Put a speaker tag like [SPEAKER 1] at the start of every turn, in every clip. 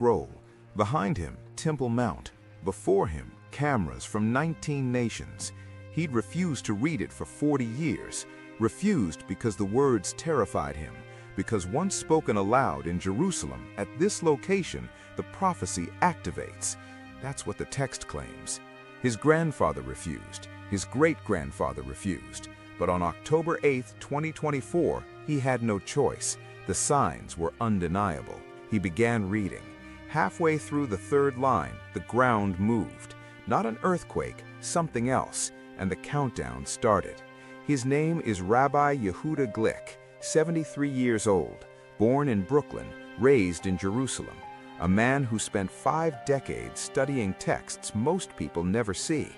[SPEAKER 1] scroll. Behind him, Temple Mount. Before him, cameras from 19 nations. He'd refused to read it for 40 years. Refused because the words terrified him. Because once spoken aloud in Jerusalem, at this location, the prophecy activates. That's what the text claims. His grandfather refused. His great-grandfather refused. But on October 8, 2024, he had no choice. The signs were undeniable. He began reading. Halfway through the third line, the ground moved. Not an earthquake, something else, and the countdown started. His name is Rabbi Yehuda Glick, 73 years old, born in Brooklyn, raised in Jerusalem. A man who spent 5 decades studying texts most people never see.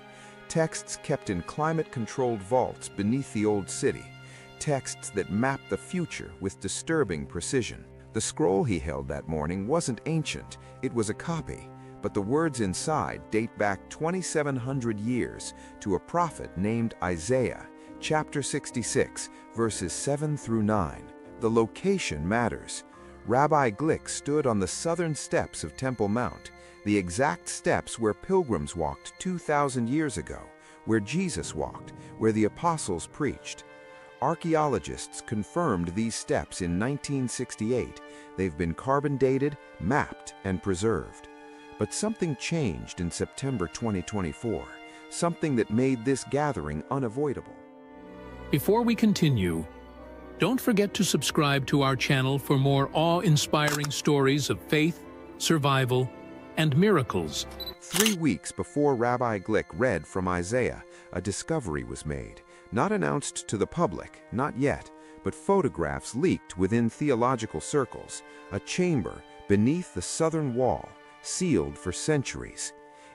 [SPEAKER 1] Texts kept in climate-controlled vaults beneath the old city. Texts that map the future with disturbing precision. The scroll he held that morning wasn't ancient, it was a copy, but the words inside date back 2,700 years to a prophet named Isaiah, chapter 66, verses 7 through 9. The location matters. Rabbi Glick stood on the southern steps of Temple Mount, the exact steps where pilgrims walked 2,000 years ago, where Jesus walked, where the apostles preached. Archaeologists confirmed these steps in 1968. They've been carbon dated, mapped, and preserved. But something changed in September 2024, something that made this gathering unavoidable.
[SPEAKER 2] Before we continue, don't forget to subscribe to our channel for more awe-inspiring stories of faith, survival, and miracles.
[SPEAKER 1] 3 weeks before Rabbi Glick read from Isaiah, a discovery was made. Not announced to the public, not yet, but photographs leaked within theological circles. A chamber beneath the southern wall, sealed for centuries.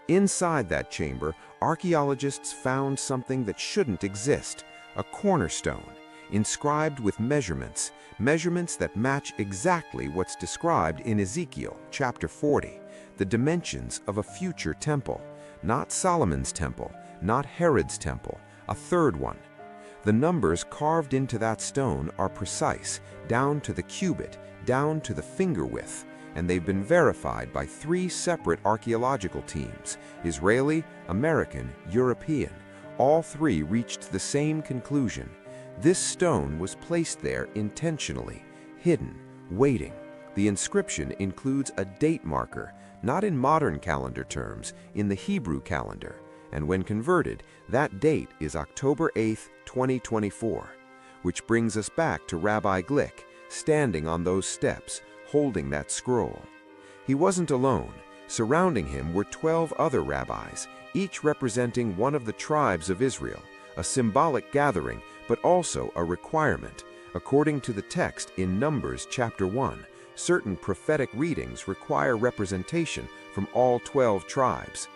[SPEAKER 1] Inside that chamber, archaeologists found something that shouldn't exist. A cornerstone, inscribed with measurements that match exactly what's described in Ezekiel chapter 40, the dimensions of a future temple. Not Solomon's temple, not Herod's temple, a third one. The numbers carved into that stone are precise, down to the cubit, down to the finger width, and they've been verified by 3 separate archaeological teams, Israeli, American, European. All 3 reached the same conclusion. This stone was placed there intentionally, hidden, waiting. The inscription includes a date marker, not in modern calendar terms, in the Hebrew calendar. And when converted, that date is October 8, 2024. Which brings us back to Rabbi Glick, standing on those steps, holding that scroll. He wasn't alone. Surrounding him were 12 other rabbis, each representing one of the tribes of Israel, a symbolic gathering, but also a requirement. According to the text in Numbers chapter 1, certain prophetic readings require representation from all 12 tribes.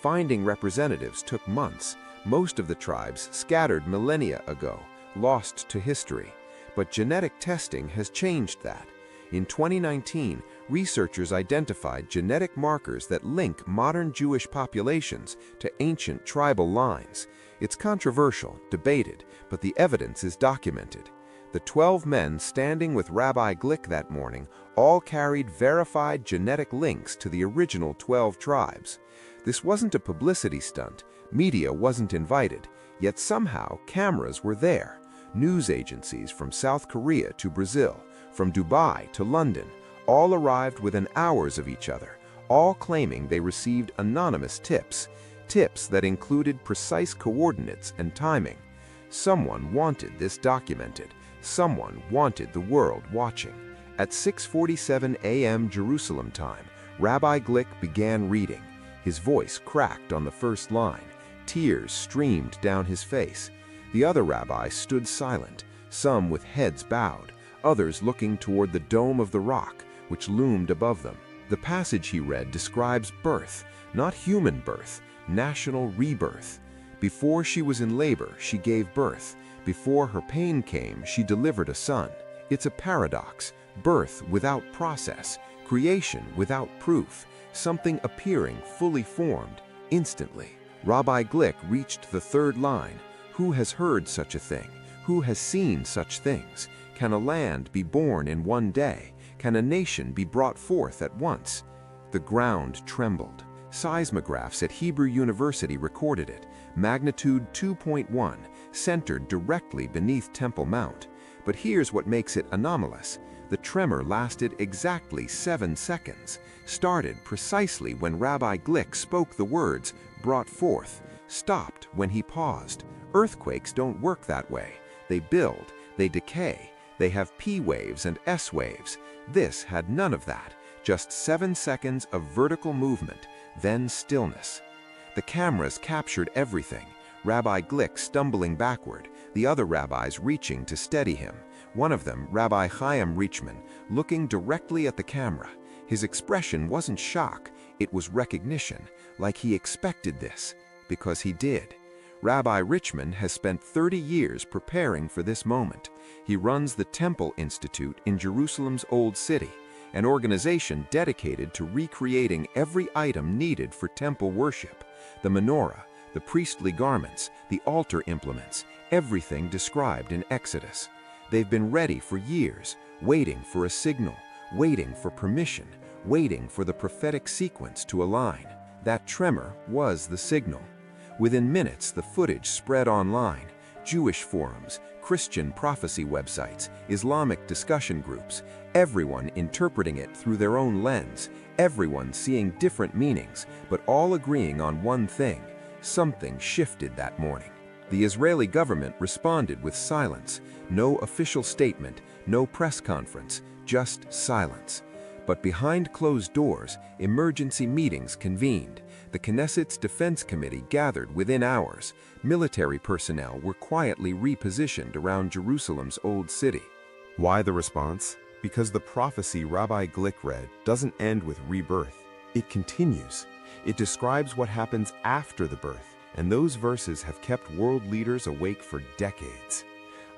[SPEAKER 1] Finding representatives took months. Most of the tribes scattered millennia ago, lost to history. But genetic testing has changed that. In 2019, researchers identified genetic markers that link modern Jewish populations to ancient tribal lines. It's controversial, debated, but the evidence is documented. The 12 men standing with Rabbi Glick that morning all carried verified genetic links to the original 12 tribes. This wasn't a publicity stunt, media wasn't invited, yet somehow cameras were there. News agencies from South Korea to Brazil, from Dubai to London, all arrived within hours of each other, all claiming they received anonymous tips that included precise coordinates and timing. Someone wanted this documented. Someone wanted the world watching. At 6:47 a.m. Jerusalem time, Rabbi Glick began reading. His voice cracked on the first line. Tears streamed down his face. The other rabbis stood silent, some with heads bowed, others looking toward the dome of the rock, which loomed above them. The passage he read describes birth, not human birth, national rebirth. Before she was in labor, she gave birth. Before her pain came, she delivered a son. It's a paradox. Birth without process, creation without proof, something appearing fully formed, instantly. Rabbi Glick reached the third line. Who has heard such a thing? Who has seen such things? Can a land be born in one day? Can a nation be brought forth at once? The ground trembled. Seismographs at Hebrew University recorded it, magnitude 2.1, centered directly beneath Temple Mount. But here's what makes it anomalous. The tremor lasted exactly 7 seconds, started precisely when Rabbi Glick spoke the words, brought forth, stopped when he paused. Earthquakes don't work that way. They build, they decay, they have P waves and S waves. This had none of that, just 7 seconds of vertical movement, then stillness. The cameras captured everything. Rabbi Glick stumbling backward, the other rabbis reaching to steady him. One of them, Rabbi Chaim Richman, looking directly at the camera. His expression wasn't shock, it was recognition, like he expected this, because he did. Rabbi Richman has spent 30 years preparing for this moment. He runs the Temple Institute in Jerusalem's Old City, an organization dedicated to recreating every item needed for temple worship. The menorah, the priestly garments, the altar implements, everything described in Exodus. They've been ready for years, waiting for a signal, waiting for permission, waiting for the prophetic sequence to align. That tremor was the signal. Within minutes, the footage spread online. Jewish forums, Christian prophecy websites, Islamic discussion groups, everyone interpreting it through their own lens, everyone seeing different meanings, but all agreeing on one thing: something shifted that morning. The Israeli government responded with silence. No official statement, no press conference, just silence. But behind closed doors, emergency meetings convened. The Knesset's Defense Committee gathered within hours. Military personnel were quietly repositioned around Jerusalem's Old City.
[SPEAKER 3] Why the response? Because the prophecy Rabbi Glick read doesn't end with rebirth. It continues. It describes what happens after the birth, and those verses have kept world leaders awake for decades.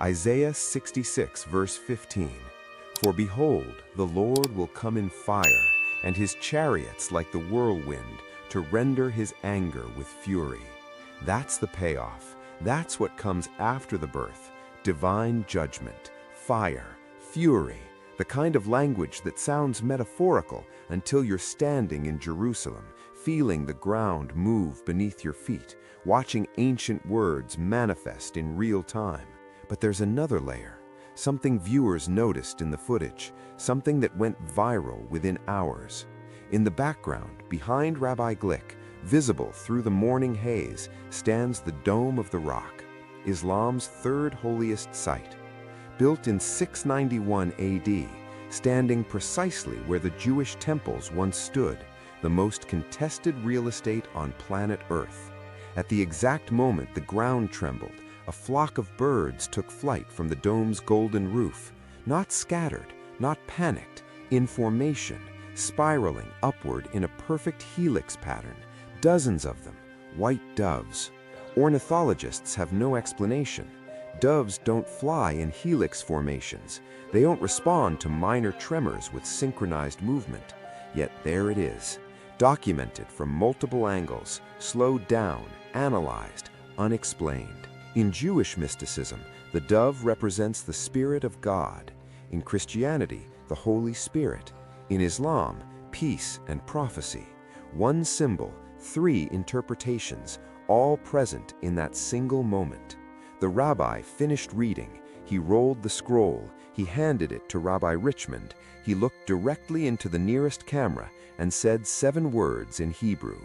[SPEAKER 3] Isaiah 66, verse 15. For behold, the Lord will come in fire, and his chariots like the whirlwind, to render his anger with fury. That's the payoff. That's what comes after the birth. Divine judgment, fire, fury, the kind of language that sounds metaphorical until you're standing in Jerusalem, feeling the ground move beneath your feet, watching ancient words manifest in real time. But there's another layer, something viewers noticed in the footage, something that went viral within hours. In the background, behind Rabbi Glick, visible through the morning haze, stands the Dome of the Rock, Islam's third holiest site. Built in 691 AD, standing precisely where the Jewish temples once stood, the most contested real estate on planet Earth. At the exact moment the ground trembled, a flock of birds took flight from the dome's golden roof, not scattered, not panicked, in formation, spiraling upward in a perfect helix pattern, dozens of them, white doves. Ornithologists have no explanation. Doves don't fly in helix formations. They don't respond to minor tremors with synchronized movement. Yet there it is, documented from multiple angles, slowed down, analyzed, unexplained. In Jewish mysticism, the dove represents the Spirit of God. In Christianity, the Holy Spirit. In Islam, peace and prophecy. One symbol, 3 interpretations, all present in that single moment. The rabbi finished reading. He rolled the scroll. He handed it to Rabbi Richmond. He looked directly into the nearest camera and said 7 words in Hebrew.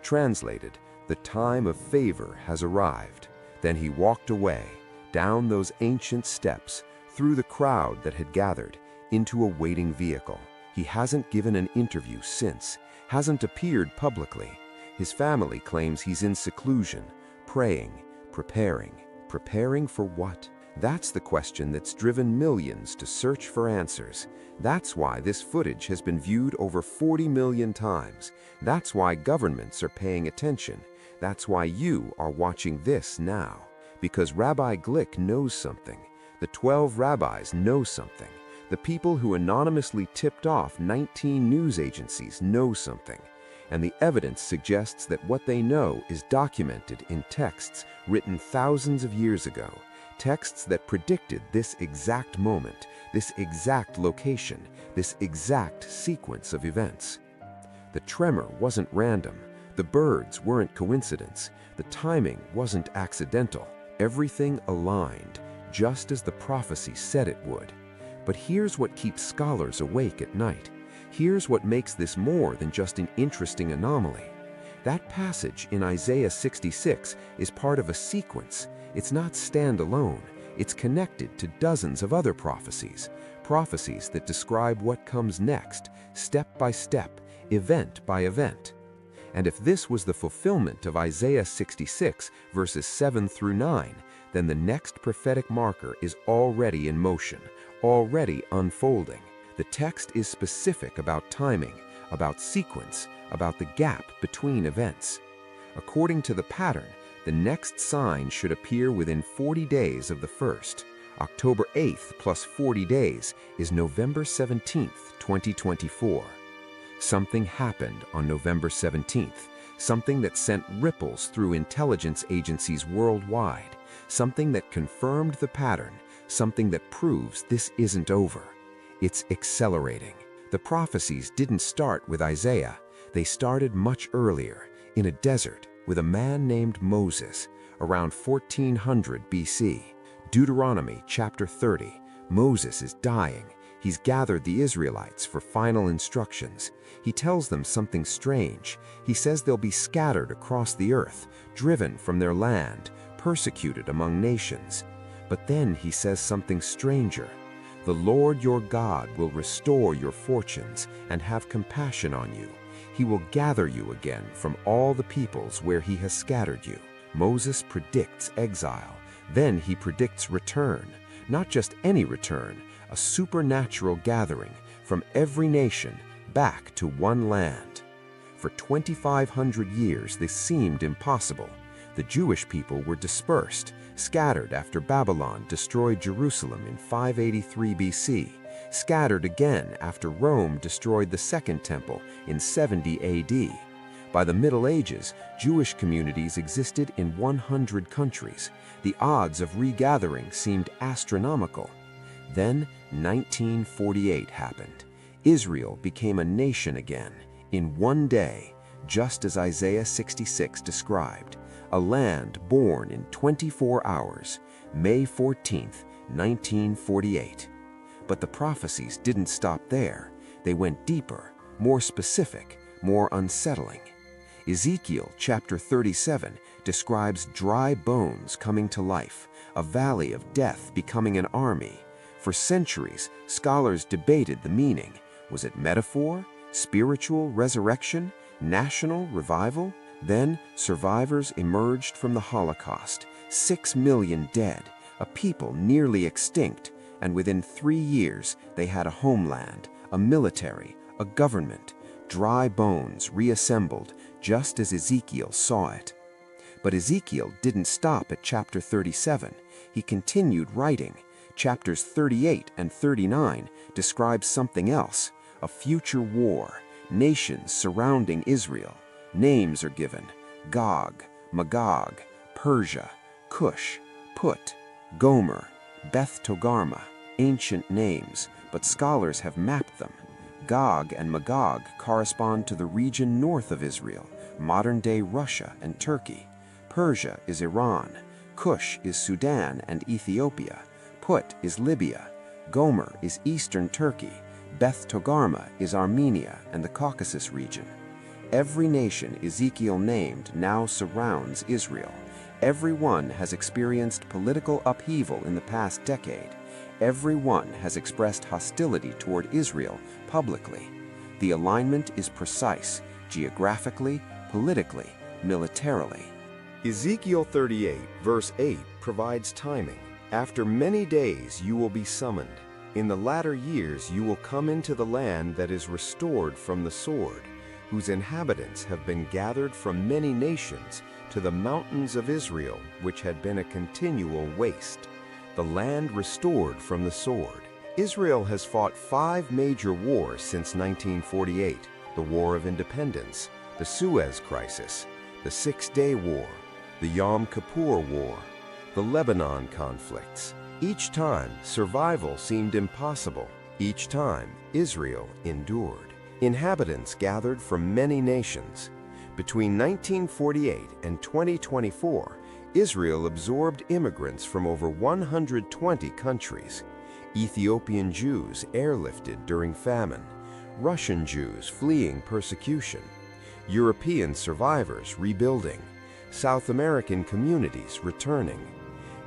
[SPEAKER 3] Translated, "The time of favor has arrived." Then he walked away, down those ancient steps, through the crowd that had gathered, into a waiting vehicle. He hasn't given an interview since, hasn't appeared publicly. His family claims he's in seclusion, praying, preparing. Preparing for what? That's the question that's driven millions to search for answers. That's why this footage has been viewed over 40 million times. That's why governments are paying attention. That's why you are watching this now. Because Rabbi Glick knows something. The 12 rabbis know something. The people who anonymously tipped off 19 news agencies know something. And the evidence suggests that what they know is documented in texts written thousands of years ago. Texts that predicted this exact moment, this exact location, this exact sequence of events.
[SPEAKER 1] The tremor wasn't random. The birds weren't coincidence. The timing wasn't accidental. Everything aligned, just as the prophecy said it would. But here's what keeps scholars awake at night. Here's what makes this more than just an interesting anomaly. That passage in Isaiah 66 is part of a sequence. It's not standalone. It's connected to dozens of other prophecies, prophecies that describe what comes next, step by step, event by event. And if this was the fulfillment of Isaiah 66, verses 7 through 9, then the next prophetic marker is already in motion, already unfolding. The text is specific about timing, about sequence, about the gap between events. According to the pattern, the next sign should appear within 40 days of the first. October 8th plus 40 days is November 17th, 2024. Something happened on November 17th, something that sent ripples through intelligence agencies worldwide, something that confirmed the pattern, something that proves this isn't over. It's accelerating. The prophecies didn't start with Isaiah. They started much earlier, in a desert, with a man named Moses, around 1400 BC. Deuteronomy chapter 30. Moses is dying. He's gathered the Israelites for final instructions. He tells them something strange. He says they'll be scattered across the earth, driven from their land, persecuted among nations. But then he says something stranger. The Lord your God will restore your fortunes and have compassion on you. He will gather you again from all the peoples where he has scattered you. Moses predicts exile. Then he predicts return. Not just any return, a supernatural gathering from every nation back to one land. For 2,500 years this seemed impossible. The Jewish people were dispersed, scattered after Babylon destroyed Jerusalem in 583 BC, scattered again after Rome destroyed the Second Temple in 70 AD. By the Middle Ages, Jewish communities existed in 100 countries. The odds of regathering seemed astronomical. Then 1948 happened. Israel became a nation again, in one day, just as Isaiah 66 described. A land born in 24 hours, May 14th, 1948. But the prophecies didn't stop there. They went deeper, more specific, more unsettling. Ezekiel chapter 37 describes dry bones coming to life, a valley of death becoming an army. For centuries, scholars debated the meaning. Was it metaphor, spiritual resurrection, national revival? Then survivors emerged from the Holocaust, 6 million dead, a people nearly extinct, and within 3 years they had a homeland, a military, a government, dry bones reassembled just as Ezekiel saw it. But Ezekiel didn't stop at chapter 37. He continued writing. Chapters 38 and 39 describe something else, a future war, nations surrounding Israel. Names are given: Gog, Magog, Persia, Cush, Put, Gomer, Beth Togarmah. Ancient names, but scholars have mapped them. Gog and Magog correspond to the region north of Israel, modern-day Russia and Turkey. Persia is Iran. Cush is Sudan and Ethiopia. Put is Libya. Gomer is eastern Turkey. Beth Togarmah is Armenia and the Caucasus region. Every nation Ezekiel named now surrounds Israel. Every one has experienced political upheaval in the past decade. Every one has expressed hostility toward Israel publicly. The alignment is precise, geographically, politically, militarily.
[SPEAKER 3] Ezekiel 38, verse 8 provides timing. After many days you will be summoned. In the latter years you will come into the land that is restored from the sword, whose inhabitants have been gathered from many nations to the mountains of Israel, which had been a continual waste. The land restored from the sword. Israel has fought 5 major wars since 1948, the War of Independence, the Suez Crisis, the Six-Day War, the Yom Kippur War, the Lebanon conflicts. Each time, survival seemed impossible. Each time, Israel endured. Inhabitants gathered from many nations. Between 1948 and 2024, Israel absorbed immigrants from over 120 countries. Ethiopian Jews airlifted during famine, Russian Jews fleeing persecution, European survivors rebuilding, South American communities returning.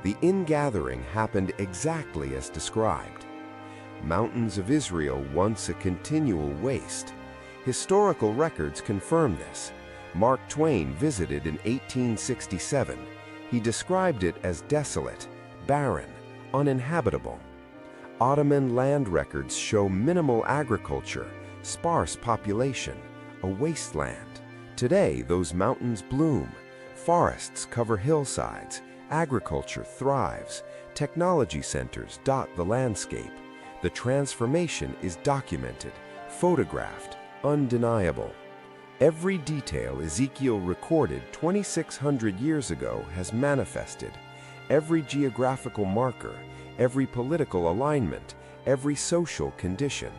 [SPEAKER 3] The ingathering happened exactly as described. Mountains of Israel once a continual waste. Historical records confirm this. Mark Twain visited in 1867. He described it as desolate, barren, uninhabitable. Ottoman land records show minimal agriculture, sparse population, a wasteland. Today, those mountains bloom. Forests cover hillsides. Agriculture thrives. Technology centers dot the landscape. The transformation is documented, photographed, undeniable. Every detail Ezekiel recorded 2,600 years ago has manifested. Every geographical marker, every political alignment, every social condition.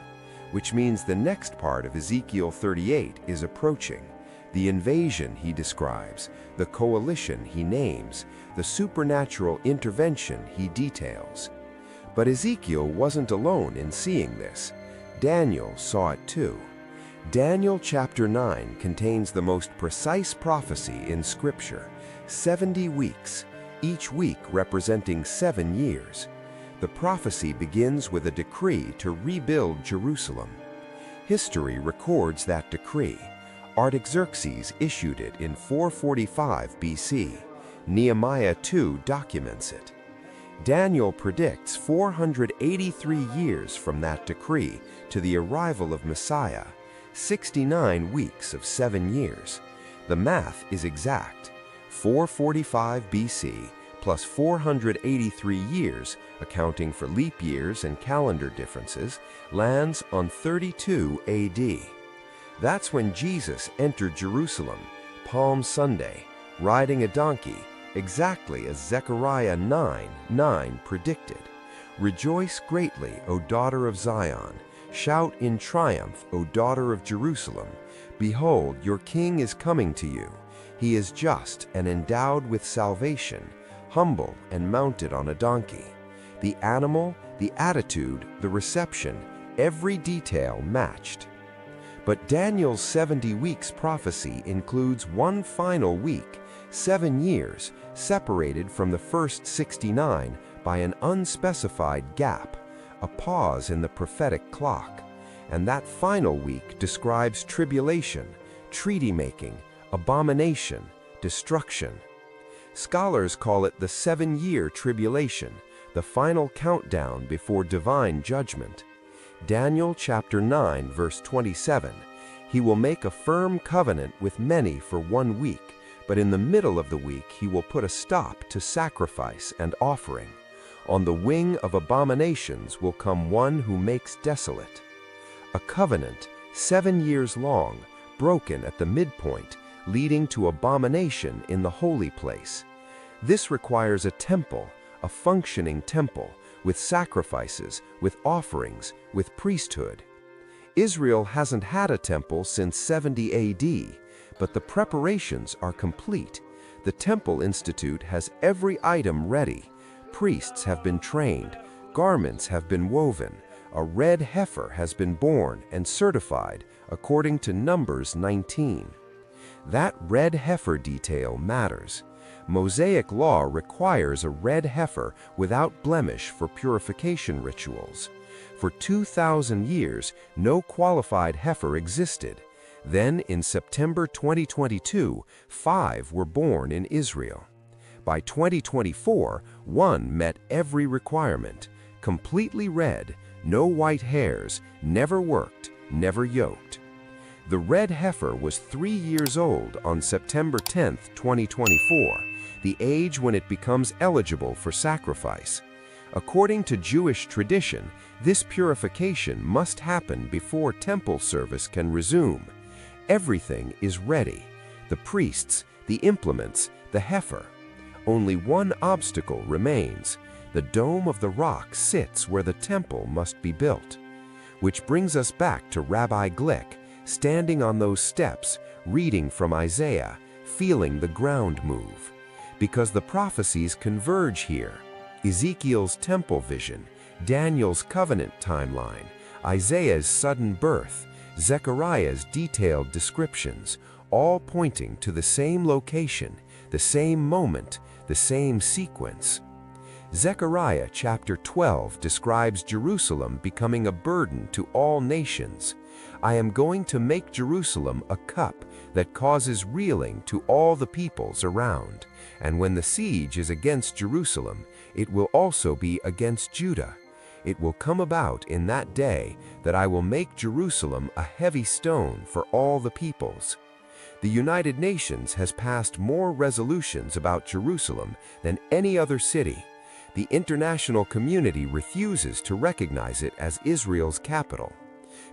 [SPEAKER 3] Which means the next part of Ezekiel 38 is approaching. The invasion he describes, the coalition he names, the supernatural intervention he details. But Ezekiel wasn't alone in seeing this. Daniel saw it too. Daniel chapter 9 contains the most precise prophecy in Scripture, 70 weeks, each week representing 7 years. The prophecy begins with a decree to rebuild Jerusalem. History records that decree. Artaxerxes issued it in 445 BC. Nehemiah 2 documents it. Daniel predicts 483 years from that decree to the arrival of Messiah, 69 weeks of 7 years. The math is exact. 445 BC plus 483 years, accounting for leap years and calendar differences, lands on 32 AD. That's when Jesus entered Jerusalem, Palm Sunday, riding a donkey, exactly as Zechariah 9:9 predicted. Rejoice greatly, O daughter of Zion. Shout in triumph, O daughter of Jerusalem. Behold, your king is coming to you. He is just and endowed with salvation, humble and mounted on a donkey. The animal, the attitude, the reception, every detail matched. But Daniel's 70 weeks prophecy includes one final week, 7 years, separated from the first 69 by an unspecified gap, a pause in the prophetic clock. And that final week describes tribulation, treaty-making, abomination, destruction. Scholars call it the 7-year tribulation, the final countdown before divine judgment. Daniel chapter 9 verse 27, he will make a firm covenant with many for 1 week, but in the middle of the week he will put a stop to sacrifice and offering. On the wing of abominations will come one who makes desolate. A covenant, 7 years long, broken at the midpoint, leading to abomination in the holy place. This requires a temple, a functioning temple, with sacrifices, with offerings, with priesthood. Israel hasn't had a temple since 70 AD, but the preparations are complete. The Temple Institute has every item ready. Priests have been trained, garments have been woven, a red heifer has been born and certified according to Numbers 19. That red heifer detail matters. Mosaic law requires a red heifer without blemish for purification rituals. For 2,000 years, no qualified heifer existed. Then, in September 2022, 5 were born in Israel. By 2024, 1 met every requirement. Completely red, no white hairs, never worked, never yoked. The red heifer was 3 years old on September 10, 2024, the age when it becomes eligible for sacrifice. According to Jewish tradition, this purification must happen before temple service can resume. Everything is ready: the priests, the implements, the heifer. Only one obstacle remains. The dome of the rock sits where the temple must be built. Which brings us back to Rabbi Glick standing on those steps, reading from Isaiah, feeling the ground move. Because the prophecies converge here. Ezekiel's temple vision, Daniel's covenant timeline, Isaiah's sudden birth, Zechariah's detailed descriptions, all pointing to the same location, the same moment, the same sequence. Zechariah chapter 12 describes Jerusalem becoming a burden to all nations. I am going to make Jerusalem a cup that causes reeling to all the peoples around. And when the siege is against Jerusalem, it will also be against Judah. It will come about in that day that I will make Jerusalem a heavy stone for all the peoples. The United Nations has passed more resolutions about Jerusalem than any other city. The international community refuses to recognize it as Israel's capital.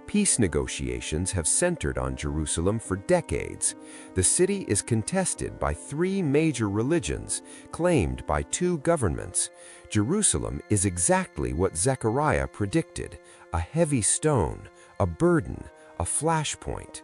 [SPEAKER 3] Peace negotiations have centered on Jerusalem for decades. The city is contested by 3 major religions, claimed by 2 governments. Jerusalem is exactly what Zechariah predicted: a heavy stone, a burden, a flashpoint.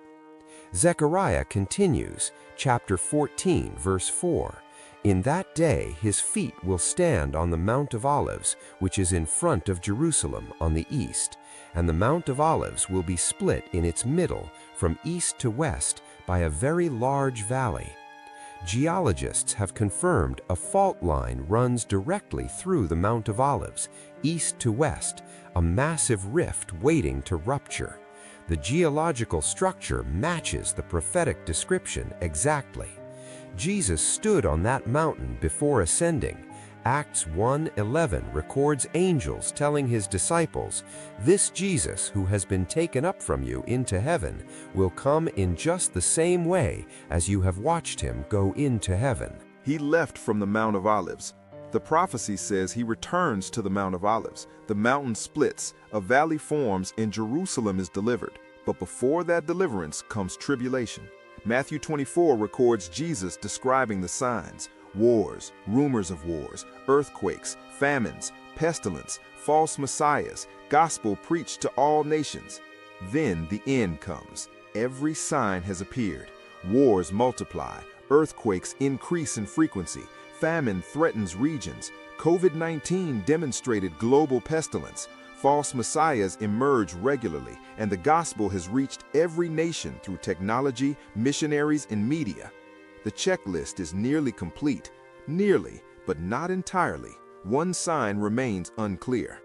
[SPEAKER 3] Zechariah continues, chapter 14, verse 4. In that day his feet will stand on the Mount of Olives, which is in front of Jerusalem on the east, and the Mount of Olives will be split in its middle from east to west by a very large valley. Geologists have confirmed a fault line runs directly through the Mount of Olives, east to west, a massive rift waiting to rupture. The geological structure matches the prophetic description exactly. Jesus stood on that mountain before ascending. Acts 1:11 records angels telling his disciples, "This Jesus who has been taken up from you into heaven will come in just the same way as you have watched him go into heaven."
[SPEAKER 1] He left from the Mount of Olives. The prophecy says he returns to the Mount of Olives. The mountain splits, a valley forms, and Jerusalem is delivered. But before that deliverance comes tribulation. Matthew 24 records Jesus describing the signs: wars, rumors of wars, earthquakes, famines, pestilence, false messiahs, gospel preached to all nations. Then the end comes. Every sign has appeared. Wars multiply, earthquakes increase in frequency, famine threatens regions, COVID-19 demonstrated global pestilence, false messiahs emerge regularly, and the gospel has reached every nation through technology, missionaries, and media. The checklist is nearly complete. Nearly, but not entirely. One sign remains unclear.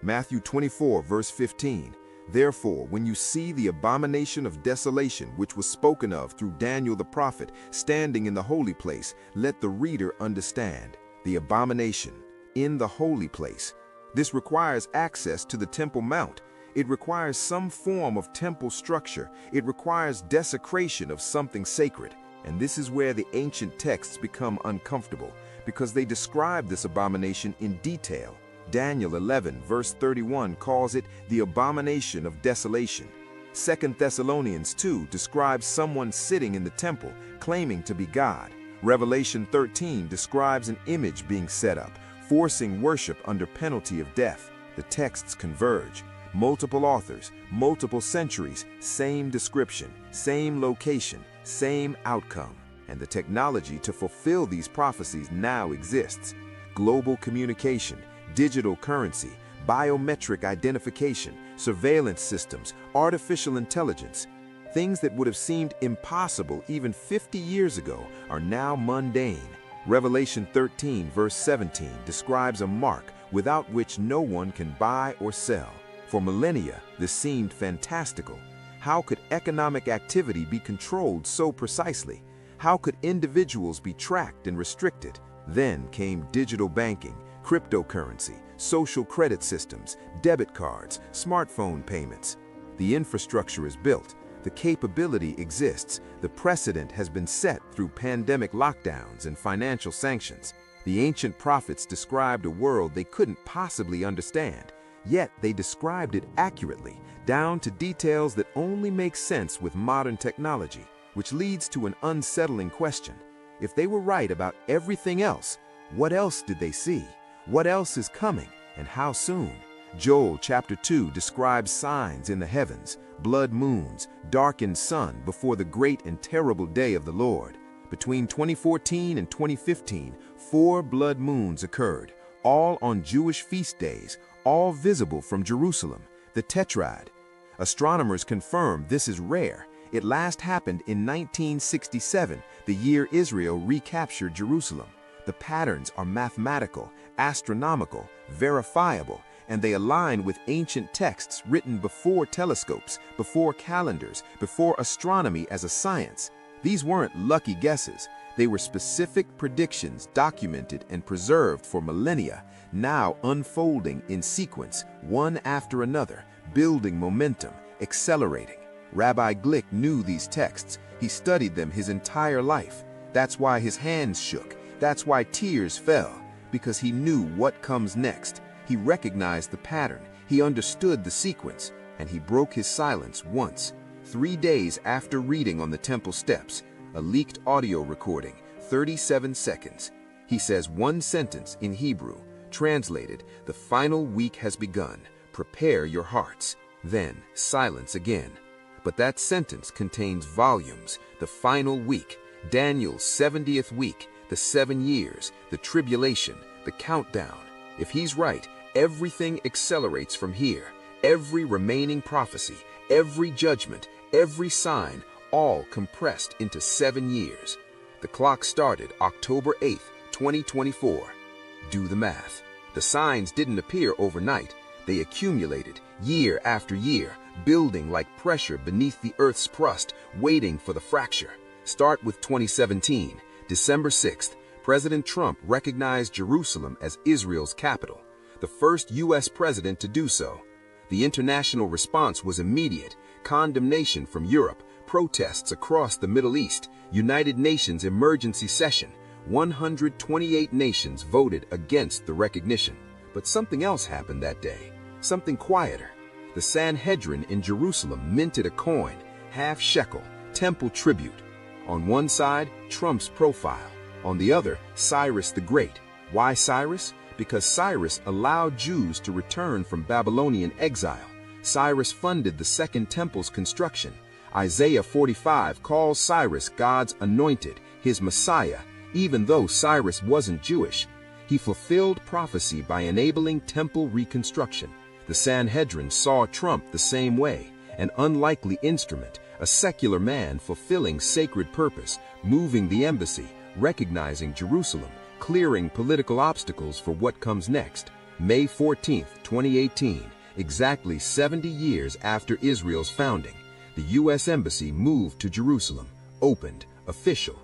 [SPEAKER 1] Matthew 24, verse 15. Therefore, when you see the abomination of desolation which was spoken of through Daniel the prophet standing in the holy place, let the reader understand. The abomination in the holy place. This requires access to the Temple Mount. It requires some form of temple structure. It requires desecration of something sacred. And this is where the ancient texts become uncomfortable, because they describe this abomination in detail. Daniel 11, verse 31 calls it the abomination of desolation. 2 Thessalonians 2 describes someone sitting in the temple, claiming to be God. Revelation 13 describes an image being set up, forcing worship under penalty of death. The texts converge. Multiple authors, multiple centuries, same description, same location, same outcome. And the technology to fulfill these prophecies now exists. Global communication, digital currency, biometric identification, surveillance systems, artificial intelligence. Things that would have seemed impossible even 50 years ago are now mundane. Revelation 13, verse 17 describes a mark without which no one can buy or sell. For millennia, this seemed fantastical. How could economic activity be controlled so precisely? How could individuals be tracked and restricted? Then came digital banking, cryptocurrency, social credit systems, debit cards, smartphone payments. The infrastructure is built. The capability exists. The precedent has been set through pandemic lockdowns and financial sanctions. The ancient prophets described a world they couldn't possibly understand, yet they described it accurately, down to details that only make sense with modern technology, which leads to an unsettling question. If they were right about everything else, what else did they see? What else is coming, and how soon? Joel chapter 2 describes signs in the heavens, blood moons, darkened sun before the great and terrible day of the Lord. Between 2014 and 2015, 4 blood moons occurred, all on Jewish feast days, all visible from Jerusalem, the Tetrad. Astronomers confirm this is rare. It last happened in 1967, the year Israel recaptured Jerusalem. The patterns are mathematical, astronomical, verifiable, and they align with ancient texts written before telescopes, before calendars, before astronomy as a science. These weren't lucky guesses. They were specific predictions documented and preserved for millennia, now unfolding in sequence, one after another, building momentum, accelerating. Rabbi Glick knew these texts. He studied them his entire life. That's why his hands shook. That's why tears fell, because he knew what comes next. He recognized the pattern. He understood the sequence, and he broke his silence once. 3 days after reading on the temple steps, a leaked audio recording, 37 seconds. He says one sentence in Hebrew, translated, "The final week has begun. Prepare your hearts." Then silence again. But that sentence contains volumes. The final week, Daniel's 70th week, the 7 years, the tribulation, the countdown. If he's right, everything accelerates from here. Every remaining prophecy, every judgment, every sign, all compressed into 7 years. The clock started October 8th, 2024. Do the math. The signs didn't appear overnight. They accumulated year after year, building like pressure beneath the Earth's crust, waiting for the fracture. Start with 2017. December 6th, President Trump recognized Jerusalem as Israel's capital, the first U.S. president to do so. The international response was immediate: condemnation from Europe, protests across the Middle East, United Nations emergency session. 128 nations voted against the recognition. But something else happened that day, something quieter. The Sanhedrin in Jerusalem minted a coin, half shekel, temple tribute. On one side, Trump's profile. On the other, Cyrus the Great. Why Cyrus? Because Cyrus allowed Jews to return from Babylonian exile. Cyrus funded the Second Temple's construction. Isaiah 45 calls Cyrus God's anointed, his Messiah, even though Cyrus wasn't Jewish. He fulfilled prophecy by enabling temple reconstruction. The Sanhedrin saw Trump the same way, an unlikely instrument, a secular man fulfilling sacred purpose, moving the embassy, recognizing Jerusalem, clearing political obstacles for what comes next. May 14, 2018, exactly 70 years after Israel's founding, the U.S. Embassy moved to Jerusalem, opened, official.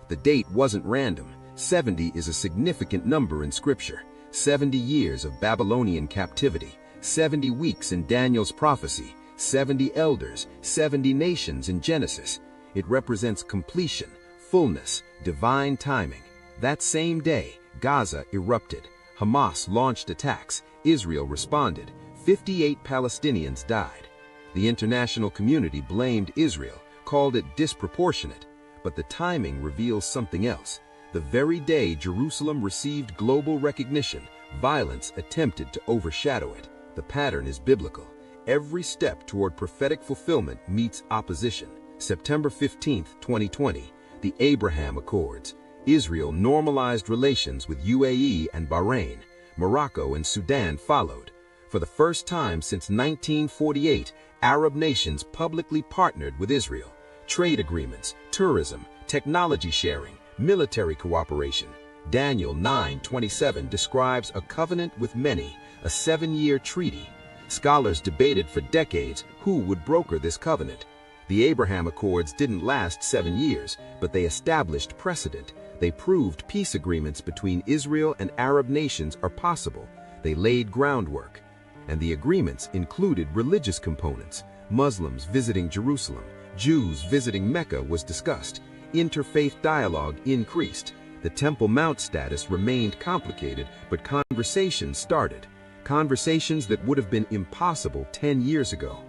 [SPEAKER 1] The date wasn't random. 70 is a significant number in Scripture. 70 years of Babylonian captivity, 70 weeks in Daniel's prophecy, 70 elders, 70 nations in Genesis. It represents completion, fullness, divine timing. That same day, Gaza erupted. Hamas launched attacks. Israel responded. 58 Palestinians died. The international community blamed Israel, called it disproportionate. But the timing reveals something else. The very day Jerusalem received global recognition, violence attempted to overshadow it. The pattern is biblical. Every step toward prophetic fulfillment meets opposition. September 15, 2020, the Abraham Accords. Israel normalized relations with UAE and Bahrain. Morocco and Sudan followed. For the first time since 1948, Arab nations publicly partnered with Israel. Trade agreements, tourism, technology sharing, military cooperation. Daniel 9:27 describes a covenant with many, a 7-year treaty. Scholars debated for decades who would broker this covenant. The Abraham Accords didn't last 7 years, but they established precedent. They proved peace agreements between Israel and Arab nations are possible. They laid groundwork. And the agreements included religious components. Muslims visiting Jerusalem, Jews visiting Mecca was discussed. Interfaith dialogue increased. The Temple Mount status remained complicated, but conversations started. Conversations that would have been impossible 10 years ago.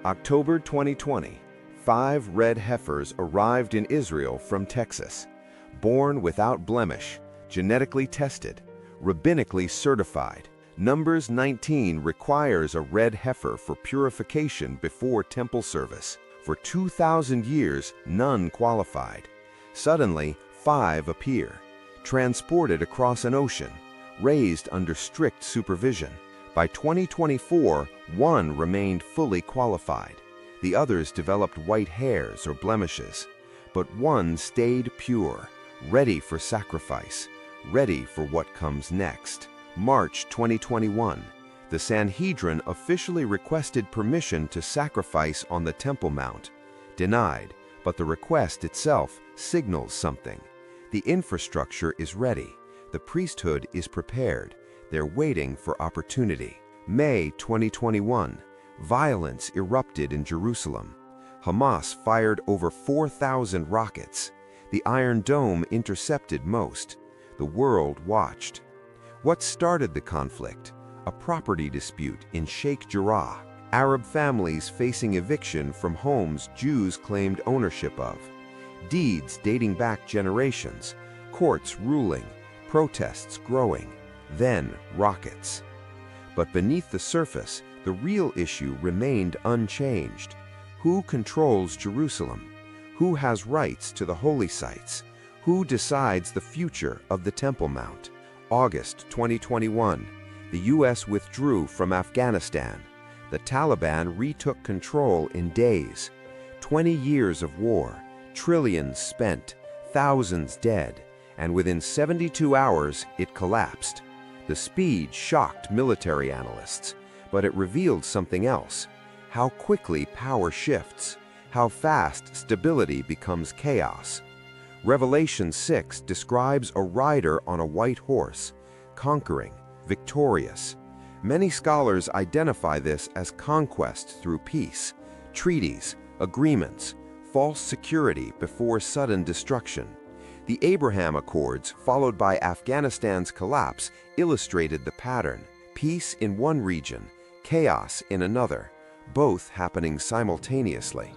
[SPEAKER 3] October 2020, 5 red heifers arrived in Israel from Texas. Born without blemish, genetically tested, rabbinically certified,
[SPEAKER 1] Numbers 19 requires a red heifer for purification before temple service. For 2,000 years, none qualified. Suddenly, 5 appear, transported across an ocean, raised under strict supervision. By 2024, 1 remained fully qualified. The others developed white hairs or blemishes. But 1 stayed pure, ready for sacrifice, ready for what comes next. March 2021, the Sanhedrin officially requested permission to sacrifice on the Temple Mount. Denied, but the request itself signals something. The infrastructure is ready. The priesthood is prepared. They're waiting for opportunity. May 2021, violence erupted in Jerusalem. Hamas fired over 4,000 rockets. The Iron Dome intercepted most. The world watched. What started the conflict? A property dispute in Sheikh Jarrah. Arab families facing eviction from homes Jews claimed ownership of. Deeds dating back generations. Courts ruling. Protests growing. Then rockets. But beneath the surface, the real issue remained unchanged. Who controls Jerusalem? Who has rights to the holy sites? Who decides the future of the Temple Mount? August 2021, the U.S. withdrew from Afghanistan. The Taliban retook control in days. 20 years of war, trillions spent, thousands dead, and within 72 hours it collapsed. The speed shocked military analysts, but it revealed something else. How quickly power shifts, how fast stability becomes chaos. Revelation 6 describes a rider on a white horse, conquering, victorious. Many scholars identify this as conquest through peace, treaties, agreements, false security before sudden destruction. The Abraham Accords, followed by Afghanistan's collapse, illustrated the pattern. Peace in one region, chaos in another, both happening simultaneously.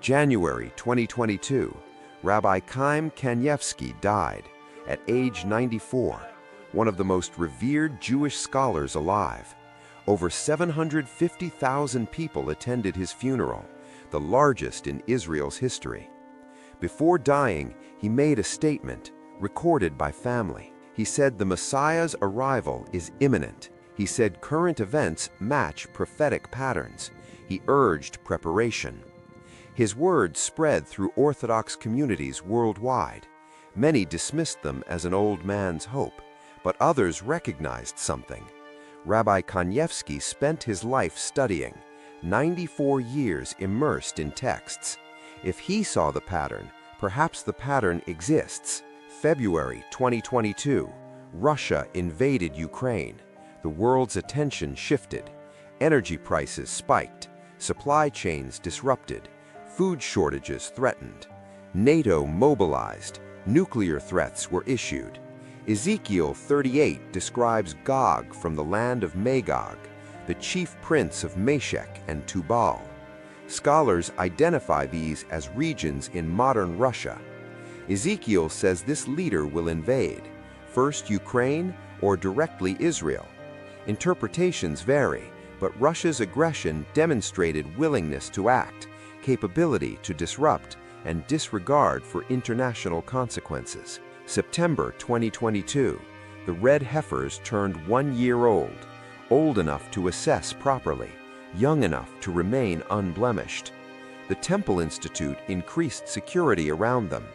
[SPEAKER 1] January 2022, Rabbi Chaim Kanievsky died at age 94, one of the most revered Jewish scholars alive. Over 750,000 people attended his funeral, the largest in Israel's history. Before dying, he made a statement, recorded by family. He said the Messiah's arrival is imminent. He said current events match prophetic patterns. He urged preparation. His words spread through Orthodox communities worldwide. Many dismissed them as an old man's hope, but others recognized something. Rabbi Kanievsky spent his life studying, 94 years immersed in texts. If he saw the pattern, perhaps the pattern exists. February 2022, Russia invaded Ukraine. The world's attention shifted. Energy prices spiked. Supply chains disrupted. Food shortages threatened. NATO mobilized. Nuclear threats were issued. Ezekiel 38 describes Gog from the land of Magog, the chief prince of Meshech and Tubal. Scholars identify these as regions in modern Russia. Ezekiel says this leader will invade, first Ukraine or directly Israel. Interpretations vary, but Russia's aggression demonstrated willingness to act, capability to disrupt, and disregard for international consequences. September 2022, the red heifers turned 1 year old enough to assess properly, young enough to remain unblemished. The Temple Institute increased security around them.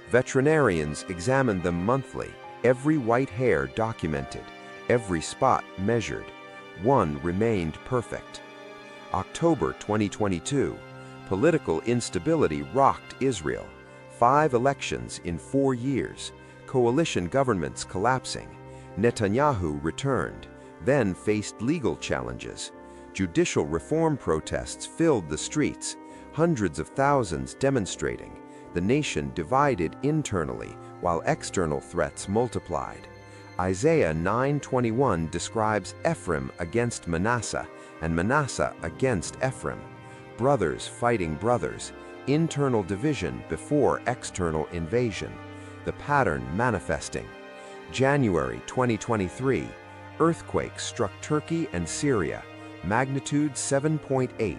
[SPEAKER 1] Veterinarians examined them monthly, every white hair documented, every spot measured. 1 remained perfect. October 2022, political instability rocked Israel. 5 elections in 4 years, coalition governments collapsing. Netanyahu returned, then faced legal challenges. Judicial reform protests filled the streets, hundreds of thousands demonstrating. The nation divided internally while external threats multiplied. Isaiah 9:21 describes Ephraim against Manasseh and Manasseh against Ephraim. Brothers fighting brothers, internal division before external invasion. The pattern manifesting. January 2023, Earthquakes struck Turkey and Syria, magnitude 7.8,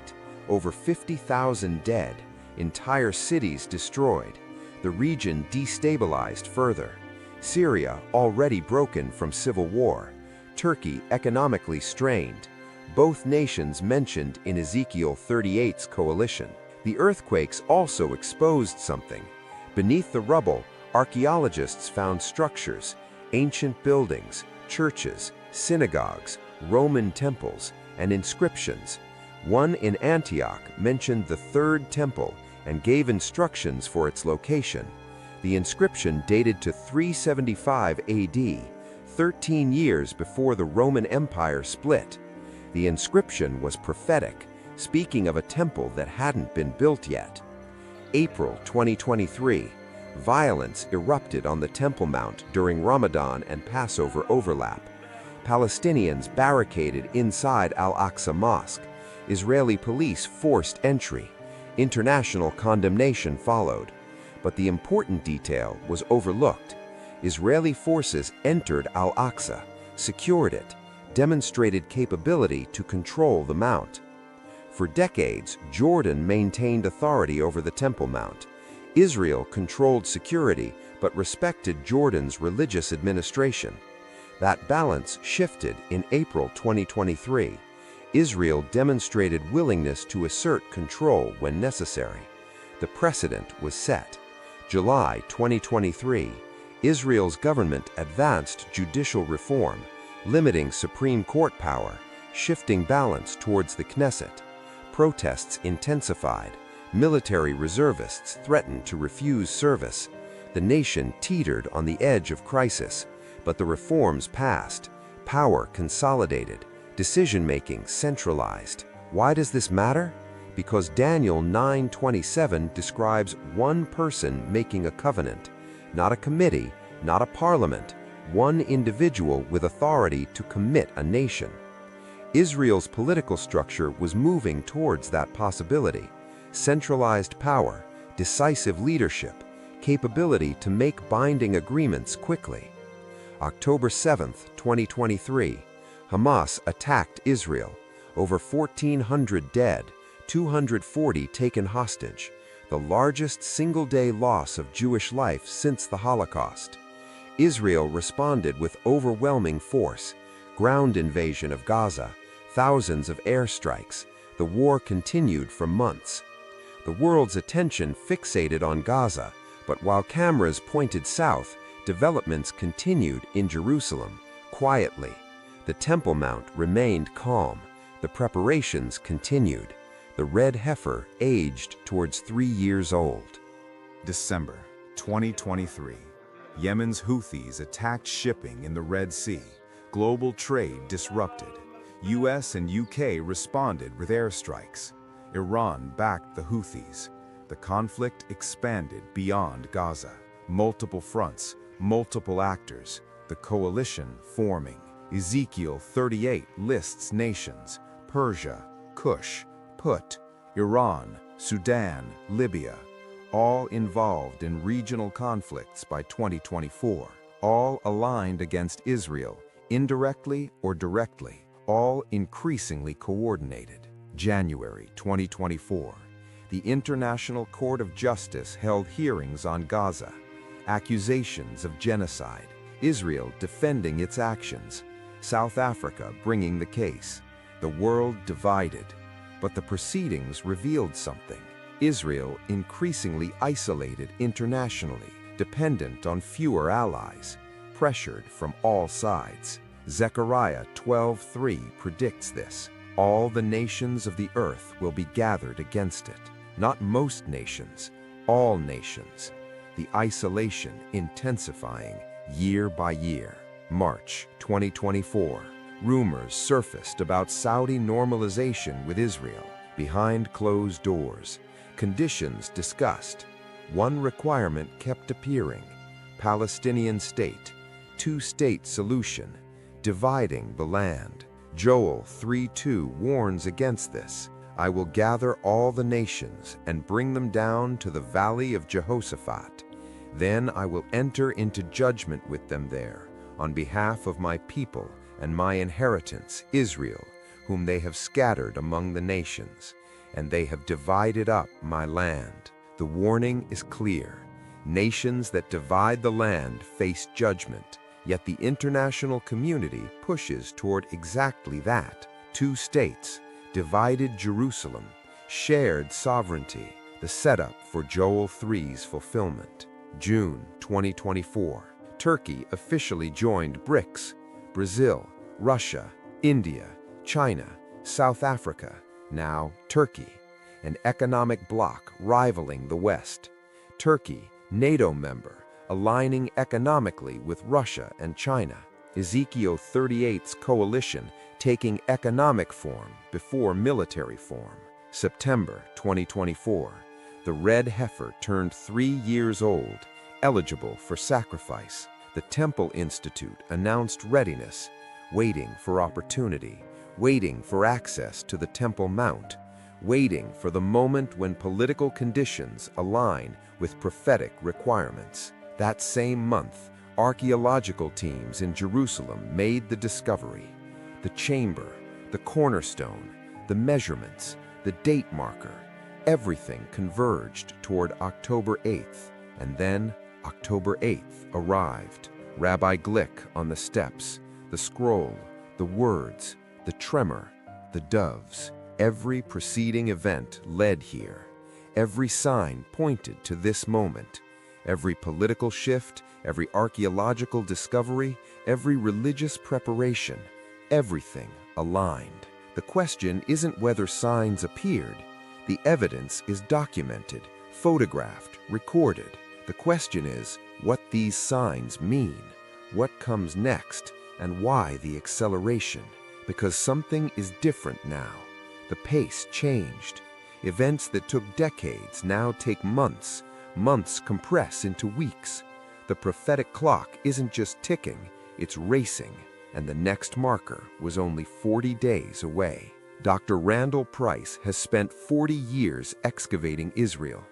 [SPEAKER 1] over 50,000 dead, entire cities destroyed, the region destabilized further. Syria already broken from civil war, Turkey economically strained, both nations mentioned in Ezekiel 38's coalition. The earthquakes also exposed something. Beneath the rubble, archaeologists found structures, ancient buildings, churches, synagogues, Roman temples, and inscriptions. One in Antioch mentioned the Third Temple and gave instructions for its location. The inscription dated to 375 AD, 13 years before the Roman Empire split. The inscription was prophetic, speaking of a temple that hadn't been built yet. April 2023, violence erupted on the Temple Mount during Ramadan and Passover overlap. Palestinians barricaded inside Al-Aqsa Mosque. Israeli police forced entry. International condemnation followed. But the important detail was overlooked. Israeli forces entered Al-Aqsa, secured it, demonstrated capability to control the mount. For decades, Jordan maintained authority over the Temple Mount. Israel controlled security but respected Jordan's religious administration. That balance shifted in April 2023. Israel demonstrated willingness to assert control when necessary. The precedent was set. July 2023, Israel's government advanced judicial reform, limiting Supreme Court power, shifting balance towards the Knesset. Protests intensified. Military reservists threatened to refuse service. The nation teetered on the edge of crisis, but the reforms passed. Power consolidated. Decision-making centralized. Why does this matter? Because Daniel 9:27 describes one person making a covenant, not a committee, not a parliament, one individual with authority to commit a nation. Israel's political structure was moving towards that possibility. Centralized power, decisive leadership, capability to make binding agreements quickly. October 7, 2023, Hamas attacked Israel. Over 1,400 dead, 240 taken hostage, the largest single-day loss of Jewish life since the Holocaust. Israel responded with overwhelming force, ground invasion of Gaza, thousands of airstrikes. The war continued for months. The world's attention fixated on Gaza, but while cameras pointed south, developments continued in Jerusalem, quietly. The Temple Mount remained calm. The preparations continued. The red heifer aged towards 3 years old.
[SPEAKER 3] December 2023. Yemen's Houthis attacked shipping in the Red Sea. Global trade disrupted. US and UK responded with airstrikes. Iran backed the Houthis. The conflict expanded beyond Gaza. Multiple fronts, multiple actors, the coalition forming. Ezekiel 38 lists nations: Persia, Cush, Put, Iran, Sudan, Libya, all involved in regional conflicts by 2024, all aligned against Israel, indirectly or directly, all increasingly coordinated. January 2024, the International Court of Justice held hearings on Gaza, accusations of genocide, Israel defending its actions, South Africa bringing the case, the world divided. But the proceedings revealed something. Israel increasingly isolated internationally, dependent on fewer allies, pressured from all sides. Zechariah 12:3 predicts this. All the nations of the earth will be gathered against it. Not most nations, all nations. The isolation intensifying year by year. March 2024. Rumors surfaced about Saudi normalization with Israel. Behind closed doors. Conditions discussed. One requirement kept appearing. Palestinian state. Two-state solution. Dividing the land. Joel 3:2 warns against this. I will gather all the nations and bring them down to the valley of Jehoshaphat. Then I will enter into judgment with them there, on behalf of my people
[SPEAKER 1] and my inheritance, Israel, whom they have scattered among the nations, and they have divided up my land. The warning is clear. Nations that divide the land face judgment, yet the international community pushes toward exactly that. 2 states, divided Jerusalem, shared sovereignty, the setup for Joel 3's fulfillment. June 2024, Turkey officially joined BRICS. Brazil, Russia, India, China, South Africa, now Turkey, an economic bloc rivaling the West. Turkey, NATO member, aligning economically with Russia and China. Ezekiel 38's coalition taking economic form before military form. September 2024, the red heifer turned 3 years old, eligible for sacrifice. The Temple Institute announced readiness, waiting for opportunity, waiting for access to the Temple Mount, waiting for the moment when political conditions align with prophetic requirements. That same month, archaeological teams in Jerusalem made the discovery. The chamber, the cornerstone, the measurements, the date marker, everything converged toward October 8th, and then October 8th arrived. Rabbi Glick on the steps, the scroll, the words, the tremor, the doves. Every preceding event led here. Every sign pointed to this moment. Every political shift, every archaeological discovery, every religious preparation, everything aligned. The question isn't whether signs appeared. The evidence is documented, photographed, recorded. The question is what these signs mean, what comes next, and why the acceleration. Because something is different now. The pace changed. Events that took decades now take months. Months compress into weeks. The prophetic clock isn't just ticking, it's racing, and the next marker was only 40 days away. Dr. Randall Price has spent 40 years excavating Israel,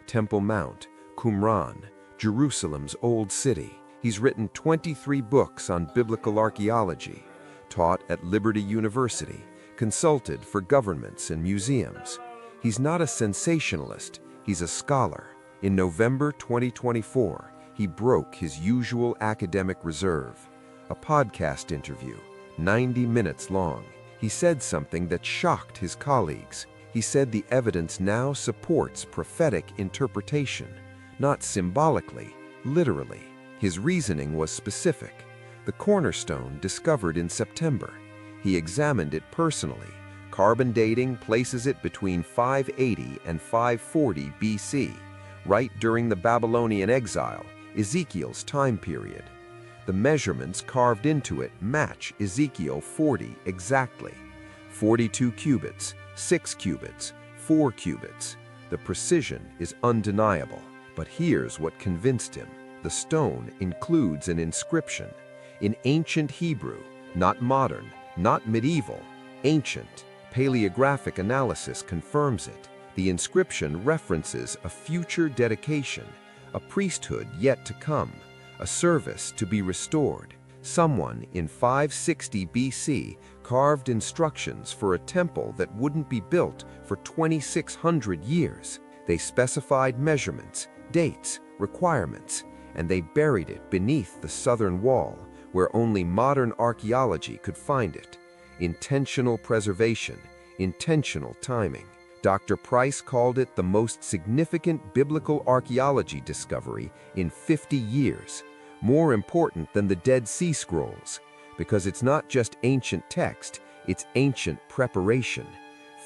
[SPEAKER 1] Temple Mount, Qumran, Jerusalem's Old City. He's written 23 books on biblical archaeology, taught at Liberty University, consulted for governments and museums. He's not a sensationalist, he's a scholar. In November 2024, he broke his usual academic reserve. A podcast interview, 90 minutes long. He said something that shocked his colleagues. He said the evidence now supports prophetic interpretation, not symbolically, literally. His reasoning was specific. The cornerstone discovered in September. He examined it personally. Carbon dating places it between 580 and 540 BC, right during the Babylonian exile, Ezekiel's time period. The measurements carved into it match Ezekiel 40 exactly. 42 cubits, 6 cubits, 4 cubits. The precision is undeniable. But here's what convinced him. The stone includes an inscription. In ancient Hebrew, not modern, not medieval, ancient. Paleographic analysis confirms it. The inscription references a future dedication, a priesthood yet to come, a service to be restored. Someone in 560 BC carved instructions for a temple that wouldn't be built for 2,600 years. They specified measurements, dates, requirements, and they buried it beneath the southern wall, where only modern archaeology could find it. Intentional preservation, intentional timing. Dr. Price called it the most significant biblical archaeology discovery in 50 years, more important than the Dead Sea Scrolls, because it's not just ancient text, it's ancient preparation,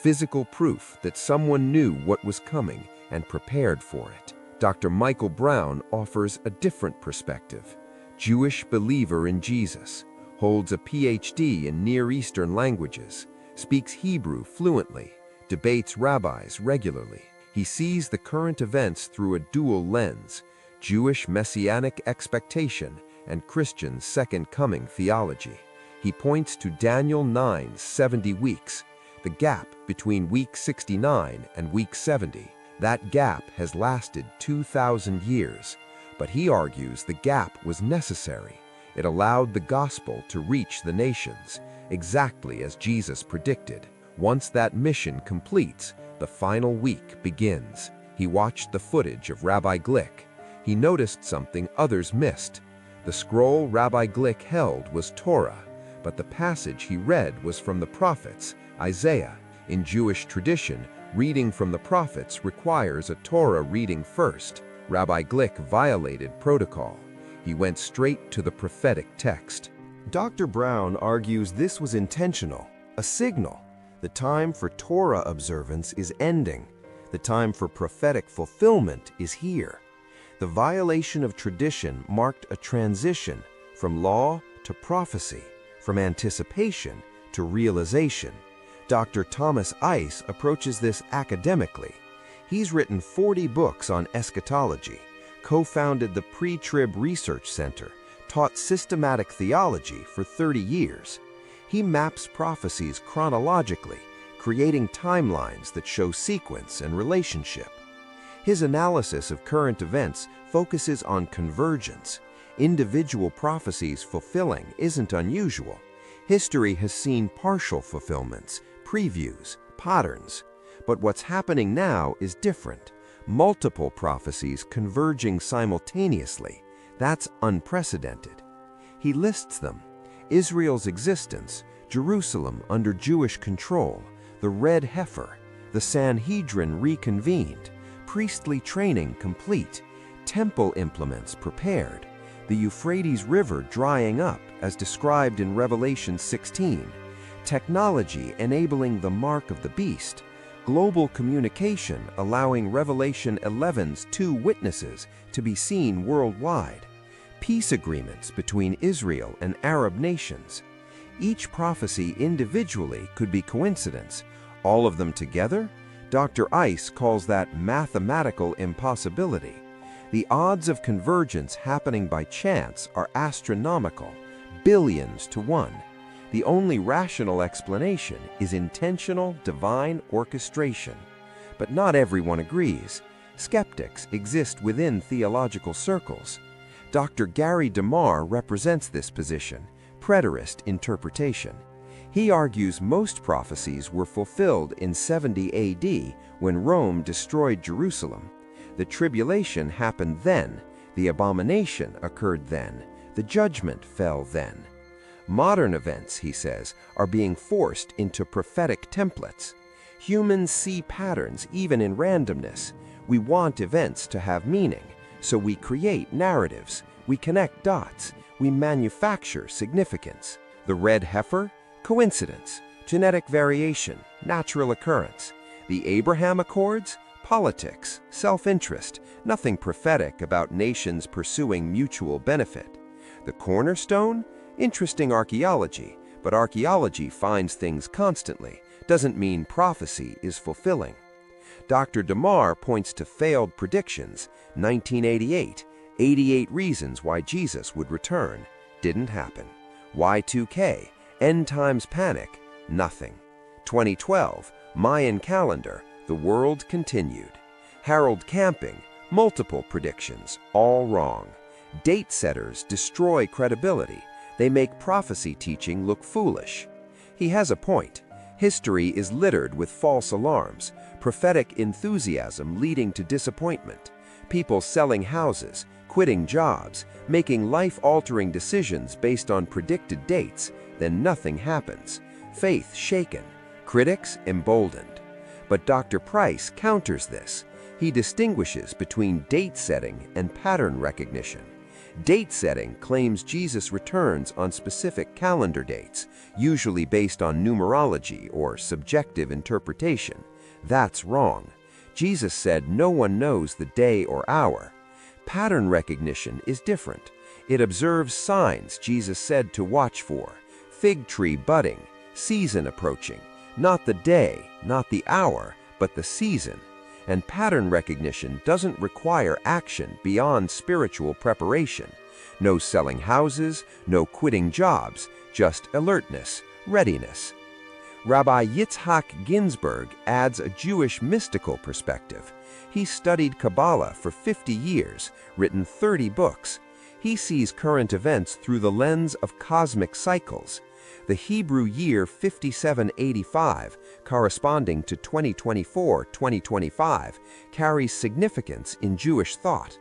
[SPEAKER 1] physical proof that someone knew what was coming and prepared for it. Dr. Michael Brown offers a different perspective. Jewish believer in Jesus, holds a PhD in Near Eastern languages, speaks Hebrew fluently, debates rabbis regularly. He sees the current events through a dual lens, Jewish messianic expectation and Christian second coming theology. He points to Daniel 9's 70 weeks, the gap between week 69 and week 70. That gap has lasted 2,000 years, but he argues the gap was necessary. It allowed the gospel to reach the nations, exactly as Jesus predicted. Once that mission completes, the final week begins. He watched the footage of Rabbi Glick. He noticed something others missed. The scroll Rabbi Glick held was Torah, but the passage he read was from the prophets, Isaiah. In Jewish tradition, reading from the prophets requires a Torah reading first. Rabbi Glick violated protocol. He went straight to the prophetic text.
[SPEAKER 3] Dr. Brown argues this was intentional, a signal. The time for Torah observance is ending. The time for prophetic fulfillment is here. The violation of tradition marked a transition from law to prophecy, from anticipation to realization. Dr. Thomas Ice approaches this academically. He's written 40 books on eschatology, co-founded the Pre-Trib Research Center, taught systematic theology for 30 years. He maps prophecies chronologically, creating timelines that show sequence and relationship. His analysis of current events focuses on convergence. Individual prophecies fulfilling isn't unusual. History has seen partial fulfillments, previews, patterns. But what's happening now is different. Multiple prophecies converging simultaneously. That's unprecedented. He lists them: Israel's existence, Jerusalem under Jewish control, the red heifer, the Sanhedrin reconvened, priestly training complete, temple implements prepared, the Euphrates River drying up as described in Revelation 16, technology enabling the mark of the beast, global communication allowing Revelation 11's 2 witnesses to be seen worldwide, peace agreements between Israel and Arab nations. Each prophecy individually could be coincidence. All of them together? Dr. Ice calls that mathematical impossibility. The odds of convergence happening by chance are astronomical, billions to 1. The only rational explanation is intentional divine orchestration. But not everyone agrees. Skeptics exist within theological circles. Dr. Gary DeMar represents this position, preterist interpretation. He argues most prophecies were fulfilled in 70 AD when Rome destroyed Jerusalem. The tribulation happened then, the abomination occurred then, the judgment fell then. Modern events, he says, are being forced into prophetic templates. Humans see patterns even in randomness. We want events to have meaning, so we create narratives, we connect dots, we manufacture significance. The red heifer? Coincidence, genetic variation, natural occurrence. The Abraham Accords? Politics, self-interest, nothing prophetic about nations pursuing mutual benefit. The cornerstone? Interesting archaeology, but archaeology finds things constantly, doesn't mean prophecy is fulfilling. Dr. DeMar points to failed predictions, 1988, 88 reasons why Jesus would return, didn't happen. Y2K, end times panic, nothing. 2012, Mayan calendar, the world continued. Harold Camping, multiple predictions, all wrong. Date setters destroy credibility. They make prophecy teaching look foolish. He has a point. History is littered with false alarms, prophetic enthusiasm leading to disappointment, people selling houses, quitting jobs, making life-altering decisions based on predicted dates, then nothing happens. Faith shaken, critics emboldened. But Dr. Price counters this. He distinguishes between date setting and pattern recognition. Date setting claims Jesus returns on specific calendar dates, usually based on numerology or subjective interpretation. That's wrong. Jesus said no one knows the day or hour. Pattern recognition is different. It observes signs Jesus said to watch for: fig tree budding, season approaching, not the day, not the hour, but the season. And pattern recognition doesn't require action beyond spiritual preparation. No selling houses, no quitting jobs, just alertness, readiness. Rabbi Yitzhak Ginsburg adds a Jewish mystical perspective. He studied Kabbalah for 50 years, written 30 books.
[SPEAKER 1] He sees current events through the lens of cosmic cycles. The Hebrew year 5785, corresponding to 2024-2025, carries significance in Jewish thought.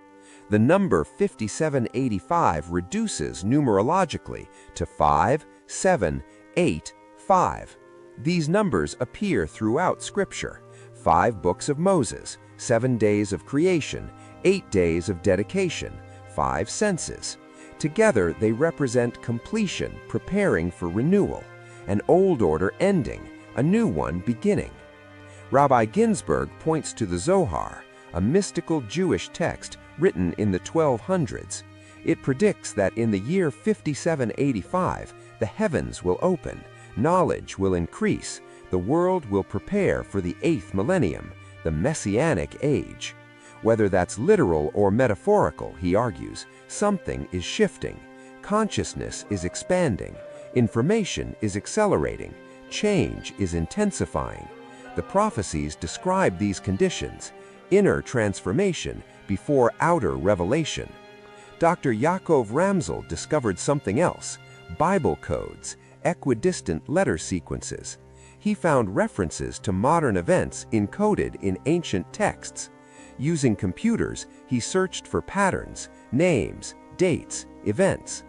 [SPEAKER 1] The number 5785 reduces numerologically to 5, 7, 8, 5. These numbers appear throughout Scripture: 5 books of Moses, 7 days of creation, 8 days of dedication, 5 senses. Together they represent completion, preparing for renewal, an old order ending, a new one beginning. Rabbi Ginsburg points to the Zohar, a mystical Jewish text written in the 1200s. It predicts that in the year 5785, the heavens will open, knowledge will increase, the world will prepare for the 8th millennium, the Messianic age. Whether that's literal or metaphorical, he argues, something is shifting. Consciousness is expanding. Information is accelerating. Change is intensifying. The prophecies describe these conditions: inner transformation before outer revelation. Dr. Yaakov Ramsel discovered something else: Bible codes, equidistant letter sequences. He found references to modern events encoded in ancient texts. Using computers, he searched for patterns, names, dates, events.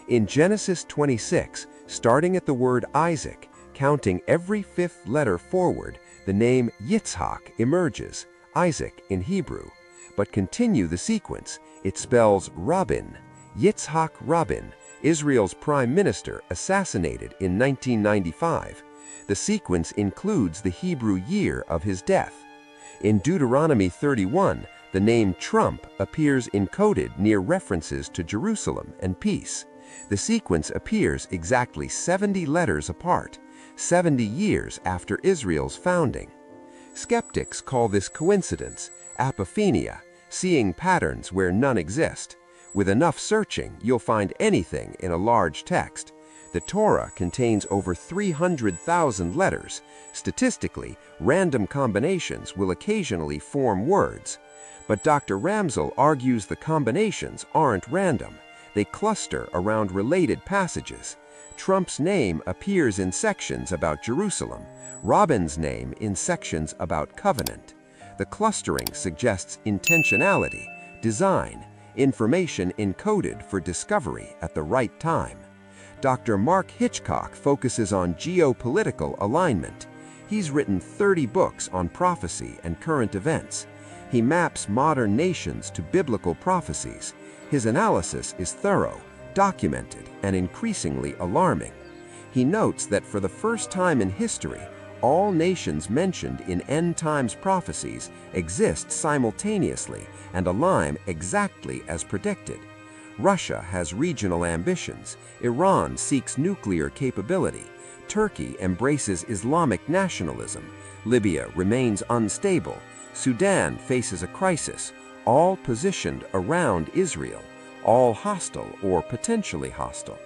[SPEAKER 1] In Genesis 26, starting at the word Isaac, counting every 5th letter forward, the name Yitzhak emerges, Isaac in Hebrew. But continue the sequence, it spells Rabin, Yitzhak Rabin, Israel's prime minister, assassinated in 1995. The sequence includes the Hebrew year of his death. In Deuteronomy 31, the name Trump appears encoded near references to Jerusalem and peace. The sequence appears exactly 70 letters apart, 70 years after Israel's founding. Skeptics call this coincidence, apophenia, seeing patterns where none exist. With enough searching, you'll find anything in a large text. The Torah contains over 300,000 letters. Statistically, random combinations will occasionally form words. But Dr. Ramsel argues the combinations aren't random. They cluster around related passages. Trump's name appears in sections about Jerusalem, Rabin's name in sections about covenant. The clustering suggests intentionality, design, information encoded for discovery at the right time. Dr. Mark Hitchcock focuses on geopolitical alignment. He's written 30 books on prophecy and current events. He maps modern nations to biblical prophecies. His analysis is thorough, documented, and increasingly alarming. He notes that for the first time in history, all nations mentioned in end times prophecies exist simultaneously and align exactly as predicted. Russia has regional ambitions. Iran seeks nuclear capability. Turkey embraces Islamic nationalism. Libya remains unstable. Sudan faces a crisis, all positioned around Israel, all hostile or potentially hostile.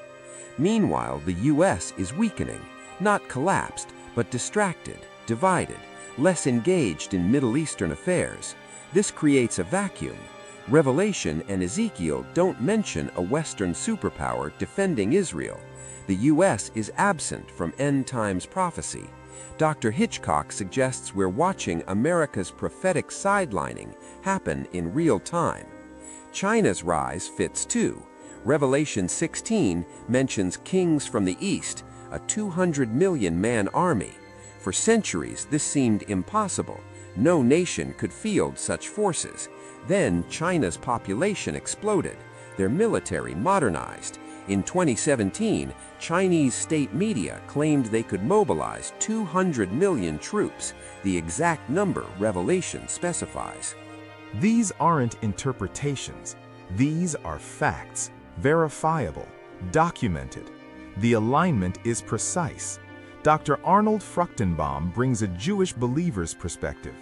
[SPEAKER 1] Meanwhile, the U.S. is weakening, not collapsed, but distracted, divided, less engaged in Middle Eastern affairs. This creates a vacuum. Revelation and Ezekiel don't mention a Western superpower defending Israel. The U.S. is absent from end times prophecy. Dr. Hitchcock suggests we're watching America's prophetic sidelining happen in real time. China's rise fits too. Revelation 16 mentions kings from the east, a 200 million man army. For centuries, this seemed impossible. No nation could field such forces. Then China's population exploded. Their military modernized. In 2017, Chinese state media claimed they could mobilize 200 million troops, the exact number Revelation specifies.
[SPEAKER 3] These aren't interpretations. These are facts, verifiable, documented. The alignment is precise. Dr. Arnold Fruchtenbaum brings a Jewish believer's perspective.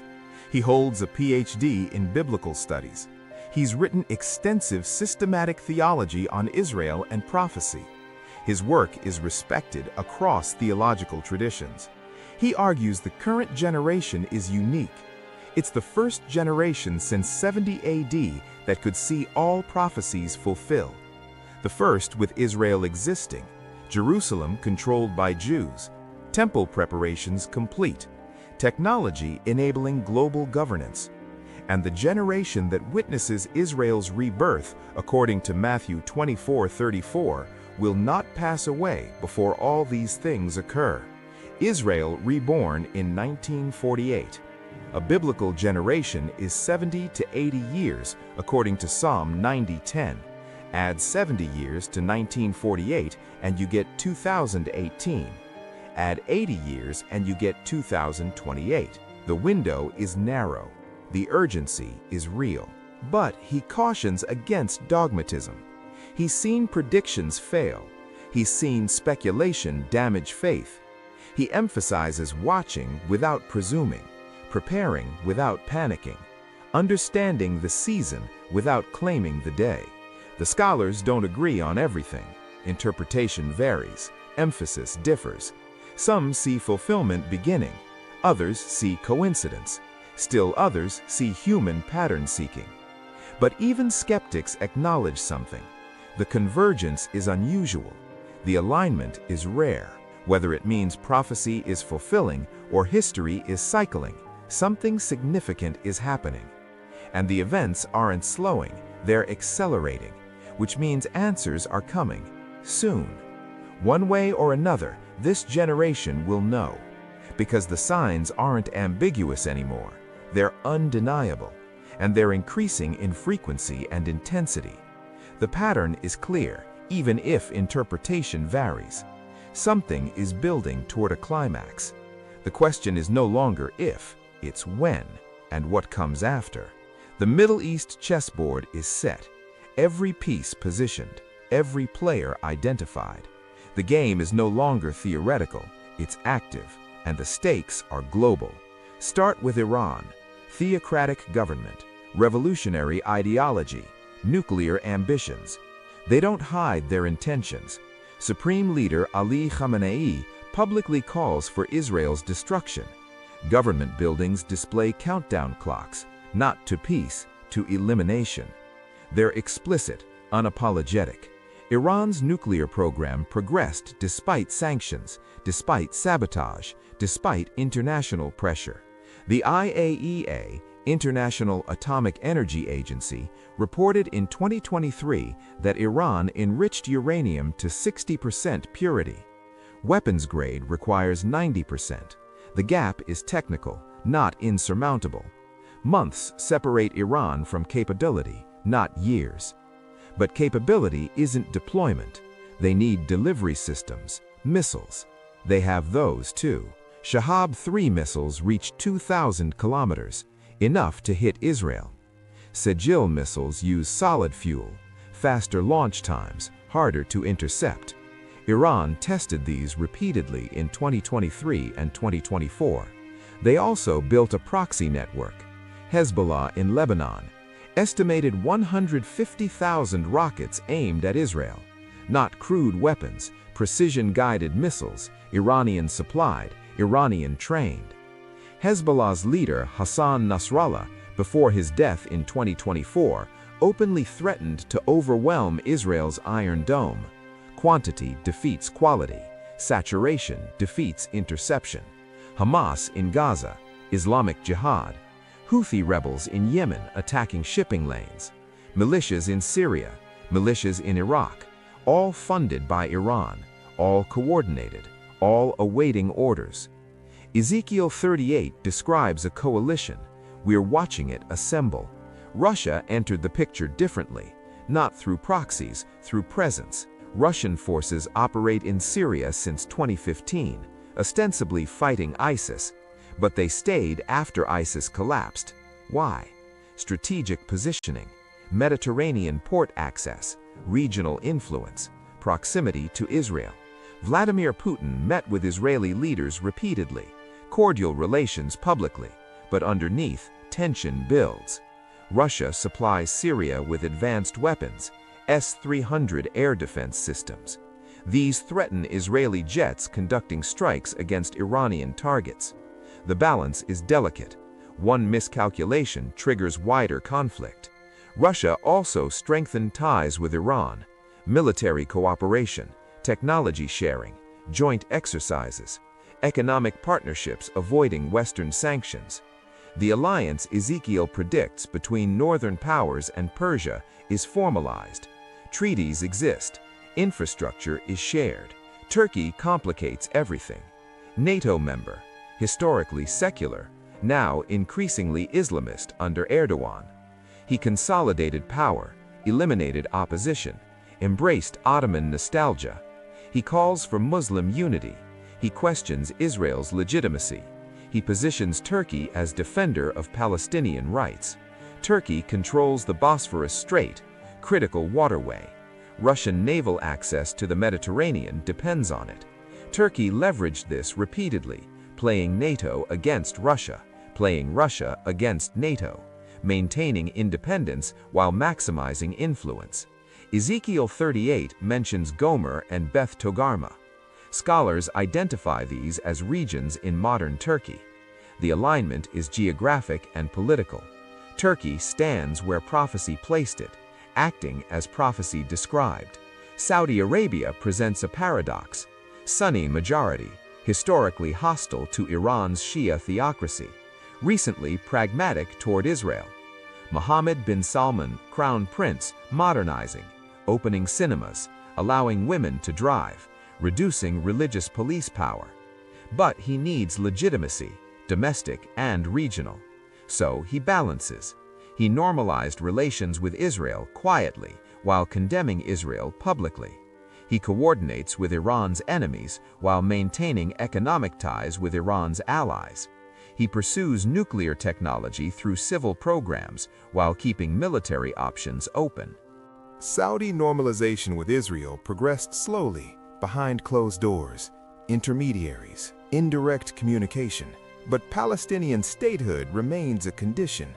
[SPEAKER 3] He holds a PhD in biblical studies. He's written extensive systematic theology on Israel and prophecy. His work is respected across theological traditions. He argues the current generation is unique. It's the first generation since 70 AD that could see all prophecies fulfill. The first with Israel existing, Jerusalem controlled by Jews, temple preparations complete, technology enabling global governance, and the generation that witnesses Israel's rebirth, according to Matthew 24:34, will not pass away before all these things occur. Israel reborn in 1948. A biblical generation is 70 to 80 years, according to Psalm 90:10. Add 70 years to 1948 and you get 2018. Add 80 years and you get 2028. The window is narrow. The urgency is real. But he cautions against dogmatism. He's seen predictions fail. He's seen speculation damage faith. He emphasizes watching without presuming, preparing without panicking, understanding the season without claiming the day. The scholars don't agree on everything. Interpretation varies. Emphasis differs. Some see fulfillment beginning. Others see coincidence. Still others see human pattern seeking. But even skeptics acknowledge something. The convergence is unusual. The alignment is rare. Whether it means prophecy is fulfilling or history is cycling, something significant is happening. And the events aren't slowing, they're accelerating, which means answers are coming soon. One way or another, this generation will know, because the signs aren't ambiguous anymore. They're undeniable, and they're increasing in frequency and intensity. The pattern is clear, even if interpretation varies. Something is building toward a climax. The question is no longer if, it's when, and what comes after. The Middle East chessboard is set, every piece positioned, every player identified. The game is no longer theoretical, it's active, and the stakes are global. Start with Iran, theocratic government, revolutionary ideology, nuclear ambitions. They don't hide their intentions. Supreme Leader Ali Khamenei publicly calls for Israel's destruction. Government buildings display countdown clocks, not to peace, to elimination. They're explicit, unapologetic. Iran's nuclear program progressed despite sanctions, despite sabotage, despite international pressure. The IAEA, International Atomic Energy Agency, reported in 2023 that Iran enriched uranium to 60% purity. Weapons grade requires 90%. The gap is technical, not insurmountable. Months separate Iran from capability, not years. But capability isn't deployment. They need delivery systems, missiles. They have those too. Shahab-3 missiles reach 2,000 kilometers, enough to hit Israel. Sejil missiles use solid fuel, faster launch times, harder to intercept. Iran tested these repeatedly in 2023 and 2024. They also built a proxy network. Hezbollah in Lebanon, estimated 150,000 rockets aimed at Israel. Not crude weapons, precision-guided missiles, Iranian supplied, Iranian trained. Hezbollah's leader, Hassan Nasrallah, before his death in 2024, openly threatened to overwhelm Israel's Iron Dome. Quantity defeats quality. Saturation defeats interception. Hamas in Gaza, Islamic Jihad. Houthi rebels in Yemen attacking shipping lanes. Militias in Syria, militias in Iraq, all funded by Iran, all coordinated, all awaiting orders. Ezekiel 38 describes a coalition. We're watching it assemble. Russia entered the picture differently, not through proxies, through presence. Russian forces operate in Syria since 2015, ostensibly fighting ISIS, but they stayed after ISIS collapsed. Why? Strategic positioning, Mediterranean port access, regional influence, proximity to Israel. Vladimir Putin met with Israeli leaders repeatedly, cordial relations publicly, but underneath, tension builds. Russia supplies Syria with advanced weapons, S-300 air defense systems. These threaten Israeli jets conducting strikes against Iranian targets. The balance is delicate. One miscalculation triggers wider conflict. Russia also strengthened ties with Iran.
[SPEAKER 1] military cooperation, technology sharing, joint exercises, economic partnerships avoiding Western sanctions. The alliance Ezekiel predicts between northern powers and Persia is formalized. Treaties exist. Infrastructure is shared. Turkey complicates everything. NATO member, historically secular, now increasingly Islamist under Erdogan. He consolidated power, eliminated opposition, embraced Ottoman nostalgia. He calls for Muslim unity. He questions Israel's legitimacy. He positions Turkey as defender of Palestinian rights. Turkey controls the Bosphorus Strait, critical waterway. Russian naval access to the Mediterranean depends on it. Turkey leveraged this repeatedly, playing NATO against Russia, playing Russia against NATO, maintaining independence while maximizing influence. Ezekiel 38 mentions Gomer and Beth Togarmah. Scholars identify these as regions in modern Turkey. The alignment is geographic and political. Turkey stands where prophecy placed it, acting as prophecy described. Saudi Arabia presents a paradox. Sunni majority, historically hostile to Iran's Shia theocracy, recently pragmatic toward Israel. Mohammed bin Salman, crown prince, modernizing, opening cinemas, allowing women to drive, reducing religious police power. But he needs legitimacy, domestic and regional. So he balances. He normalized relations with Israel quietly while condemning Israel publicly. He coordinates with Iran's enemies while maintaining economic ties with Iran's allies. He pursues nuclear technology through civil programs while keeping military options open.
[SPEAKER 3] Saudi normalization with Israel progressed slowly, behind closed doors, intermediaries, indirect communication. But Palestinian statehood remains a condition,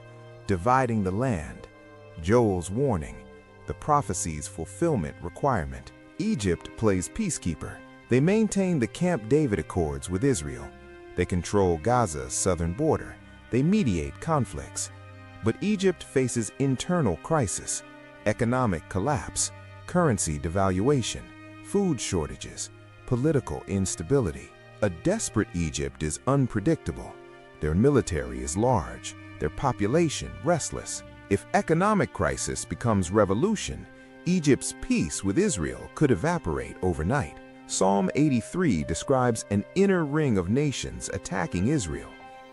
[SPEAKER 3] dividing the land. Joel's warning, the prophecy's fulfillment requirement. Egypt plays peacekeeper. They maintain the Camp David Accords with Israel. They control Gaza's southern border. They mediate conflicts. But Egypt faces internal crisis, economic collapse, currency devaluation, food shortages, political instability. A desperate Egypt is unpredictable. Their military is large, their population restless. If economic crisis becomes revolution, Egypt's peace with Israel could evaporate overnight. Psalm 83 describes an inner ring of nations attacking Israel.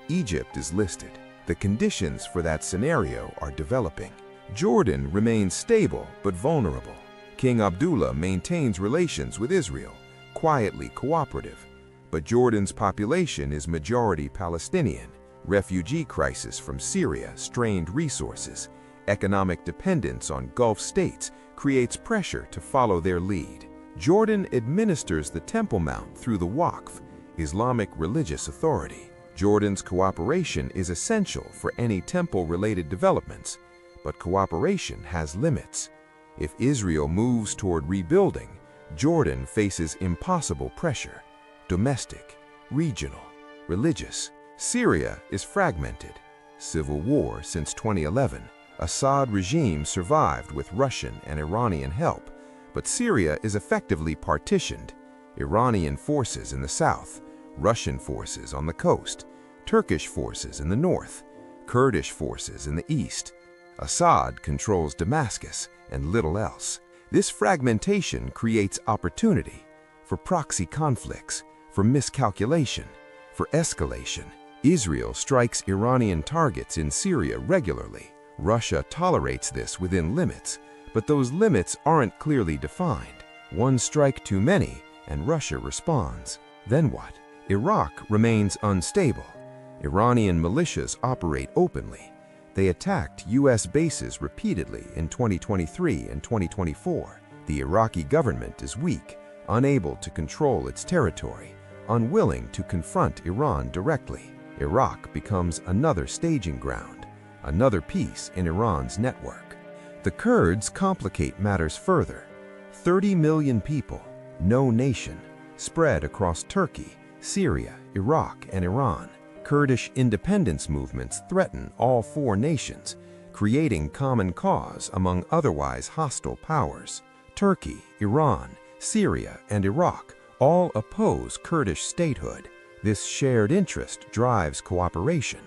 [SPEAKER 3] Egypt is listed. The conditions for that scenario are developing. Jordan remains stable but vulnerable. King Abdullah maintains relations with Israel, quietly cooperative. But Jordan's population is majority Palestinian. Refugee crisis from Syria strained resources. Economic dependence on Gulf states creates pressure to follow their lead. Jordan administers the Temple Mount through the Waqf, Islamic religious authority. Jordan's cooperation is essential for any temple-related developments, but cooperation has limits. If Israel moves toward rebuilding, Jordan faces impossible pressure. Domestic, regional, religious. Syria is fragmented. Civil war since 2011. Assad regime survived with Russian and Iranian help, but Syria is effectively partitioned. Iranian forces in the south, Russian forces on the coast, Turkish forces in the north, Kurdish forces in the east. Assad controls Damascus and little else. This fragmentation creates opportunity for proxy conflicts, for miscalculation, for escalation. Israel strikes Iranian targets in Syria regularly. Russia tolerates this within limits, but those limits aren't clearly defined. One strike too many, and Russia responds. Then what? Iraq remains unstable. Iranian militias operate openly. They attacked U.S. bases repeatedly in 2023 and 2024. The Iraqi government is weak, unable to control its territory, unwilling to confront Iran directly. Iraq becomes another staging ground, another piece in Iran's network. The Kurds complicate matters further. 30 million people, no nation, spread across Turkey, Syria, Iraq, and Iran. Kurdish independence movements threaten all four nations, creating common cause among otherwise hostile powers. Turkey, Iran, Syria, and Iraq all oppose Kurdish statehood. This shared interest drives cooperation.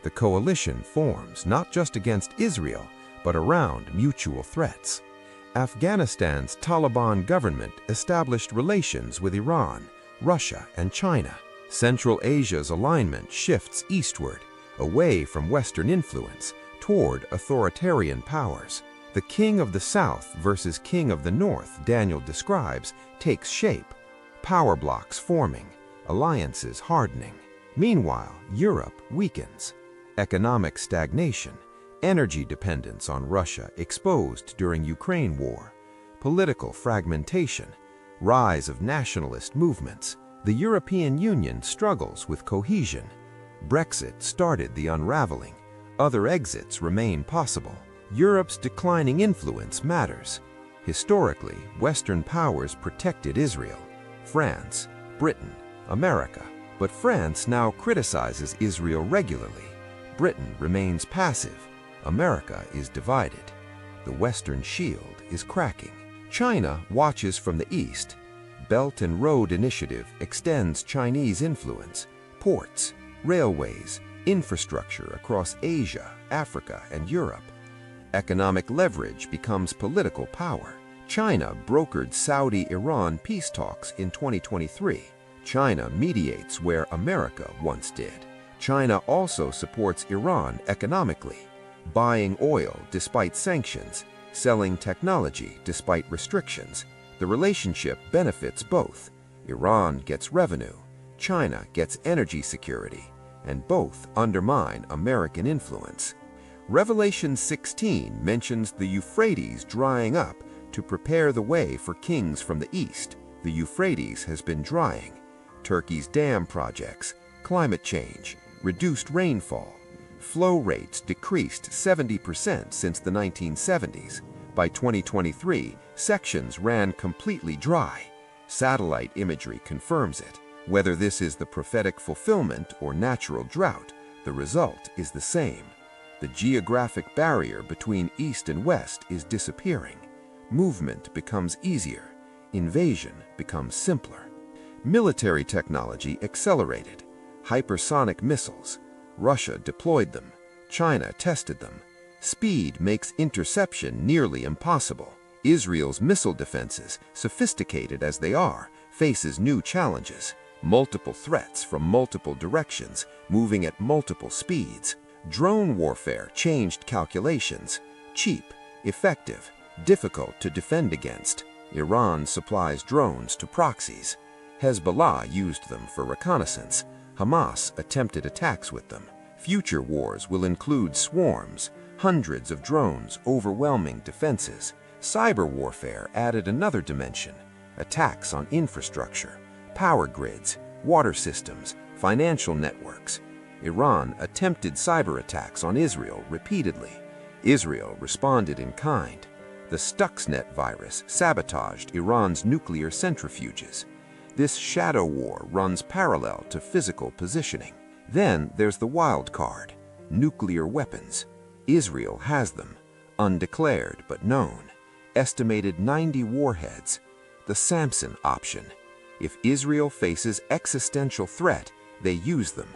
[SPEAKER 3] The coalition forms not just against Israel, but around mutual threats. Afghanistan's Taliban government established relations with Iran, Russia, and China. Central Asia's alignment shifts eastward, away from Western influence, toward authoritarian powers. The king of the south versus king of the north Daniel describes takes shape. Power blocks forming, alliances hardening. Meanwhile, Europe weakens. Economic stagnation, energy dependence on Russia exposed during Ukraine war, political fragmentation, rise of nationalist movements. The European Union struggles with cohesion. Brexit started the unraveling. Other exits remain possible. Europe's declining influence matters. Historically, Western powers protected Israel. France, Britain, America. But France now criticizes Israel regularly. Britain remains passive. America is divided. The Western shield is cracking. China watches from the east. Belt and Road Initiative extends Chinese influence. Ports, railways, infrastructure across Asia, Africa, and Europe. Economic leverage becomes political power. China brokered Saudi-Iran peace talks in 2023. China mediates where America once did. China also supports Iran economically, buying oil despite sanctions, selling technology despite restrictions. The relationship benefits both. Iran gets revenue, China gets energy security, and both undermine American influence. Revelation 16 mentions the Euphrates drying up to prepare the way for kings from the east. The Euphrates has been drying. Turkey's dam projects, climate change, reduced rainfall. Flow rates decreased 70% since the 1970s. By 2023, sections ran completely dry. Satellite imagery confirms it. Whether this is the prophetic fulfillment or natural drought, the result is the same. The geographic barrier between East and West is disappearing. Movement becomes easier. Invasion becomes simpler. Military technology accelerated. Hypersonic missiles. Russia deployed them. China tested them. Speed makes interception nearly impossible. Israel's missile defenses, sophisticated as they are, faces new challenges. Multiple threats from multiple directions, moving at multiple speeds. Drone warfare changed calculations. Cheap, effective, difficult to defend against. Iran supplies drones to proxies. Hezbollah used them for reconnaissance. Hamas attempted attacks with them. Future wars will include swarms, hundreds of drones overwhelming defenses. Cyber warfare added another dimension. Attacks on infrastructure, power grids, water systems, financial networks. Iran attempted cyber attacks on Israel repeatedly. Israel responded in kind. The Stuxnet virus sabotaged Iran's nuclear centrifuges. This shadow war runs parallel to physical positioning. Then there's the wild card, nuclear weapons. Israel has them, undeclared but known. Estimated 90 warheads. The Samson option. If Israel faces existential threat, they use them.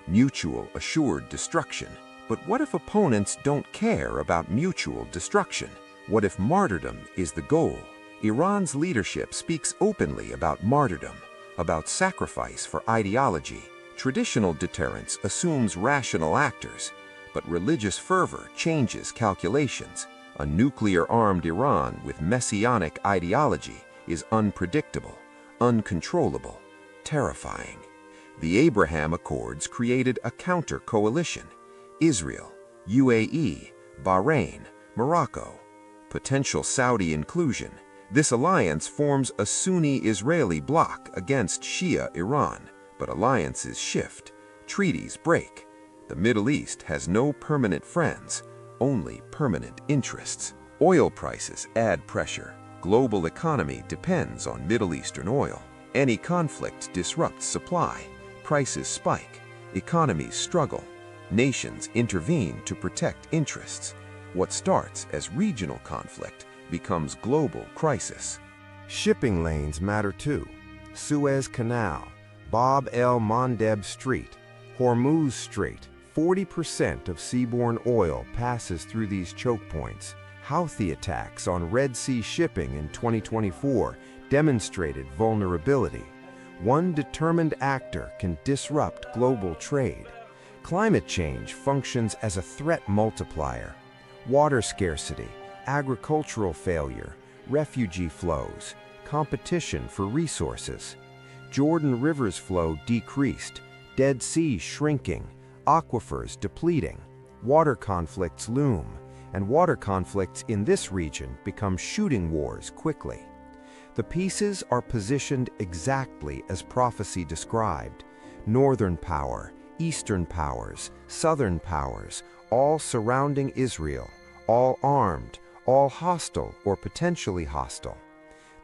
[SPEAKER 3] Mutual assured destruction. But what if opponents don't care about mutual destruction? What if martyrdom is the goal? Iran's leadership speaks openly about martyrdom, about sacrifice for ideology. Traditional deterrence assumes rational actors, but religious fervor changes calculations. A nuclear-armed Iran with messianic ideology is unpredictable, uncontrollable, terrifying. The Abraham Accords created a counter-coalition. Israel, UAE, Bahrain, Morocco. Potential Saudi inclusion. This alliance forms a Sunni-Israeli bloc against Shia Iran. But alliances shift, treaties break. The Middle East has no permanent friends, only permanent interests. Oil prices add pressure. Global economy depends on Middle Eastern oil. Any conflict disrupts supply. Prices spike. Economies struggle. Nations intervene to protect interests. What starts as regional conflict
[SPEAKER 1] becomes global crisis.
[SPEAKER 3] Shipping lanes matter too. Suez Canal, Bab el-Mandeb Strait, Hormuz Strait. 40% of seaborne oil passes through these choke points. Houthi attacks on Red Sea shipping in 2024 demonstrated vulnerability. One determined actor can disrupt global trade. Climate change functions as a threat multiplier. Water scarcity, agricultural failure, refugee flows, competition for resources. Jordan River's flow decreased, Dead Sea shrinking, aquifers depleting, water conflicts loom, and water conflicts in this region become shooting wars quickly. The pieces are positioned exactly as prophecy described. Northern power, eastern powers, southern powers, all surrounding Israel, all armed, all hostile or potentially hostile.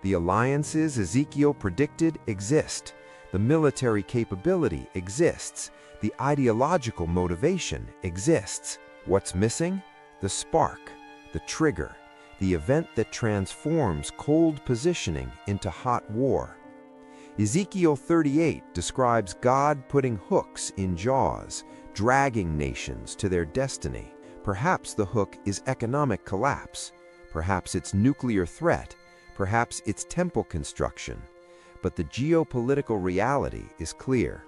[SPEAKER 3] The alliances Ezekiel predicted exist. The military capability exists. The ideological motivation exists. What's missing? The spark, the trigger, the event that transforms cold positioning into hot war. Ezekiel 38 describes God putting hooks in jaws, dragging nations to their destiny. Perhaps the hook is economic collapse. Perhaps it's nuclear threat. Perhaps it's temple construction. But the geopolitical reality is clear.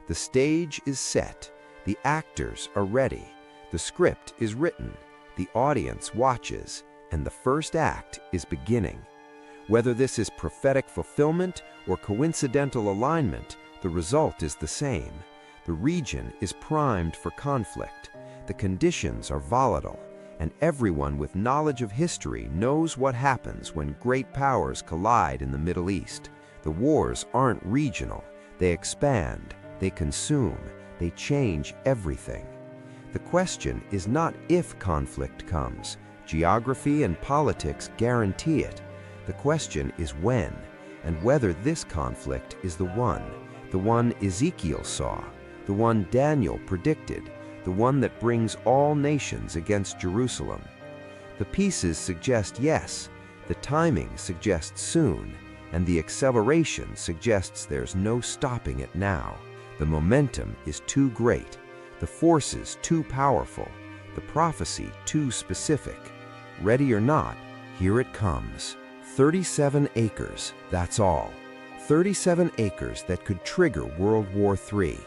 [SPEAKER 3] The stage is set. The actors are ready. The script is written. The audience watches. And the first act is beginning. Whether this is prophetic fulfillment or coincidental alignment, the result is the same. The region is primed for conflict. The conditions are volatile. And everyone with knowledge of history knows what happens when great powers collide in the Middle East. The wars aren't regional. They expand, they consume, they change everything. The question is not if conflict comes. Geography and politics guarantee it. The question is when, and whether this conflict is the one Ezekiel saw, the one Daniel predicted, the one that brings all nations against Jerusalem. The pieces suggest yes, the timing suggests soon, and the acceleration suggests there's no stopping it now. The momentum is too great, the forces too powerful, the prophecy too specific. Ready or not, here it comes. 37 acres, that's all. 37 acres that could trigger World War III.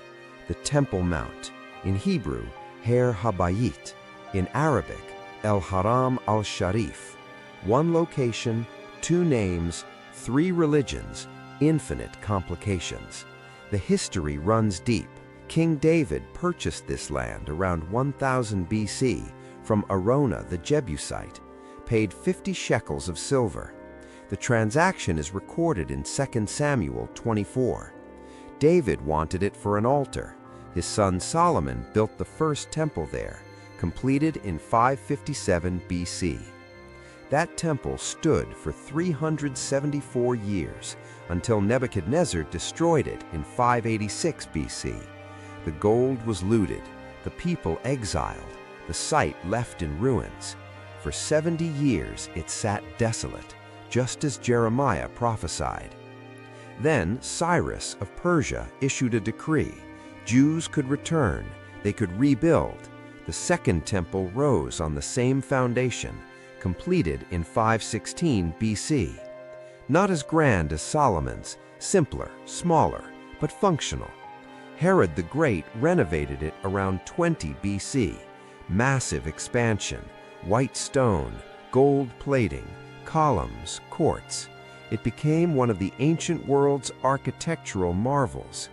[SPEAKER 3] The Temple Mount, in Hebrew, Har Habayit, in Arabic, El Haram al-Sharif. One location, two names, three religions, infinite complications. The history runs deep. King David purchased this land around 1000 BC from Arona the Jebusite, paid 50 shekels of silver. The transaction is recorded in 2 Samuel 24. David wanted it for an altar. His son Solomon built the first temple there, completed in 557 BC. That temple stood for 374 years until Nebuchadnezzar destroyed it in 586 BC. The gold was looted, the people exiled, the site left in ruins. For 70 years it sat desolate, just as Jeremiah prophesied. Then Cyrus of Persia issued a decree. Jews could return, they could rebuild. The second temple rose on the same foundation, completed in 516 BC. Not as grand as Solomon's, simpler, smaller, but functional. Herod the Great renovated it around 20 BC. Massive expansion, white stone, gold plating, columns, courts. It became one of the ancient world's architectural marvels.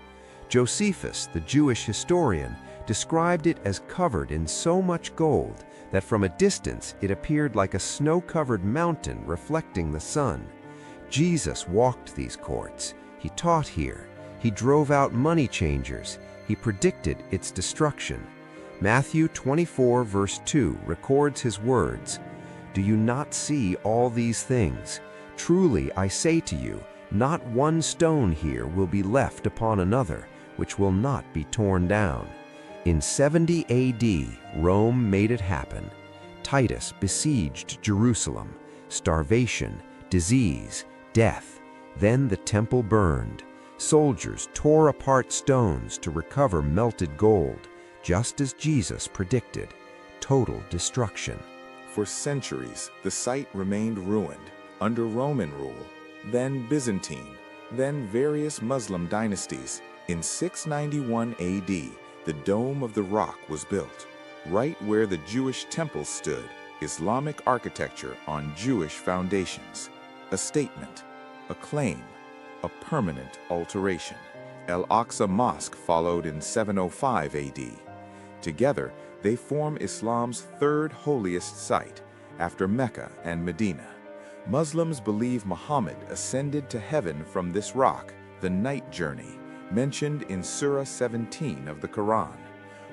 [SPEAKER 3] Josephus, the Jewish historian, described it as covered in so much gold that from a distance it appeared like a snow-covered mountain reflecting the sun. Jesus walked these courts. He taught here. He drove out money changers. He predicted its destruction. Matthew 24 verse 2 records his words, "Do you not see all these things? Truly I say to you, not one stone here will be left upon another, which will not be torn down." In 70 AD, Rome made it happen. Titus besieged Jerusalem.
[SPEAKER 1] starvation, disease, death. Then the temple burned. Soldiers tore apart stones to recover melted gold, just as Jesus predicted. Total destruction.
[SPEAKER 3] For centuries, the site remained ruined, under Roman rule, then Byzantine, then various Muslim dynasties. In 691 AD, the Dome of the Rock was built, right where the Jewish temples stood, Islamic architecture on Jewish foundations. A statement, a claim, a permanent alteration. Al-Aqsa Mosque followed in 705 AD. Together, they form Islam's third holiest site, after Mecca and Medina. Muslims believe Muhammad ascended to heaven from this rock, the night journey, mentioned in Surah 17 of the Quran.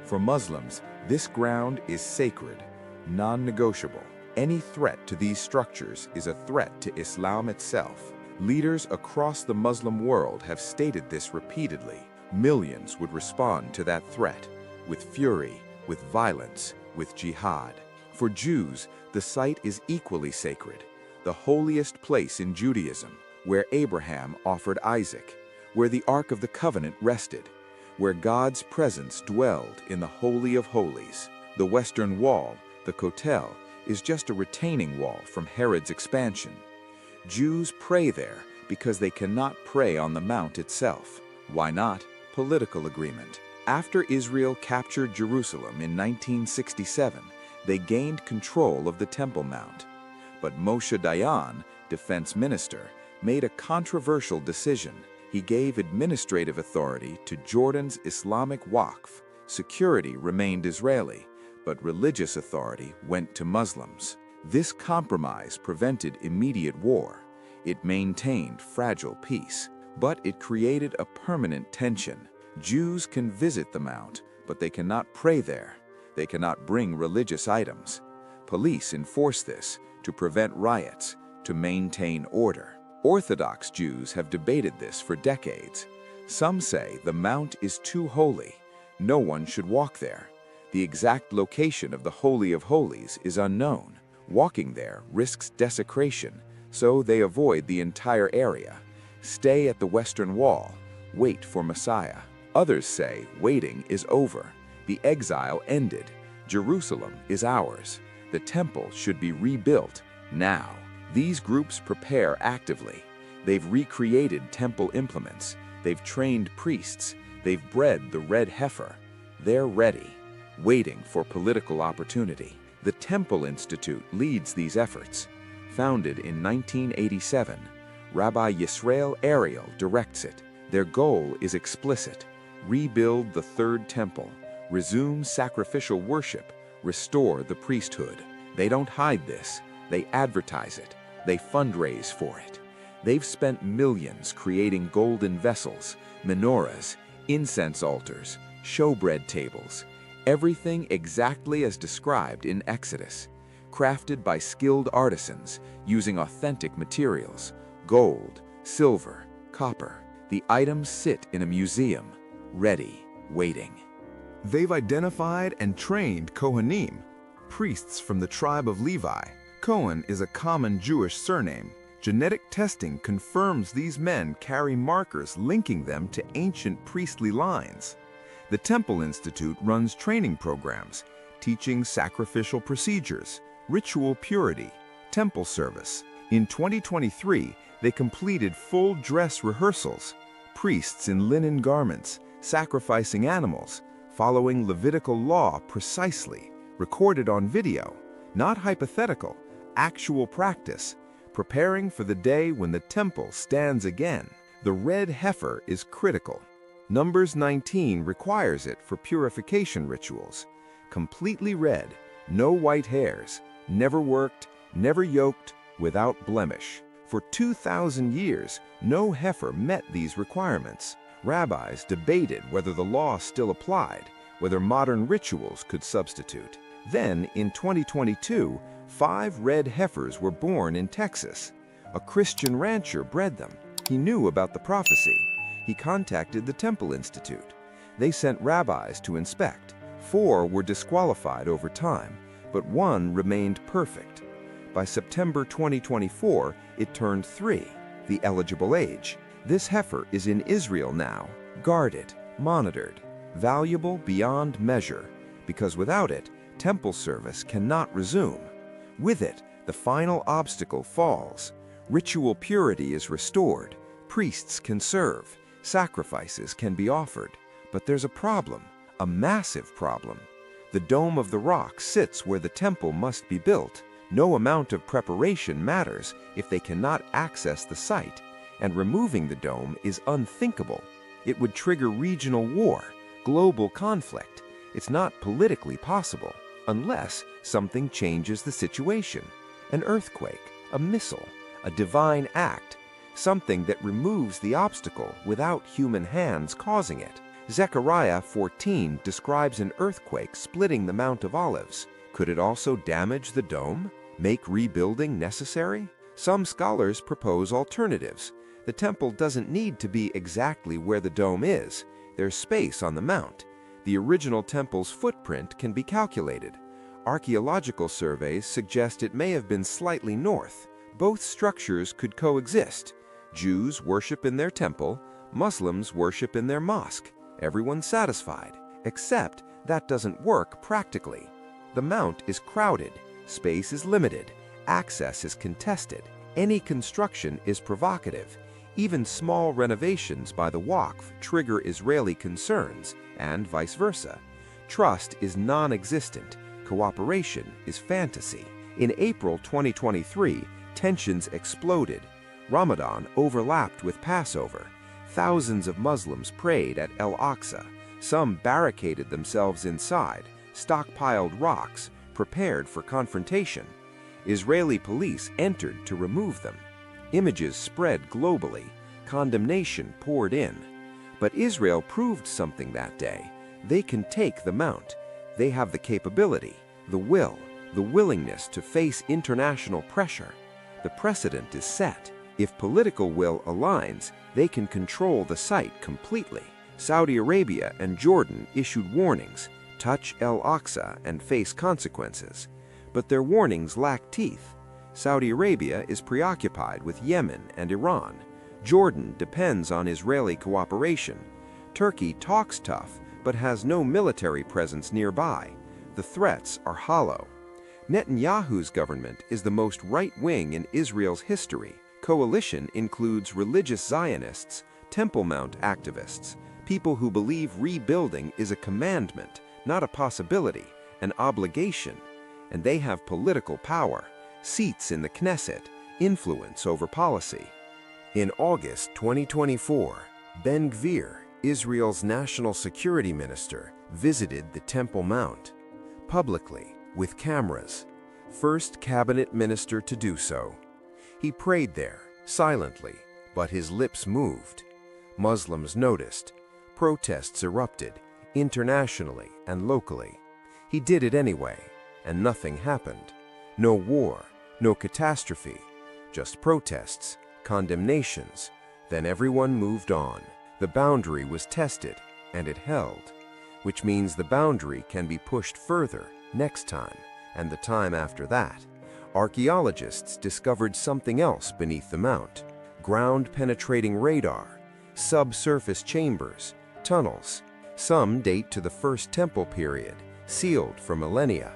[SPEAKER 3] For Muslims, this ground is sacred, non-negotiable. Any threat to these structures is a threat to Islam itself. Leaders across the Muslim world have stated this repeatedly. Millions would respond to that threat, with fury, with violence, with jihad. For Jews, the site is equally sacred, the holiest place in Judaism, where Abraham offered Isaac, where the Ark of the Covenant rested, where God's presence dwelled in the Holy of Holies. The Western Wall, the Kotel, is just a retaining wall from Herod's expansion. Jews pray there because they cannot pray on the mount itself. Why not? Political agreement. After Israel captured Jerusalem in 1967, they gained control of the Temple Mount. But Moshe Dayan, defense minister, made a controversial decision. He gave administrative authority to Jordan's Islamic Waqf. Security remained Israeli, but religious authority went to Muslims. This compromise prevented immediate war. It maintained fragile peace, but it created a permanent tension. Jews can visit the Mount, but they cannot pray there. They cannot bring religious items. Police enforce this to prevent riots, to maintain order. Orthodox Jews have debated this for decades. Some say the Mount is too holy. No one should walk there. The exact location of the Holy of Holies is unknown. Walking there risks desecration, so they avoid the entire area. Stay at the Western Wall. Wait for Messiah. Others say waiting is over. The exile ended. Jerusalem is ours. The temple should be rebuilt now. These groups prepare actively. They've recreated temple implements. They've trained priests. They've bred the red heifer. They're ready, waiting for political opportunity. The Temple Institute leads these efforts. Founded in 1987, Rabbi Yisrael Ariel directs it. Their goal is explicit: rebuild the third temple, resume sacrificial worship, restore the priesthood. They don't hide this. They advertise it. They fundraise for it. They've spent millions creating golden vessels, menorahs, incense altars, showbread tables, everything exactly as described in Exodus, crafted by skilled artisans using authentic materials, gold, silver, copper. The items sit in a museum, ready, waiting.
[SPEAKER 1] They've identified and trained Kohanim, priests from the tribe of Levi. Cohen is a common Jewish surname. Genetic testing confirms these men carry markers linking them to ancient priestly lines. The Temple Institute runs training programs, teaching sacrificial procedures, ritual purity, temple service. In 2023, they completed full dress rehearsals, priests in linen garments, sacrificing animals, following Levitical law precisely, recorded on video, not hypothetical, actual practice, preparing for the day when the temple stands again. The red heifer is critical. Numbers 19 requires it for purification rituals. Completely red, no white hairs, never worked, never yoked, without blemish. For 2,000 years, no heifer met these requirements. Rabbis debated whether the law still applied, whether modern rituals could substitute. Then, in 2022, 5 red heifers were born in Texas. A Christian rancher bred them. He knew about the prophecy. He contacted the Temple Institute. They sent rabbis to inspect. 4 were disqualified over time, but 1 remained perfect. By September 2024, it turned 3, the eligible age. This heifer is in Israel now, guarded, monitored, valuable beyond measure, because without it, temple service cannot resume. With it, the final obstacle falls. Ritual purity is restored, priests can serve, sacrifices can be offered. But there's a problem, a massive problem. The Dome of the Rock sits where the temple must be built. No amount of preparation matters if they cannot access the site, and removing the dome is unthinkable. It would trigger regional war, global conflict. It's not politically possible unless something changes the situation. An earthquake, a missile, a divine act, something that removes the obstacle without human hands causing it. Zechariah 14 describes an earthquake splitting the Mount of Olives. Could it also damage the dome, make rebuilding necessary? Some scholars propose alternatives. The temple doesn't need to be exactly where the dome is. There's space on the mount. The original temple's footprint can be calculated. Archaeological surveys suggest it may have been slightly north. Both structures could coexist. Jews worship in their temple, Muslims worship in their mosque. Everyone's satisfied, except that doesn't work practically. The mount is crowded, space is limited, access is contested, any construction is provocative. Even small renovations by the Waqf trigger Israeli concerns, and vice versa. Trust is non-existent, cooperation is fantasy. In April 2023, tensions exploded. Ramadan overlapped with Passover. Thousands of Muslims prayed at Al-Aqsa. Some barricaded themselves inside, stockpiled rocks, prepared for confrontation. Israeli police entered to remove them. Images spread globally. Condemnation poured in. But Israel proved something that day. They can take the mount. They have the capability, the will, the willingness to face international pressure. The precedent is set. If political will aligns, they can control the site completely. Saudi Arabia and Jordan issued warnings, touch Al-Aqsa and face consequences. But their warnings lack teeth. Saudi Arabia is preoccupied with Yemen and Iran. Jordan depends on Israeli cooperation. Turkey talks tough, but has no military presence nearby. The threats are hollow. Netanyahu's government is the most right-wing in Israel's history. Coalition includes religious Zionists, Temple Mount activists, people who believe rebuilding is a commandment, not a possibility, an obligation. And they have political power, seats in the Knesset, influence over policy. In August 2024, Ben-Gvir, Israel's national security minister, visited the Temple Mount, publicly, with cameras, first cabinet minister to do so. He prayed there, silently, but his lips moved. Muslims noticed. Protests erupted, internationally and locally. He did it anyway, and nothing happened. No war, no catastrophe, just protests, condemnations. Then everyone moved on. The boundary was tested, and it held, which means the boundary can be pushed further next time, and the time after that. Archaeologists discovered something else beneath the mount: ground-penetrating radar, subsurface chambers, tunnels. Some date to the First Temple period, sealed for millennia.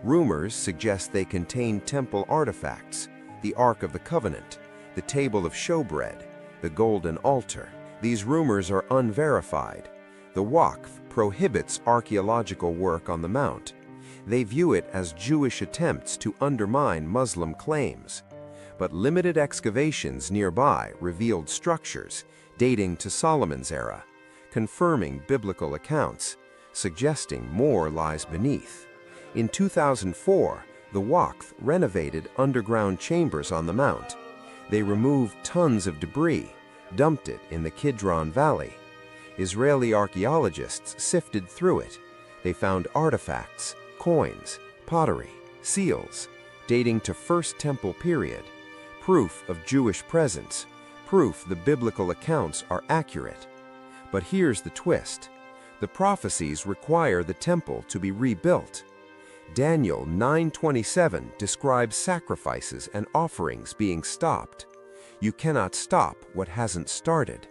[SPEAKER 1] Rumors suggest they contain temple artifacts: the Ark of the Covenant, the table of showbread, the golden altar. These rumors are unverified. The Waqf prohibits archaeological work on the mount. They view it as Jewish attempts to undermine Muslim claims. But limited excavations nearby revealed structures dating to Solomon's era, confirming biblical accounts, suggesting more lies beneath. In 2004, the Waqf renovated underground chambers on the mount. They removed tons of debris, dumped it in the Kidron Valley. Israeli archaeologists sifted through it. They found artifacts, coins, pottery, seals, dating to First Temple period, proof of Jewish presence, proof the biblical accounts are accurate. But here's the twist. The prophecies require the temple to be rebuilt.
[SPEAKER 3] Daniel 9:27 describes sacrifices and offerings being stopped. You cannot stop what hasn't started.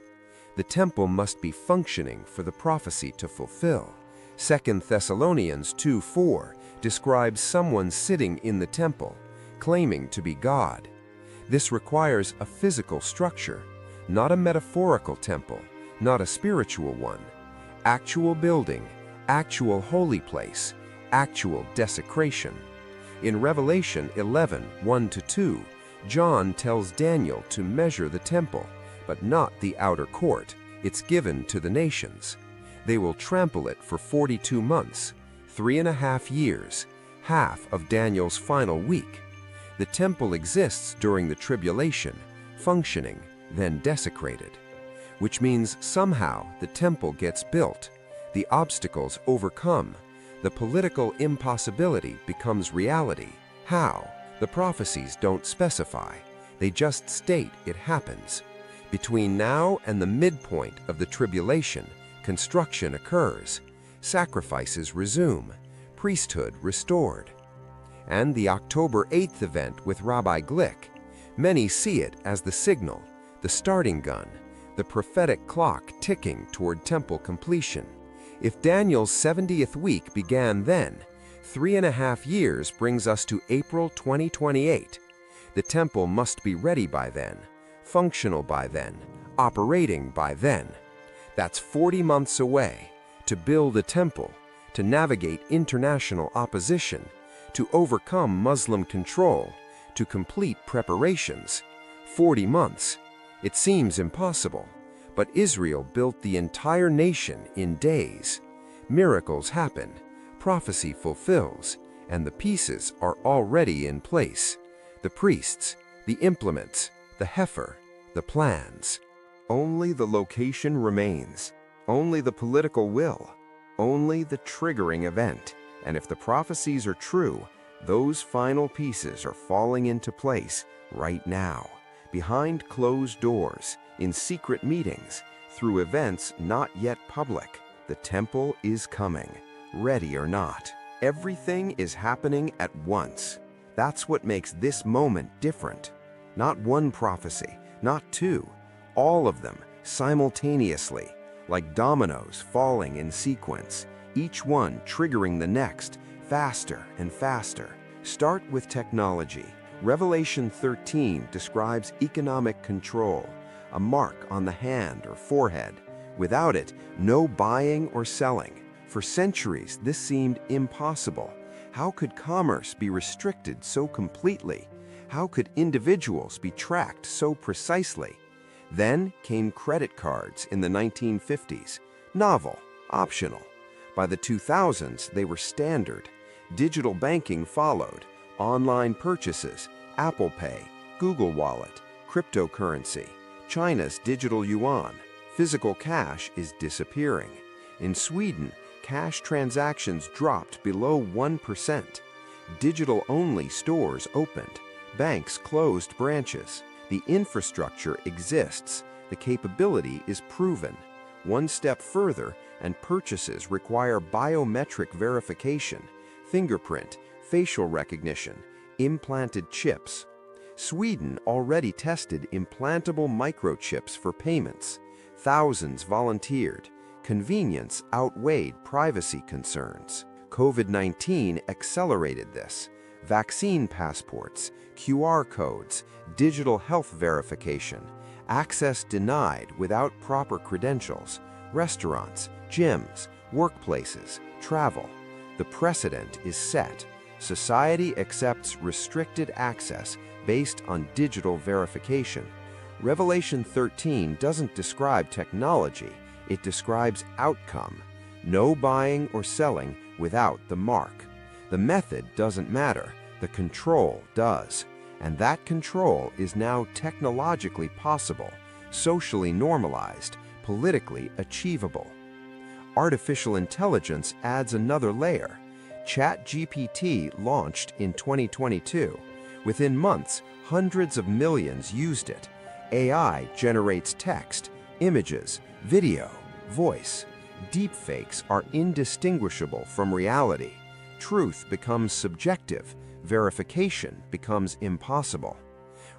[SPEAKER 3] The temple must be functioning for the prophecy to fulfill. 2 Thessalonians 2:4 describes someone sitting in the temple, claiming to be God. This requires a physical structure, not a metaphorical temple, not a spiritual one. Actual building, actual holy place, actual desecration. In Revelation 11:1-2, John tells Daniel to measure the temple, but not the outer court. It's given to the nations. They will trample it for 42 months, 3.5 years, half of Daniel's final week. The temple exists during the tribulation, functioning, then desecrated. Which means somehow the temple gets built, the obstacles overcome, the political impossibility becomes reality. How? The prophecies don't specify. They just state it happens. Between now and the midpoint of the tribulation, construction occurs, sacrifices resume, priesthood restored. And the October 8th event with Rabbi Glick, many see it as the signal, the starting gun, the prophetic clock ticking toward temple completion. If Daniel's 70th week began then, 3.5 years brings us to April 2028. The temple must be ready by then, functional by then, operating by then. That's 40 months away. To build a temple, to navigate international opposition, to overcome Muslim control, to complete preparations. 40 months. It seems impossible, but Israel built the entire nation in days. Miracles happen, prophecy fulfills, and the pieces are already in place. The priests, the implements, the heifer, the plans. Only the location remains, only the political will, only the triggering event. And if the prophecies are true, those final pieces are falling into place right now, behind closed doors, in secret meetings, through events not yet public. The temple is coming, ready or not. Everything is happening at once. That's what makes this moment different. Not one prophecy, not two, all of them simultaneously, like dominoes falling in sequence, each one triggering the next, faster and faster. Start with technology. Revelation 13 describes economic control, a mark on the hand or forehead. Without it, no buying or selling. For centuries, this seemed impossible. How could commerce be restricted so completely? How could individuals be tracked so precisely? Then came credit cards in the 1950s. Novel, optional. By the 2000s, they were standard. Digital banking followed. Online purchases, Apple Pay, Google Wallet, cryptocurrency, China's digital yuan. Physical cash is disappearing. In Sweden, cash transactions dropped below 1%. Digital-only stores opened. Banks closed branches. The infrastructure exists. The capability is proven. One step further, and purchases require biometric verification, fingerprint, facial recognition, implanted chips. Sweden already tested implantable microchips for payments. Thousands volunteered. Convenience outweighed privacy concerns. COVID-19 accelerated this. Vaccine passports, QR codes, digital health verification, access denied without proper credentials, restaurants, gyms, workplaces, travel. The precedent is set. Society accepts restricted access based on digital verification. Revelation 13 doesn't describe technology, it describes outcome. No buying or selling without the mark. The method doesn't matter, the control does. And that control is now technologically possible, socially normalized, politically achievable. Artificial intelligence adds another layer. ChatGPT launched in 2022. Within months, hundreds of millions used it. AI generates text, images, video, voice. Deepfakes are indistinguishable from reality.
[SPEAKER 1] Truth becomes subjective. Verification becomes impossible.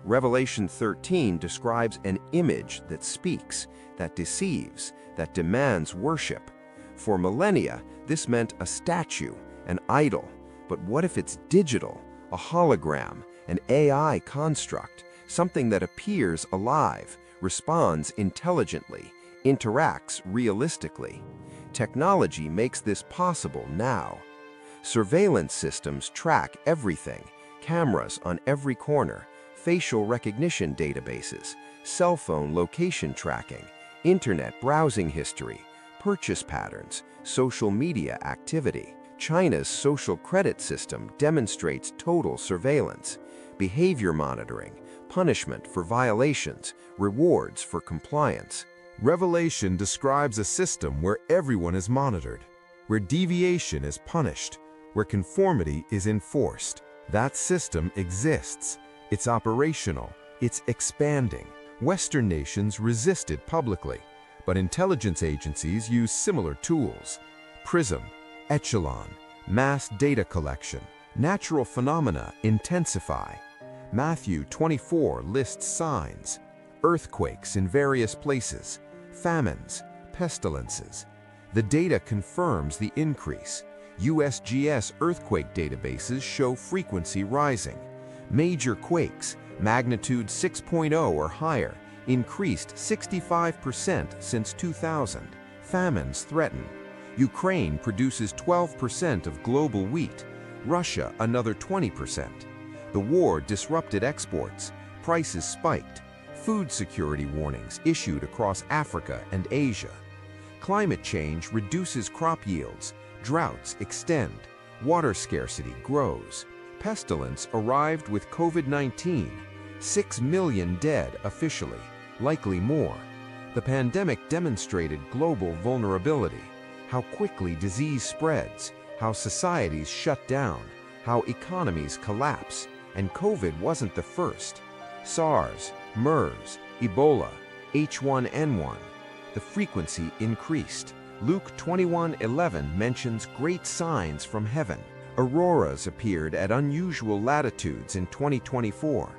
[SPEAKER 1] Revelation 13 describes an image that speaks, that deceives, that demands worship. For millennia, this meant a statue, an idol. But what if it's digital, a hologram, an AI construct, something that appears alive, responds intelligently, interacts realistically? Technology makes this possible now. Surveillance systems track everything, cameras on every corner, facial recognition databases, cell phone location tracking, internet browsing history, purchase patterns, social media activity. China's social credit system demonstrates total surveillance, behavior monitoring, punishment for violations, rewards for compliance.
[SPEAKER 3] Revelation describes a system where everyone is monitored, where deviation is punished, where conformity is enforced. That system exists. It's operational. It's expanding. Western nations resisted publicly, but intelligence agencies use similar tools. Prism, echelon, mass data collection, natural phenomena intensify. Matthew 24 lists signs, earthquakes in various places, famines, pestilences. The data confirms the increase. USGS earthquake databases show frequency rising. Major quakes, magnitude 6.0 or higher, increased 65% since 2000. Famines threaten. Ukraine produces 12% of global wheat, Russia another 20%. The war disrupted exports, prices spiked, food security warnings issued across Africa and Asia. Climate change reduces crop yields, droughts extend, water scarcity grows. Pestilence arrived with COVID-19, 6 million dead officially, likely more. The pandemic demonstrated global vulnerability, how quickly disease spreads, how societies shut down, how economies collapse, and COVID wasn't the first. SARS, MERS, Ebola, H1N1. The frequency increased. Luke 21:11 mentions great signs from heaven. Auroras appeared at unusual latitudes in 2024.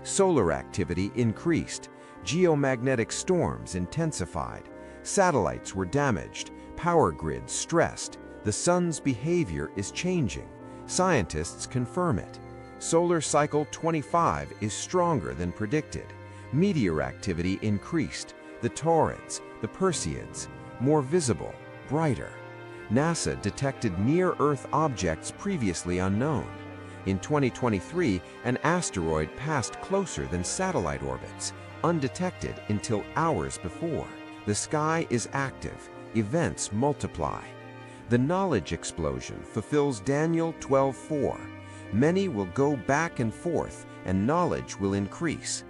[SPEAKER 3] Solar activity increased. Geomagnetic storms intensified. Satellites were damaged. Power grids stressed. The sun's behavior is changing. Scientists confirm it. Solar cycle 25 is stronger than predicted. Meteor activity increased. The Taurids, the Perseids, more visible, brighter. NASA detected near-Earth objects previously unknown. In 2023, an asteroid passed closer than satellite orbits, undetected until hours before. The sky is active. Events multiply. The knowledge explosion fulfills Daniel 12:4. Many will go back and forth, and knowledge will increase.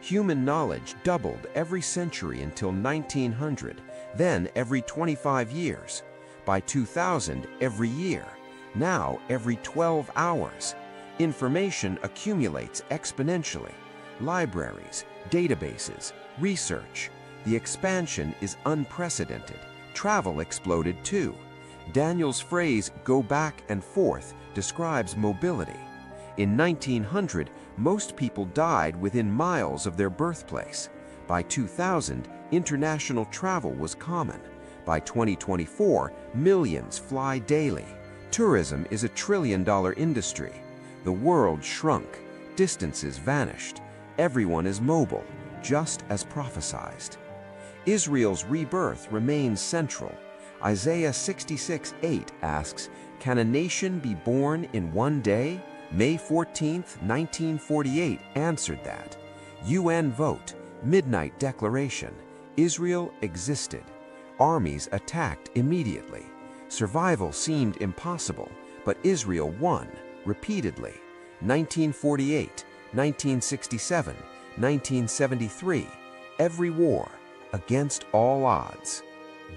[SPEAKER 3] Human knowledge doubled every century until 1900, then every 25 years. By 2000, every year. Now, every 12 hours. Information accumulates exponentially. Libraries, databases, research. The expansion is unprecedented. Travel exploded too. Daniel's phrase, "go back and forth," describes mobility. In 1900, most people died within miles of their birthplace. By 2000, international travel was common. By 2024, millions fly daily. Tourism is a trillion-dollar industry. The world shrunk. Distances vanished. Everyone is mobile, just as prophesied. Israel's rebirth remains central. Isaiah 66:8 asks, "Can a nation be born in one day?" May 14, 1948 answered that. UN vote, Midnight Declaration. Israel existed. Armies attacked immediately. Survival seemed impossible, but Israel won, repeatedly. 1948, 1967, 1973. Every war, against all odds.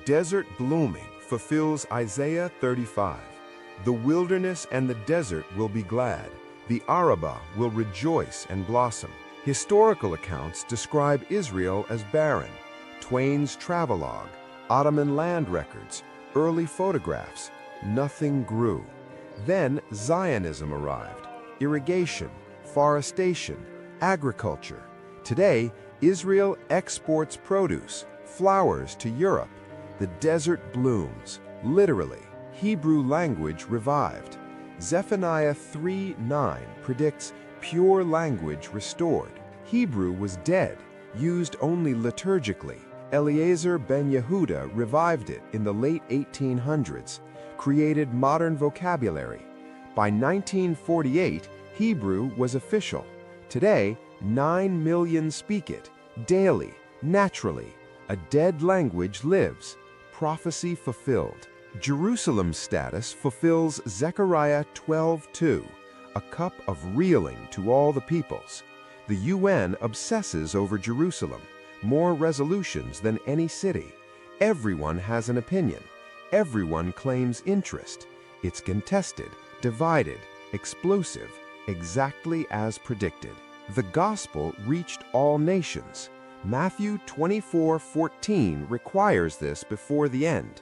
[SPEAKER 3] Desert blooming fulfills Isaiah 35. The wilderness and the desert will be glad. The Arabah will rejoice and blossom. Historical accounts describe Israel as barren. Twain's travelogue, Ottoman land records, early photographs. Nothing grew. Then Zionism arrived. Irrigation, forestation, agriculture. Today, Israel exports produce, flowers to Europe. The desert blooms, literally. Hebrew language revived. Zephaniah 3:9 predicts pure language restored. Hebrew was dead, used only liturgically. Eliezer ben Yehuda revived it in the late 1800s, created modern vocabulary. By 1948, Hebrew was official. Today, 9 million speak it, daily, naturally. A dead language lives, prophecy fulfilled. Jerusalem's status fulfills Zechariah 12:2, a cup of reeling to all the peoples. The UN obsesses over Jerusalem, more resolutions than any city. Everyone has an opinion. Everyone claims interest. It's contested, divided, explosive, exactly as predicted. The gospel reached all nations. Matthew 24:14 requires this before the end.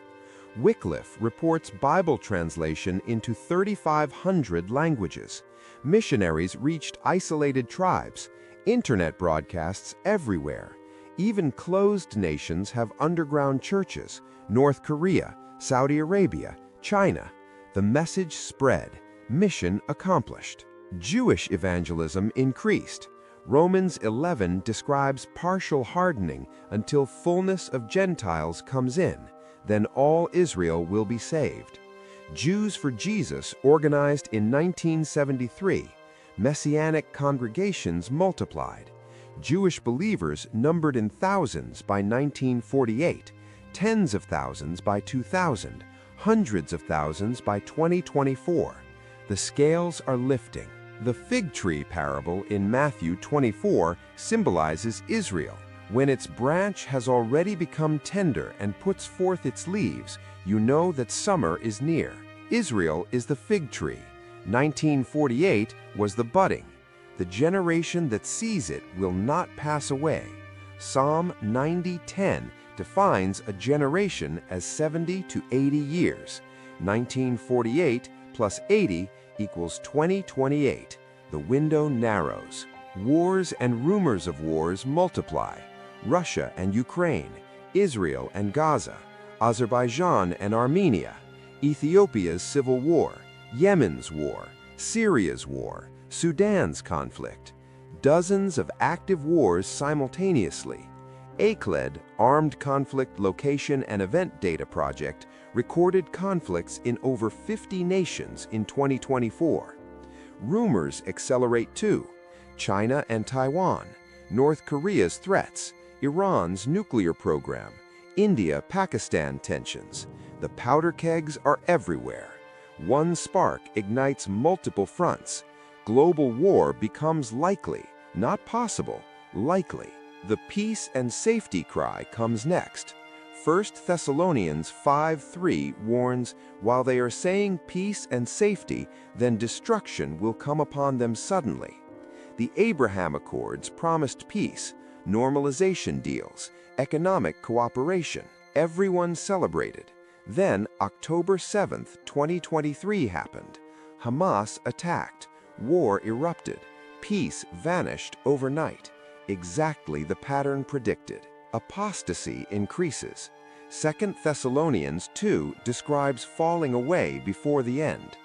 [SPEAKER 3] Wycliffe reports Bible translation into 3,500 languages. Missionaries reached isolated tribes. Internet broadcasts everywhere. Even closed nations have underground churches. North Korea, Saudi Arabia, China. The message spread. Mission accomplished. Jewish evangelism increased. Romans 11 describes partial hardening until fullness of Gentiles comes in. Then all Israel will be saved. Jews for Jesus organized in 1973. Messianic congregations multiplied. Jewish believers numbered in thousands by 1948, tens of thousands by 2000, hundreds of thousands by 2024. The scales are lifting. The fig tree parable in Matthew 24 symbolizes Israel. When its branch has already become tender and puts forth its leaves, you know that summer is near. Israel is the fig tree. 1948 was the budding. The generation that sees it will not pass away. Psalm 90:10 defines a generation as 70 to 80 years. 1948 plus 80 equals 2028. The window narrows. Wars and rumors of wars multiply. Russia and Ukraine, Israel and Gaza, Azerbaijan and Armenia, Ethiopia's civil war, Yemen's war, Syria's war, Sudan's conflict. Dozens of active wars simultaneously. ACLED, Armed Conflict Location and Event Data Project, recorded conflicts in over 50 nations in 2024. Rumors accelerate too. China and Taiwan, North Korea's threats, Iran's nuclear program, India-Pakistan tensions. The powder kegs are everywhere. One spark ignites multiple fronts. Global war becomes likely, not possible, likely. The peace and safety cry comes next. 1 Thessalonians 5:3 warns, while they are saying peace and safety, then destruction will come upon them suddenly. The Abraham Accords promised peace, normalization deals, economic cooperation. Everyone celebrated. Then October 7th, 2023 happened. Hamas attacked. War erupted. Peace vanished overnight. Exactly the pattern predicted. Apostasy increases. 2 Thessalonians 2 describes falling away before the end.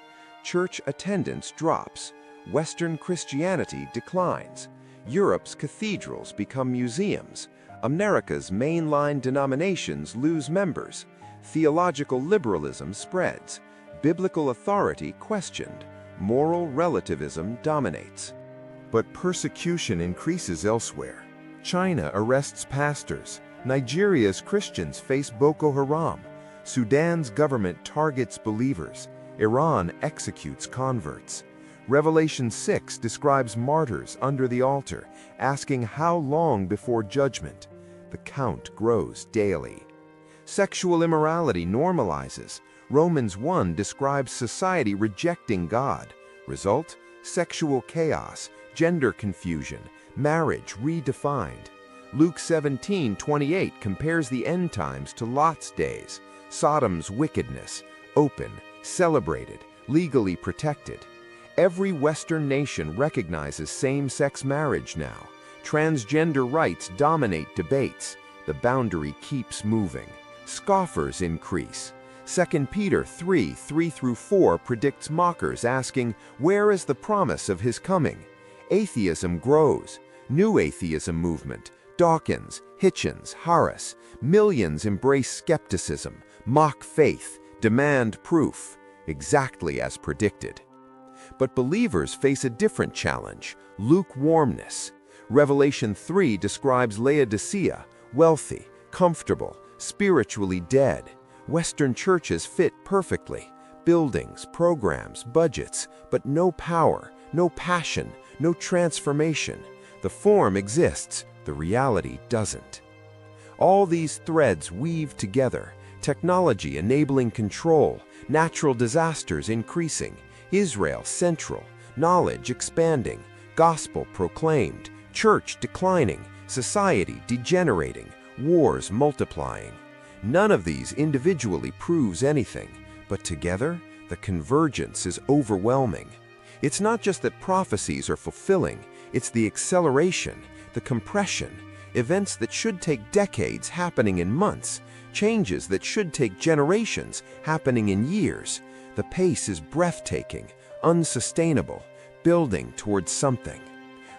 [SPEAKER 3] Church attendance drops. Western Christianity declines. Europe's cathedrals become museums. America's mainline denominations lose members. Theological liberalism spreads. Biblical authority questioned. Moral relativism dominates. But persecution increases elsewhere. China arrests pastors. Nigeria's Christians face Boko Haram. Sudan's government targets believers. Iran executes converts. Revelation 6 describes martyrs under the altar, asking how long before judgment. The count grows daily. Sexual immorality normalizes. Romans 1 describes society rejecting God. Result? Sexual chaos, gender confusion, marriage redefined. Luke 17:28 compares the end times to Lot's days. Sodom's wickedness, open, celebrated,
[SPEAKER 1] legally protected. Every Western nation recognizes same-sex marriage now. Transgender rights dominate debates. The boundary keeps moving. Scoffers increase. 2 Peter 3:3-4 predicts mockers asking, "Where is the promise of his coming?" Atheism grows. New atheism movement. Dawkins, Hitchens, Harris. Millions embrace skepticism, mock faith, demand proof, exactly as predicted. But believers face a different challenge: lukewarmness. Revelation 3 describes Laodicea, wealthy, comfortable, spiritually dead. Western churches fit perfectly. Buildings, programs, budgets, but no power, no passion, no transformation. The form exists, the reality doesn't. All these threads weave together: technology enabling control, natural disasters increasing, Israel central, knowledge expanding, gospel proclaimed, church declining, society degenerating, wars multiplying. None of these individually proves anything, but together, the convergence is overwhelming. It's not just that prophecies are fulfilling, it's the acceleration, the compression, events that should take decades happening in months, changes that should take generations happening in years. The pace is breathtaking, unsustainable, building towards something.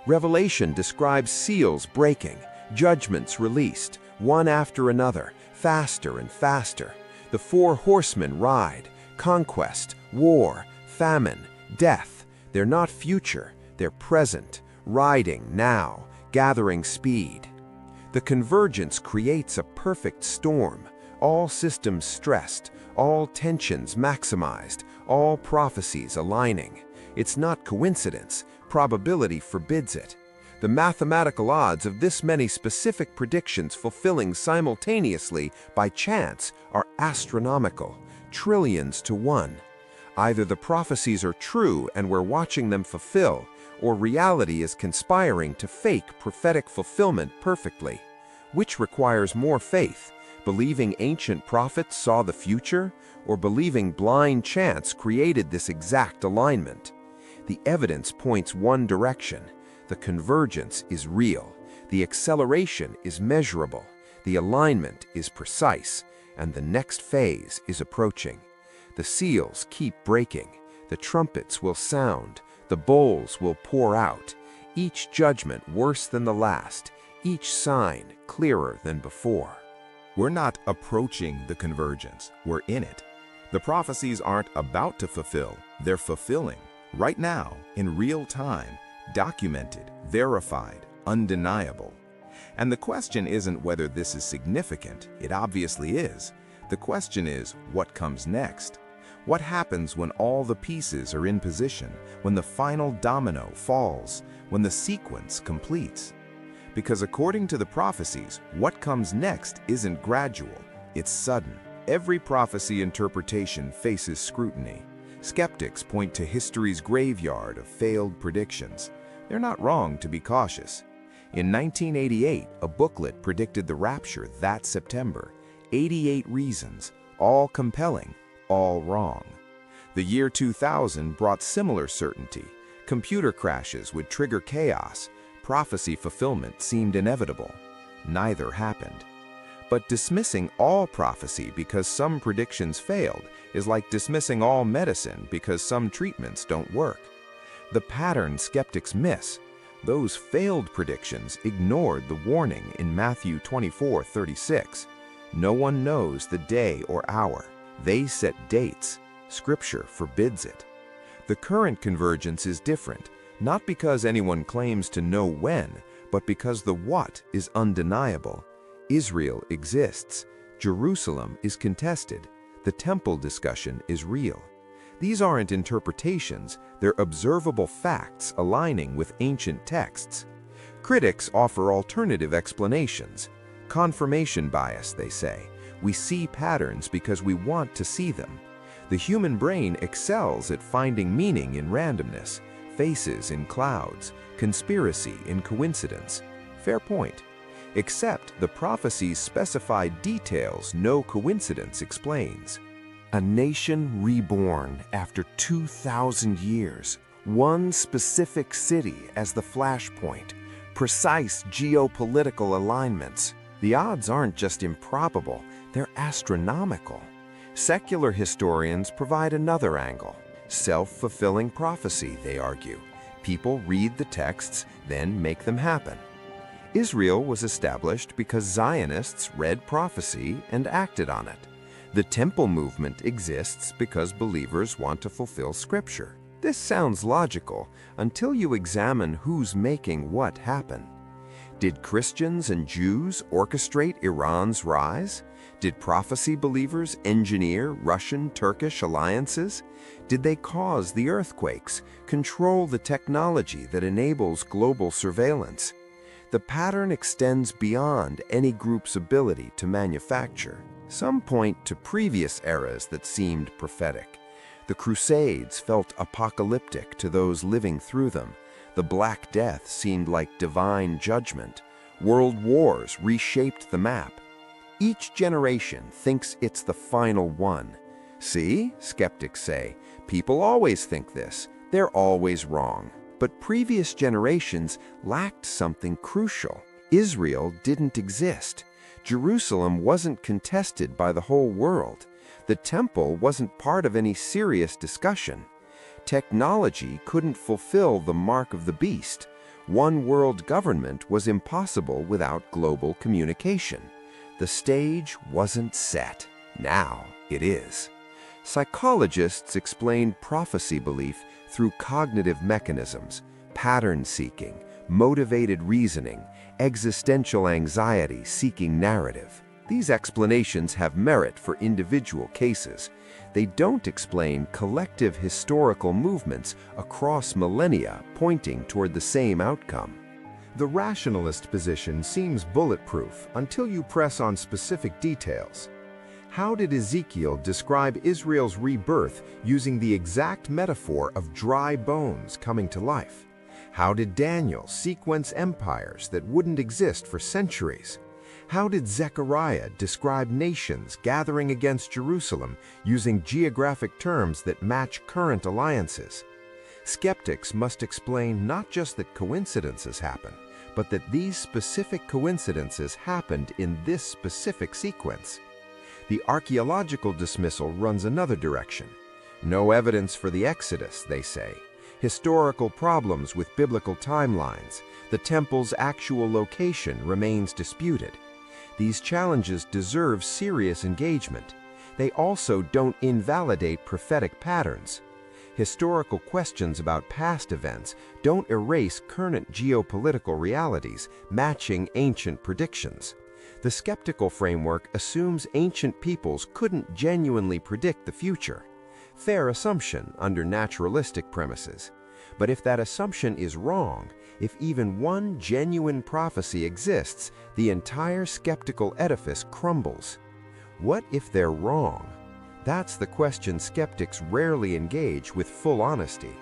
[SPEAKER 1] Revelation describes seals breaking, judgments released, one after another, faster and faster. The four horsemen ride: conquest, war, famine, death. They're not future, they're present, riding now, gathering speed. The convergence creates a perfect storm, all systems stressed, all tensions maximized, all prophecies aligning. It's not coincidence, probability forbids it. The mathematical odds of this many specific predictions fulfilling simultaneously by chance are astronomical, trillions to one. Either the prophecies are true and we're watching them fulfill, or reality is conspiring to fake prophetic fulfillment perfectly. Which requires more faith, believing ancient prophets saw the future, or believing blind chance created this exact alignment? The evidence points one direction. The convergence is real, the acceleration is measurable, the alignment is precise, and the next phase is approaching. The seals keep breaking, the trumpets will sound, the bowls will pour out, each judgment worse than the last, each sign clearer than before.
[SPEAKER 3] We're not approaching the convergence, we're in it. The prophecies aren't about to fulfill, they're fulfilling. Right now, in real time, documented, verified, undeniable. And the question isn't whether this is significant, it obviously is. The question is, what comes next? What happens when all the pieces are in position, when the final domino falls, when the sequence completes? Because according to the prophecies, what comes next isn't gradual, it's sudden. Every prophecy interpretation faces scrutiny. Skeptics point to history's graveyard of failed predictions. They're not wrong to be cautious. In 1988, a booklet predicted the rapture that September. 88 reasons, all compelling, all wrong. The year 2000 brought similar certainty. Computer crashes would trigger chaos. Prophecy fulfillment seemed inevitable. Neither happened. But dismissing all prophecy because some predictions failed is like dismissing all medicine because some treatments don't work. The pattern skeptics miss: those failed predictions ignored the warning in Matthew 24:36. No one knows the day or hour. They set dates. Scripture forbids it. The current convergence is different, not because anyone claims to know when, but because the what is undeniable. Israel exists. Jerusalem is contested. The temple discussion is real. These aren't interpretations, they're observable facts aligning with ancient texts. Critics offer alternative explanations. Confirmation bias, they say. We see patterns because we want to see them. The human brain excels at finding meaning in randomness, faces in clouds, conspiracy in coincidence. Fair point. Except the prophecies specify details no coincidence explains. A nation reborn after
[SPEAKER 1] 2,000 years, one specific city as the flashpoint, precise geopolitical alignments. The odds aren't just improbable, they're astronomical. Secular historians provide another angle. Self-fulfilling prophecy, they argue. People read the texts, then make them happen. Israel was established because Zionists read prophecy and acted on it. The temple movement exists because believers want to fulfill Scripture. This sounds logical until you examine who's making what happen. Did Christians and Jews orchestrate Iran's rise? Did prophecy believers engineer Russian-Turkish alliances? Did they cause the earthquakes, control the technology that enables global surveillance? The pattern extends beyond any group's ability to manufacture. Some point to previous eras that seemed prophetic. The Crusades felt apocalyptic to those living through them. The Black Death seemed like divine judgment. World wars reshaped the map. Each generation thinks it's the final one. See, skeptics say, people always think this. They're always wrong. But previous generations lacked something crucial. Israel didn't exist. Jerusalem wasn't contested by the whole world. The temple wasn't part of any serious discussion. Technology couldn't fulfill the mark of the beast. One world government was impossible without global communication. The stage wasn't set. Now it is. Psychologists explain prophecy belief through cognitive mechanisms, pattern seeking, motivated reasoning, existential anxiety seeking narrative. These explanations have merit for individual cases. They don't explain collective historical movements across millennia pointing toward the same outcome.
[SPEAKER 3] The rationalist position seems bulletproof until you press on specific details. How did Ezekiel describe Israel's rebirth using the exact metaphor of dry bones coming to life? How did Daniel sequence empires that wouldn't exist for centuries? How did Zechariah describe nations gathering against Jerusalem using geographic terms that match current alliances? Skeptics must explain not just that coincidences happen, but that these specific coincidences happened in this specific sequence. The archaeological dismissal runs another direction. No evidence for the Exodus, they say. Historical problems with biblical timelines. The temple's actual location remains disputed. These challenges deserve serious engagement. They also don't invalidate prophetic patterns. Historical questions about past events don't erase current geopolitical realities matching ancient predictions. The skeptical framework assumes ancient peoples couldn't genuinely predict the future. Fair assumption under naturalistic premises. But if that assumption is wrong, if even one genuine prophecy exists, the entire skeptical edifice crumbles. What if they're wrong? That's the question skeptics rarely engage with full honesty.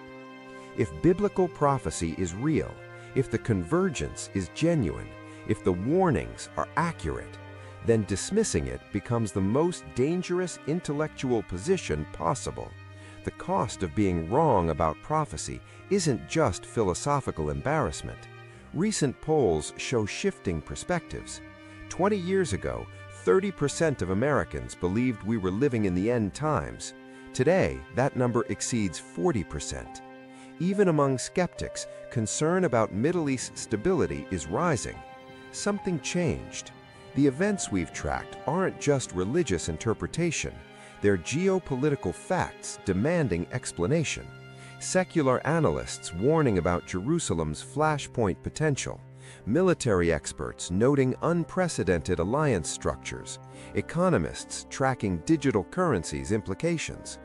[SPEAKER 3] If biblical prophecy is real, if the convergence is genuine, if the warnings are accurate, then dismissing it becomes the most dangerous intellectual position possible. The cost of being wrong about prophecy isn't just philosophical embarrassment. Recent polls show shifting perspectives. 20 years ago, 30% of Americans believed we were living in the end times. Today, that number exceeds 40%. Even among skeptics, concern about Middle East stability is rising. Something changed. The events we've tracked aren't just religious interpretation. They're geopolitical facts demanding explanation. Secular analysts warning about Jerusalem's flashpoint potential. Military experts noting unprecedented alliance structures. Economists tracking digital currencies' implications.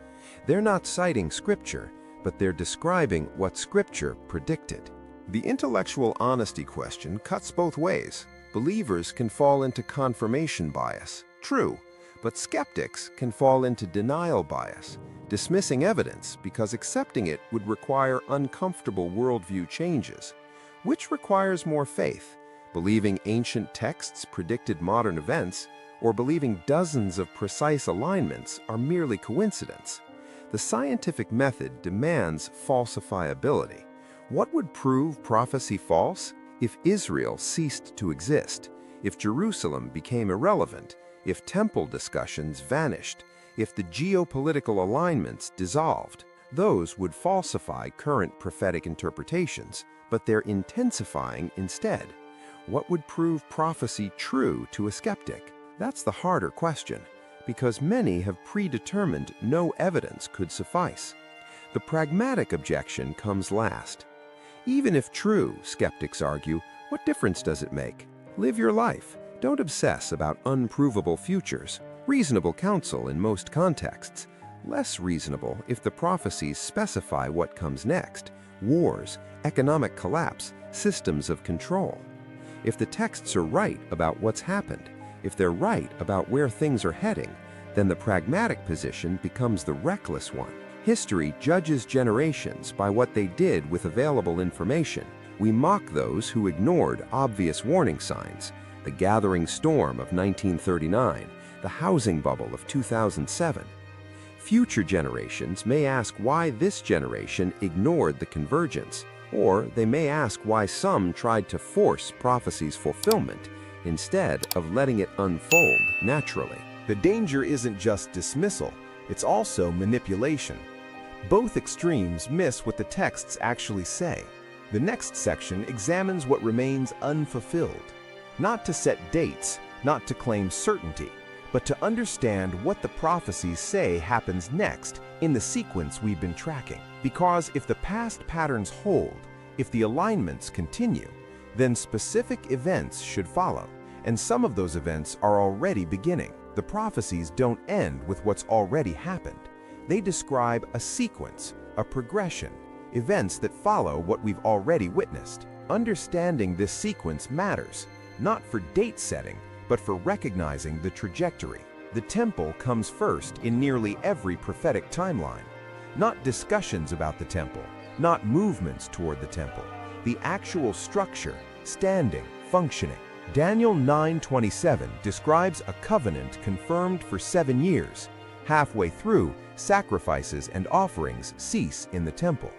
[SPEAKER 3] They're not citing Scripture, but they're describing what Scripture predicted.
[SPEAKER 1] The intellectual honesty question cuts both ways. Believers can fall into confirmation bias. True. But skeptics can fall into denial bias, dismissing evidence because accepting it would require uncomfortable worldview changes. Which requires more faith, believing ancient texts predicted modern events, or believing dozens of precise alignments are merely coincidence? The scientific method demands falsifiability. What would prove prophecy false? If Israel ceased to exist, if Jerusalem became irrelevant, if temple discussions vanished, if the geopolitical alignments dissolved. Those would falsify current prophetic interpretations, but they're intensifying instead. What would prove prophecy true to a skeptic? That's the harder question, because many have predetermined no evidence could suffice. The pragmatic objection comes last. Even if true, skeptics argue, what difference does it make? Live your life. Don't obsess about unprovable futures. Reasonable counsel in most contexts. Less reasonable if the prophecies specify what comes next: wars, economic collapse, systems of control. If the texts are right about what's happened, if they're right about where things are heading, then the pragmatic position becomes the reckless one. History judges generations by what they did with available information. We mock those who ignored obvious warning signs: the gathering storm of 1939, the housing bubble of 2007. Future generations may ask why this generation ignored the convergence, or they may ask why some tried to force prophecy's fulfillment instead of letting it unfold naturally.
[SPEAKER 3] The danger isn't just dismissal, it's also manipulation. Both extremes miss what the texts actually say. The next section examines what remains unfulfilled, not to set dates, not to claim certainty, but to understand what the prophecies say happens next in the sequence we've been tracking. Because if the past patterns hold, if the alignments continue, then specific events should follow, and some of those events are already beginning. The prophecies don't end with what's already happened. They describe a sequence, a progression, events that follow what we've already witnessed. Understanding this sequence matters, not for date setting, but for recognizing the trajectory. The temple comes first in nearly every prophetic timeline. Not discussions about the temple, not movements toward the temple, the actual structure, standing, functioning. Daniel 9:27 describes a covenant confirmed for 7 years. Halfway through, sacrifices and offerings cease in the temple.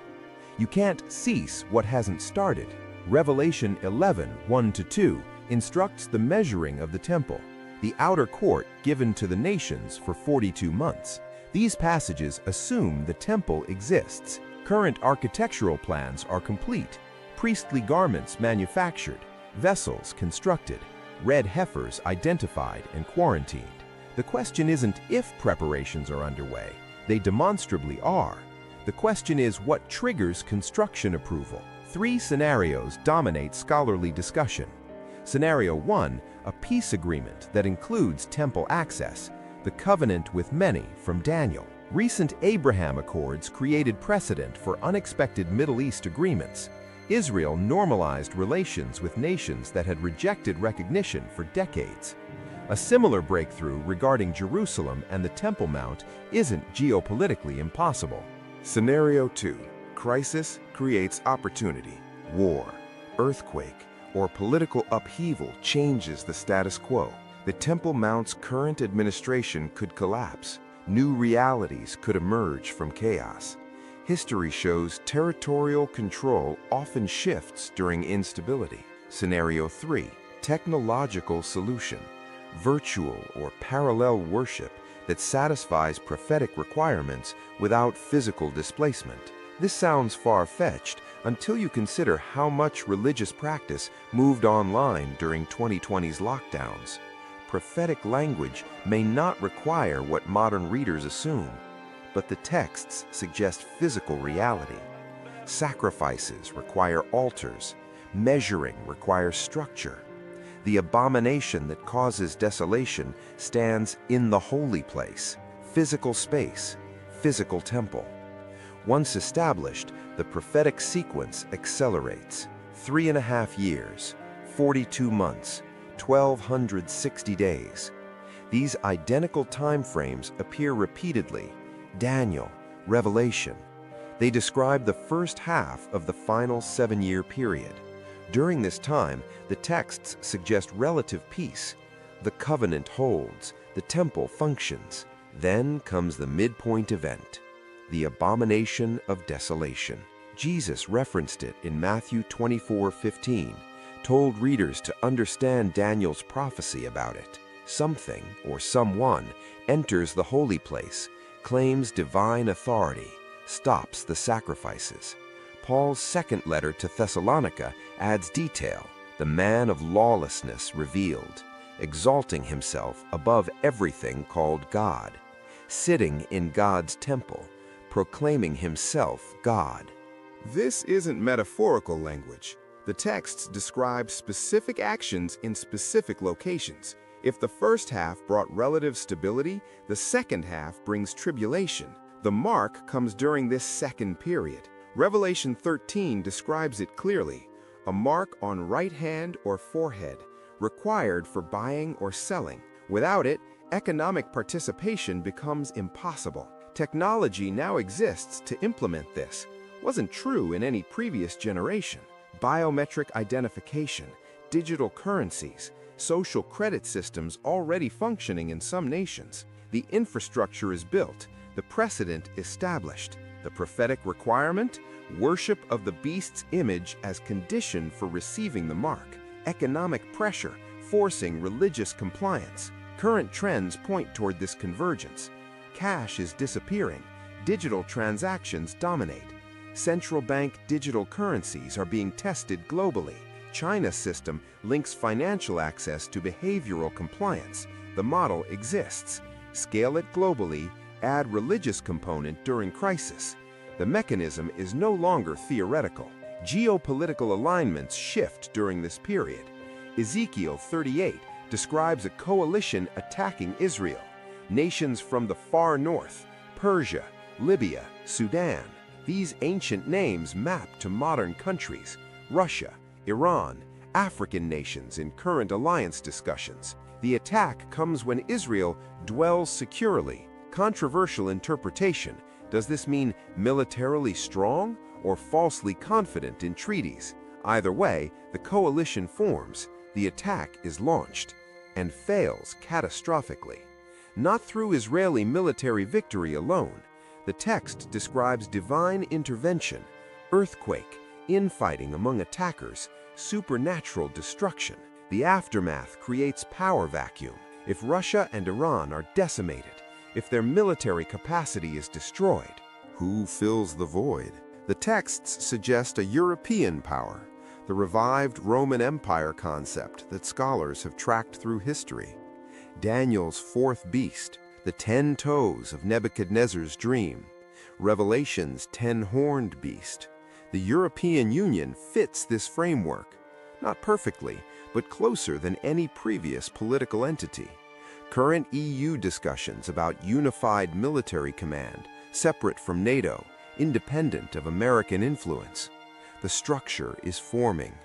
[SPEAKER 3] You can't cease what hasn't started. Revelation 11:1-2 instructs the measuring of the temple, the outer court given to the nations for 42 months. These passages assume the temple exists. Current architectural plans are complete, priestly garments manufactured, vessels constructed, red heifers identified and quarantined. The question isn't if preparations are underway, they demonstrably are. The question is what triggers construction approval. 3 scenarios dominate scholarly discussion. Scenario 1, a peace agreement that includes temple access, the covenant with many from Daniel. Recent Abraham Accords created precedent for unexpected Middle East agreements. Israel normalized relations with nations that had rejected recognition for decades. A similar breakthrough regarding Jerusalem and the Temple Mount isn't geopolitically impossible.
[SPEAKER 1] Scenario 2. Crisis creates opportunity. War, earthquake, or political upheaval changes the status quo. The Temple Mount's current administration could collapse. New realities could emerge from chaos. History shows territorial control often shifts during instability. Scenario 3. Technological solution. Virtual or parallel worship that satisfies prophetic requirements without physical displacement. This sounds far-fetched until you consider how much religious practice moved online during 2020's lockdowns. Prophetic language may not require what modern readers assume, but the texts suggest physical reality. Sacrifices require altars. Measuring requires structure. The abomination that causes desolation stands in the holy place, physical space, physical temple. Once established, the prophetic sequence accelerates. 3.5 years, 42 months, 1,260 days. These identical time frames appear repeatedly. Daniel, Revelation. They describe the first half of the final 7-year period. During this time, the texts suggest relative peace. The covenant holds, the temple functions. Then comes the midpoint event. the abomination of desolation. Jesus referenced it in Matthew 24:15, told readers to understand Daniel's prophecy about it. Something or someone enters the holy place, claims divine authority, stops the sacrifices. Paul's second letter to Thessalonica adds detail, the man of lawlessness revealed, exalting himself above everything called God, sitting in God's temple, proclaiming himself God.
[SPEAKER 3] This isn't metaphorical language. The texts describe specific actions in specific locations. If the first half brought relative stability, the second half brings tribulation. The mark comes during this second period. Revelation 13 describes it clearly, a mark on right hand or forehead, required for buying or selling. Without it, economic participation becomes impossible. Technology now exists to implement this. Wasn't true in any previous generation. Biometric identification, digital currencies, social credit systems already functioning in some nations. The infrastructure is built, the precedent established. The prophetic requirement? Worship of the beast's image as condition for receiving the mark. Economic pressure, forcing religious compliance. Current trends point toward this convergence. Cash is disappearing. Digital transactions dominate. Central bank digital currencies are being tested globally. China's system links financial access to behavioral compliance. The model exists. Scale it globally, add religious component during crisis. The mechanism is no longer theoretical. Geopolitical alignments shift during this period. Ezekiel 38 describes a coalition attacking Israel. Nations from the far north, Persia, Libya, Sudan. These ancient names map to modern countries, Russia, Iran, African nations in current alliance discussions. The attack comes when Israel dwells securely. Controversial interpretation. Does this mean militarily strong or falsely confident in treaties? Either way, the coalition forms, the attack is launched, and fails catastrophically. Not through Israeli military victory alone. The text describes divine intervention, earthquake, infighting among attackers, supernatural destruction. The aftermath creates power vacuum. If Russia and Iran are decimated, if their military capacity is destroyed, who fills the void? The texts suggest a European power, the revived Roman Empire concept that scholars have tracked through history. Daniel's fourth beast, the 10 toes of Nebuchadnezzar's dream, Revelation's 10-horned beast. The European Union fits this framework, not perfectly, but closer than any previous political entity. Current EU discussions about unified military command, separate from NATO, independent of American influence. The structure is forming.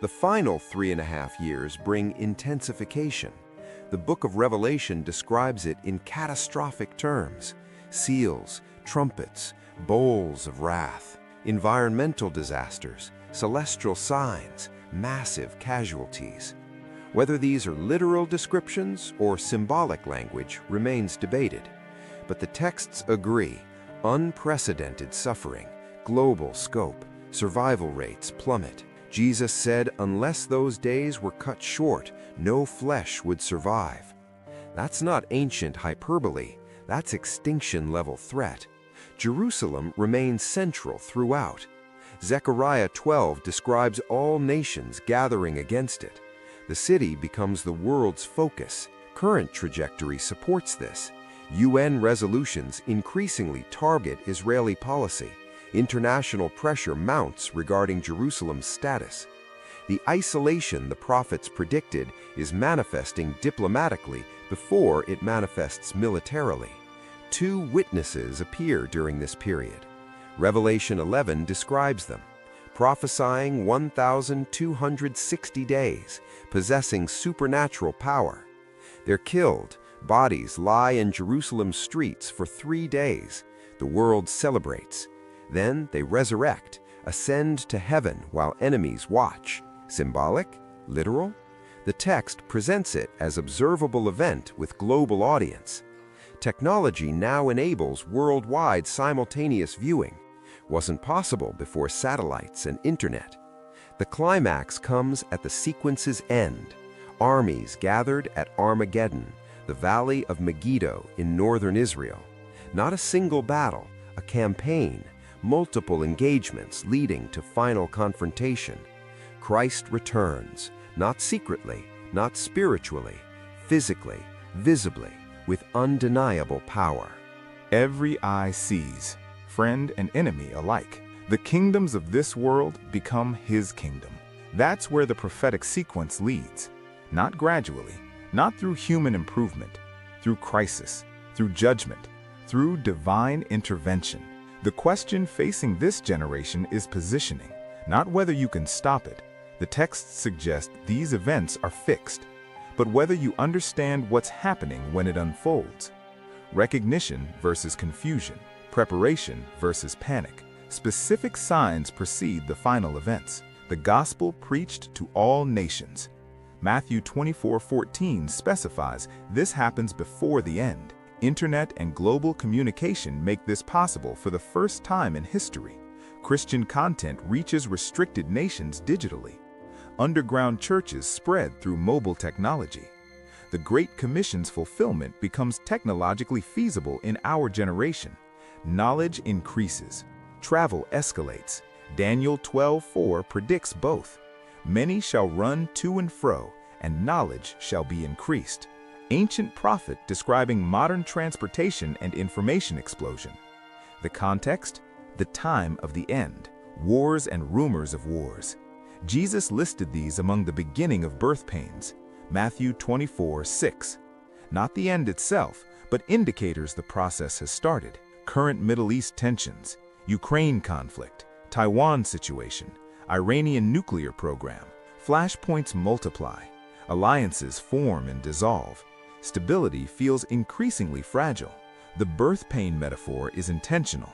[SPEAKER 3] The final 3.5 years bring intensification. The book of Revelation describes it in catastrophic terms: seals, trumpets, bowls of wrath, environmental disasters, celestial signs, massive casualties. Whether these are literal descriptions or symbolic language remains debated, but the texts agree: unprecedented suffering, global scope, survival rates plummet. Jesus said, unless those days were cut short, no flesh would survive. That's not ancient hyperbole, that's extinction-level threat. Jerusalem remains central throughout. Zechariah 12 describes all nations gathering against it. The city becomes the world's focus. Current trajectory supports this. UN resolutions increasingly target Israeli policy. International pressure mounts regarding Jerusalem's status. The isolation the prophets predicted is manifesting diplomatically before it manifests militarily. 2 witnesses appear during this period. Revelation 11 describes them, prophesying 1,260 days, possessing supernatural power. They're killed. Bodies lie in Jerusalem's streets for 3 days. The world celebrates. Then they resurrect, ascend to heaven while enemies watch. Symbolic? Literal? The text presents it as observable event with global audience.
[SPEAKER 1] Technology now enables worldwide simultaneous viewing. Wasn't possible before satellites and internet. The climax comes at the sequence's end. Armies gathered at Armageddon, the valley of Megiddo in northern Israel. Not a single battle, a campaign, multiple engagements leading to final confrontation. Christ returns, not secretly, not spiritually, physically, visibly, with undeniable power.
[SPEAKER 3] Every eye sees, friend and enemy alike. The kingdoms of this world become his kingdom. That's where the prophetic sequence leads. Not gradually, not through human improvement, through crisis, through judgment, through divine intervention. The question facing this generation is positioning, not whether you can stop it. The texts suggest these events are fixed, but whether you understand what's happening when it unfolds. Recognition versus confusion, preparation versus panic. Specific signs precede the final events. The gospel preached to all nations. Matthew 24:14 specifies this happens before the end. Internet and global communication make this possible for the first time in history. Christian content reaches restricted nations digitally. Underground churches spread through mobile technology. The Great Commission's fulfillment becomes technologically feasible in our generation. Knowledge increases. Travel escalates. Daniel 12:4 predicts both. Many shall run to and fro, and knowledge shall be increased. Ancient prophet describing modern transportation and information explosion. The context? The time of the end. Wars and rumors of wars. Jesus listed these among the beginning of birth pains. Matthew 24:6. Not the end itself, but indicators the process has started. Current Middle East tensions, Ukraine conflict, Taiwan situation, Iranian nuclear program. Flashpoints multiply. Alliances form and dissolve. Stability feels increasingly fragile. The birth pain metaphor is intentional.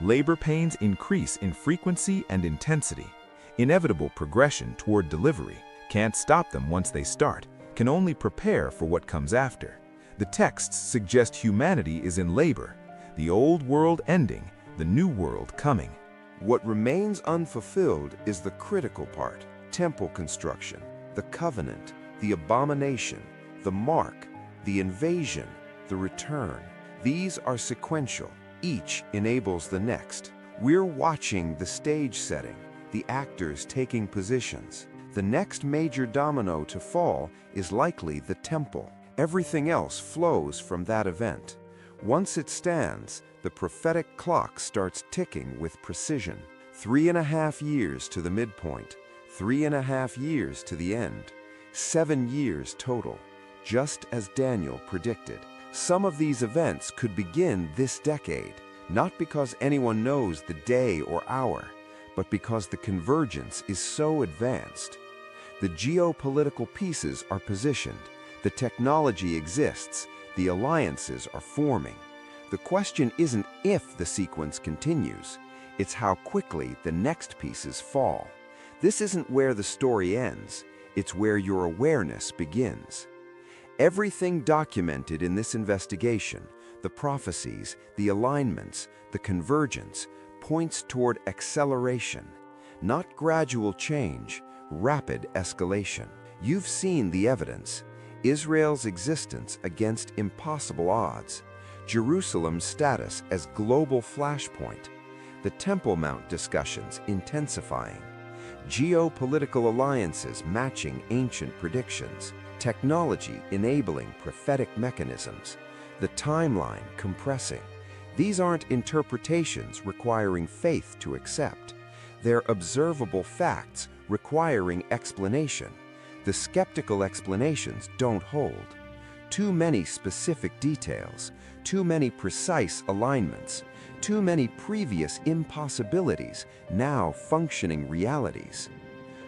[SPEAKER 3] Labor pains increase in frequency and intensity. Inevitable progression toward delivery. Can't stop them once they start, can only prepare for what comes after. The texts suggest humanity is in labor, the old world ending, the new world coming.
[SPEAKER 1] What remains unfulfilled is the critical part: temple construction, the covenant, the abomination, the mark, the invasion, the return. These are sequential. Each enables the next. We're watching the stage setting, the actors taking positions. The next major domino to fall is likely the temple. Everything else flows from that event. Once it stands, the prophetic clock starts ticking with precision. 3.5 years to the midpoint, 3.5 years to the end, 7 years total, just as Daniel predicted. Some of these events could begin this decade, not because anyone knows the day or hour, but because the convergence is so advanced. The geopolitical pieces are positioned, the technology exists, the alliances are forming. The question isn't if the sequence continues, it's how quickly the next pieces fall. This isn't where the story ends, it's where your awareness begins. Everything documented in this investigation, the prophecies, the alignments, the convergence, points toward acceleration, not gradual change, rapid escalation. You've seen the evidence: Israel's existence against impossible odds, Jerusalem's status as global flashpoint, the Temple Mount discussions intensifying, geopolitical alliances matching ancient predictions, technology enabling prophetic mechanisms, the timeline compressing. These aren't interpretations requiring faith to accept. They're observable facts requiring explanation. The skeptical explanations don't hold. Too many specific details, too many precise alignments, too many previous impossibilities, now functioning realities.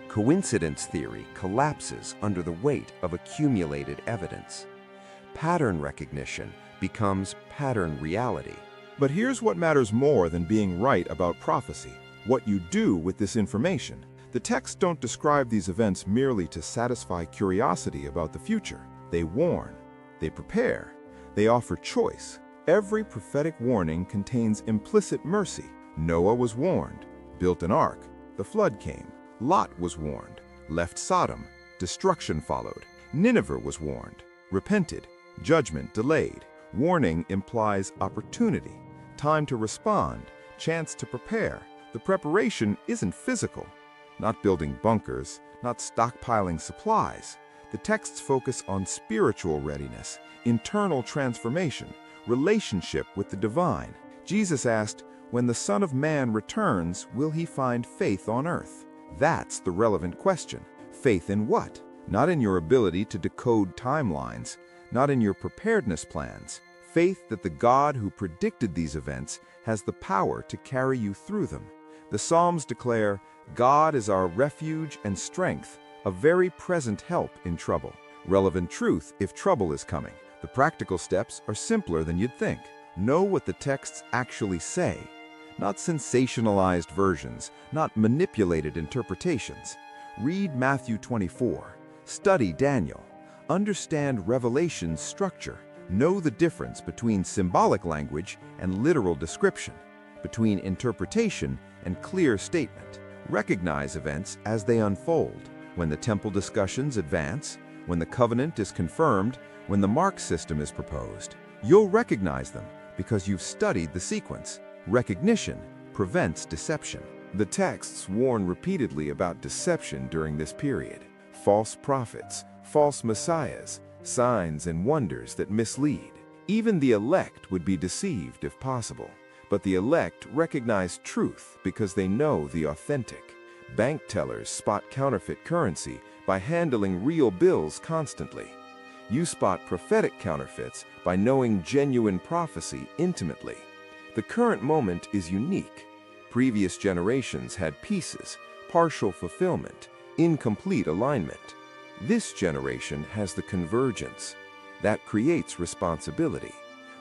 [SPEAKER 1] Coincidence theory collapses under the weight of accumulated evidence. Pattern recognition becomes pattern reality.
[SPEAKER 3] But here's what matters more than being right about prophecy: what you do with this information. The texts don't describe these events merely to satisfy curiosity about the future. They warn, they prepare, They offer choice. Every prophetic warning contains implicit mercy. Noah was warned, built an ark, the flood came. Lot was warned, left Sodom, destruction followed. Nineveh was warned, repented, judgment delayed. Warning implies opportunity, time to respond, chance to prepare. The preparation isn't physical, not building bunkers, not stockpiling supplies. The texts focus on spiritual readiness, internal transformation, relationship with the divine. Jesus asked, "When the Son of Man returns, will he find faith on earth?" That's the relevant question. Faith in what? Not in your ability to decode timelines, not in your preparedness plans. Faith that the God who predicted these events has the power to carry you through them. The Psalms declare, "God is our refuge and strength, a very present help in trouble." Relevant truth if trouble is coming. The practical steps are simpler than you'd think. Know what the texts actually say, not sensationalized versions, not manipulated interpretations. Read Matthew 24. Study Daniel. Understand Revelation's structure. Know the difference between symbolic language and literal description, between interpretation and clear statement. Recognize events as they unfold. When the temple discussions advance, when the covenant is confirmed, when the mark system is proposed, you'll recognize them because you've studied the sequence. Recognition prevents deception. The texts warn repeatedly about deception during this period. False prophets, false messiahs, signs and wonders that mislead. Even the elect would be deceived if possible. But the elect recognize truth because they know the authentic. Bank tellers spot counterfeit currency by handling real bills constantly. You spot prophetic counterfeits by knowing genuine prophecy intimately. The current moment is unique. Previous generations had pieces, partial fulfillment, incomplete alignment. This generation has the convergence. That creates responsibility.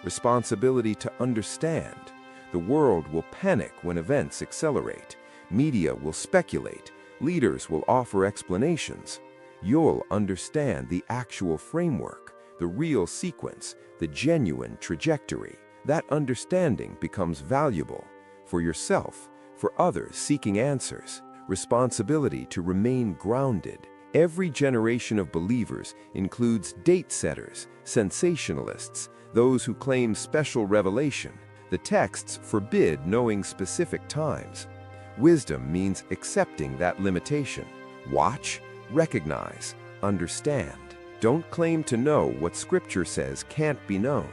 [SPEAKER 3] Responsibility to understand. The world will panic when events accelerate. Media will speculate. Leaders will offer explanations. You'll understand the actual framework, the real sequence, the genuine trajectory. That understanding becomes valuable for yourself, for others seeking answers. Responsibility to remain grounded. Every generation of believers includes date setters, sensationalists, those who claim special revelation. The texts forbid knowing specific times. Wisdom means accepting that limitation. Watch, recognize, understand. Don't claim to know what Scripture says can't be known.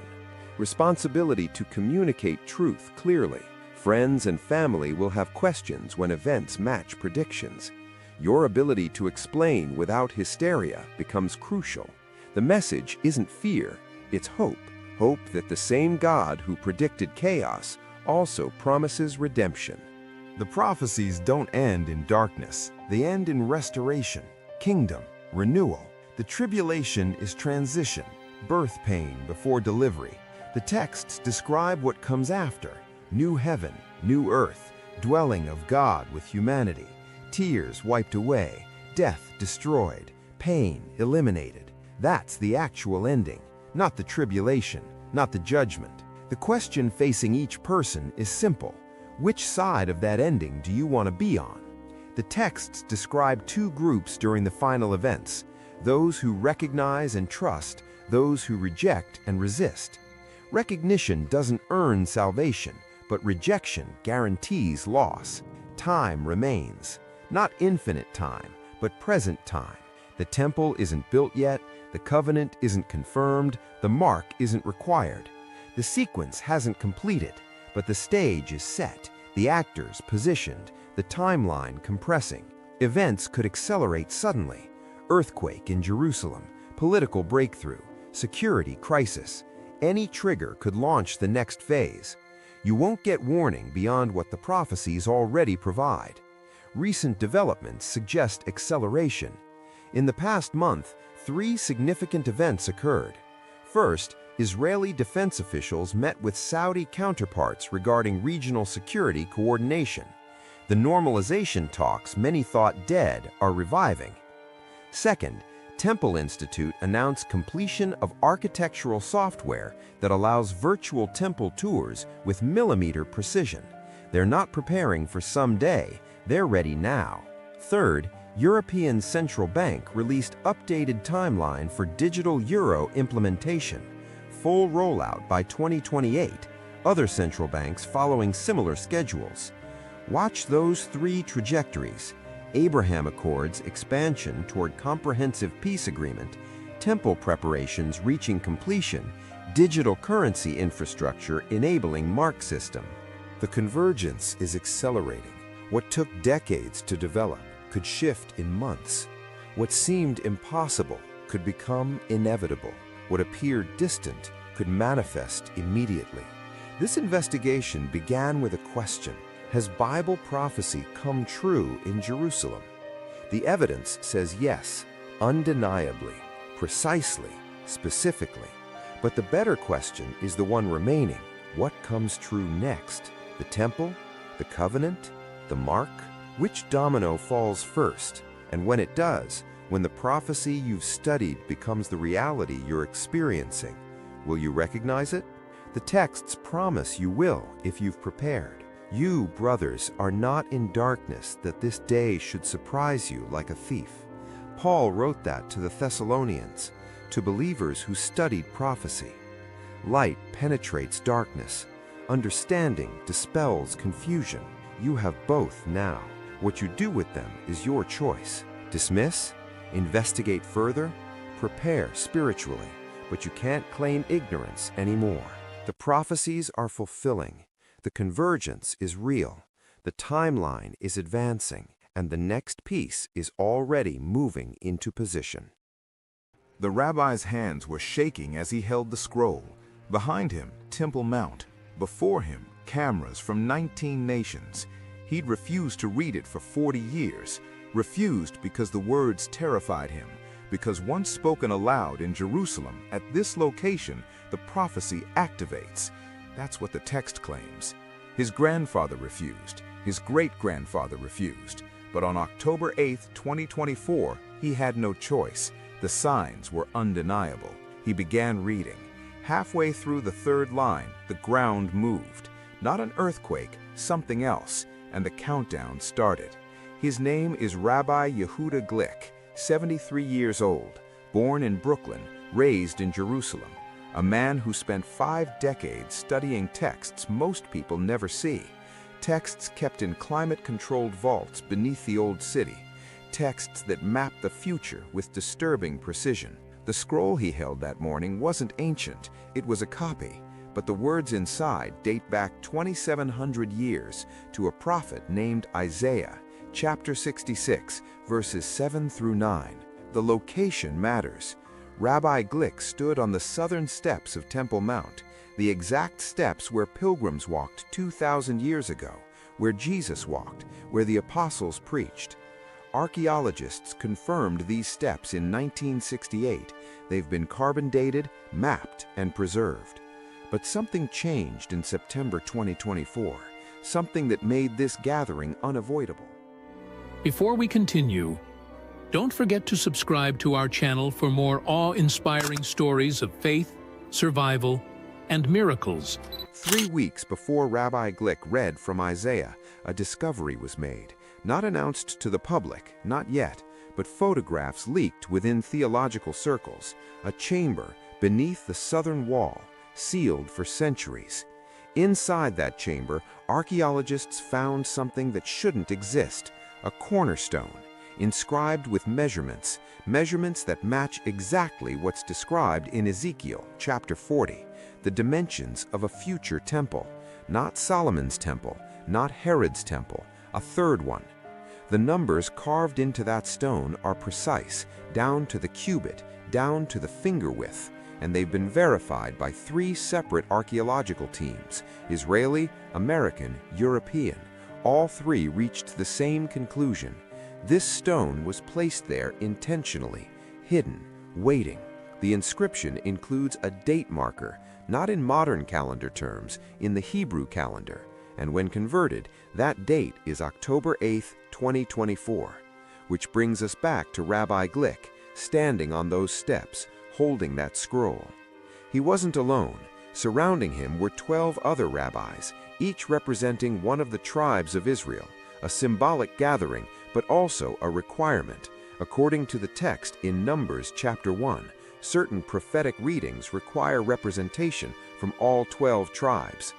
[SPEAKER 3] Responsibility to communicate truth clearly. Friends and family will have questions when events match predictions. Your ability to explain without hysteria becomes crucial. The message isn't fear, it's hope. Hope that the same God who predicted chaos also promises redemption. The prophecies don't end in darkness. They end in restoration, kingdom, renewal. The tribulation is transition, birth pain before delivery. The texts describe what comes after: new heaven, new earth, dwelling of God with humanity, tears wiped away, death destroyed, pain eliminated. That's the actual ending, not the tribulation, not the judgment. The question facing each person is simple. Which side of that ending do you want to be on? The texts describe two groups during the final events: those who recognize and trust, those who reject and resist. Recognition doesn't earn salvation, but rejection guarantees loss. Time remains. Not infinite time, but present time. The temple isn't built yet, the covenant isn't confirmed, the mark isn't required. The sequence hasn't completed, but the stage is set, the actors positioned, the timeline compressing. Events could accelerate suddenly. Earthquake in Jerusalem, political breakthrough, security crisis. Any trigger could launch the next phase. You won't get warning beyond what the prophecies already provide. Recent developments suggest acceleration. In the past month, 3 significant events occurred. First, Israeli defense officials met with Saudi counterparts regarding regional security coordination. The normalization talks many thought dead are reviving. Second,
[SPEAKER 1] Temple Institute announced completion of architectural software that allows virtual temple tours with millimeter precision. They're not preparing for someday, they're ready now. Third, European Central Bank released updated timeline for digital euro implementation. Full rollout by 2028, other central banks following similar schedules. Watch those three trajectories: Abraham Accords expansion toward comprehensive peace agreement, temple preparations reaching completion, digital currency infrastructure enabling mark system.
[SPEAKER 3] The convergence is accelerating. What took decades to develop could shift in months. What seemed impossible could become inevitable. What appeared distant could manifest immediately. This investigation began with a question: has Bible prophecy come true in Jerusalem? The evidence says yes, undeniably, precisely, specifically. But the better question is the one remaining: what comes true next? The temple? The covenant? The mark? Which domino falls first? And when it does, when the prophecy you've studied becomes the reality you're experiencing, will you recognize it? The texts promise you will if you've prepared. You, brothers, are not in darkness, that this day should surprise you like a thief. Paul wrote that to the Thessalonians, to believers who studied prophecy. Light penetrates darkness. Understanding dispels confusion. You have both now. What you do with them is your choice. Dismiss? Investigate further? Prepare spiritually. But you can't claim ignorance anymore. The prophecies are fulfilling. The convergence is real. The timeline is advancing. And the next piece is already moving into position.
[SPEAKER 4] The rabbi's hands were shaking as he held the scroll. Behind him, Temple Mount. Before him, cameras from 19 nations. He'd refused to read it for 40 years. Refused because the words terrified him. Because once spoken aloud in Jerusalem, at this location, the prophecy activates. That's what the text claims. His grandfather refused. His great-grandfather refused. But on October 8, 2024, he had no choice. The signs were undeniable. He began reading. Halfway through the third line, the ground moved. Not an earthquake, something else, and the countdown started. His name is Rabbi Yehuda Glick, 73 years old, born in Brooklyn, raised in Jerusalem. A man who spent 5 decades studying texts most people never see. Texts kept in climate-controlled vaults beneath the old city. Texts that map the future with disturbing precision. The scroll he held that morning wasn't ancient, it was a copy. But the words inside date back 2,700 years to a prophet named Isaiah, chapter 66, verses 7 through 9. The location matters. Rabbi Glick stood on the southern steps of Temple Mount, the exact steps where pilgrims walked 2,000 years ago, where Jesus walked, where the apostles preached. Archaeologists confirmed these steps in 1968. They've been carbon dated, mapped, and preserved. But something changed in September 2024, something that made this gathering unavoidable.
[SPEAKER 2] Before we continue, don't forget to subscribe to our channel for more awe-inspiring stories of faith, survival, and miracles.
[SPEAKER 1] 3 weeks before Rabbi Glick read from Isaiah, a discovery was made. Not announced to the public, not yet, but photographs leaked within theological circles. A chamber beneath the southern wall, sealed for centuries. Inside that chamber, archaeologists found something that shouldn't exist, a cornerstone, inscribed with measurements that match exactly what's described in Ezekiel chapter 40, the dimensions of a future temple, not Solomon's temple, not Herod's temple, a third one. The numbers carved into that stone are precise, down to the cubit, down to the finger width, and they've been verified by 3 separate archaeological teams, Israeli, American, European. All 3 reached the same conclusion. This stone was placed there intentionally, hidden, waiting. The inscription includes a date marker, not in modern calendar terms, in the Hebrew calendar. And when converted, that date is October 8, 2024. Which brings us back to Rabbi Glick, standing on those steps, holding that scroll. He wasn't alone. Surrounding him were 12 other rabbis, each representing one of the tribes of Israel, a symbolic gathering, but also a requirement. According to the text in Numbers chapter 1, certain prophetic readings require representation from all 12 tribes.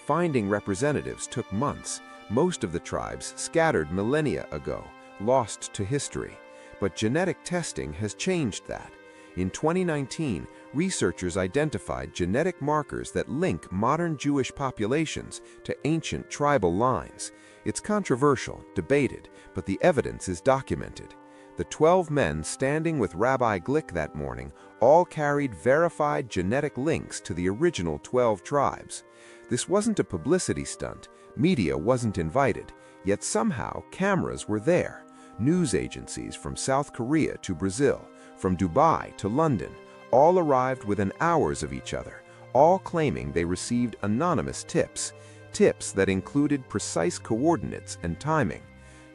[SPEAKER 1] Finding representatives took months. Most of the tribes scattered millennia ago, lost to history. But genetic testing has changed that. In 2019, researchers identified genetic markers that link modern Jewish populations to ancient tribal lines. It's controversial, debated, but the evidence is documented. The 12 men standing with Rabbi Glick that morning all carried verified genetic links to the original 12 tribes. This wasn't a publicity stunt. Media wasn't invited, yet somehow cameras were there. News agencies from South Korea to Brazil, from Dubai to London, all arrived within hours of each other, all claiming they received anonymous tips that included precise coordinates and timing.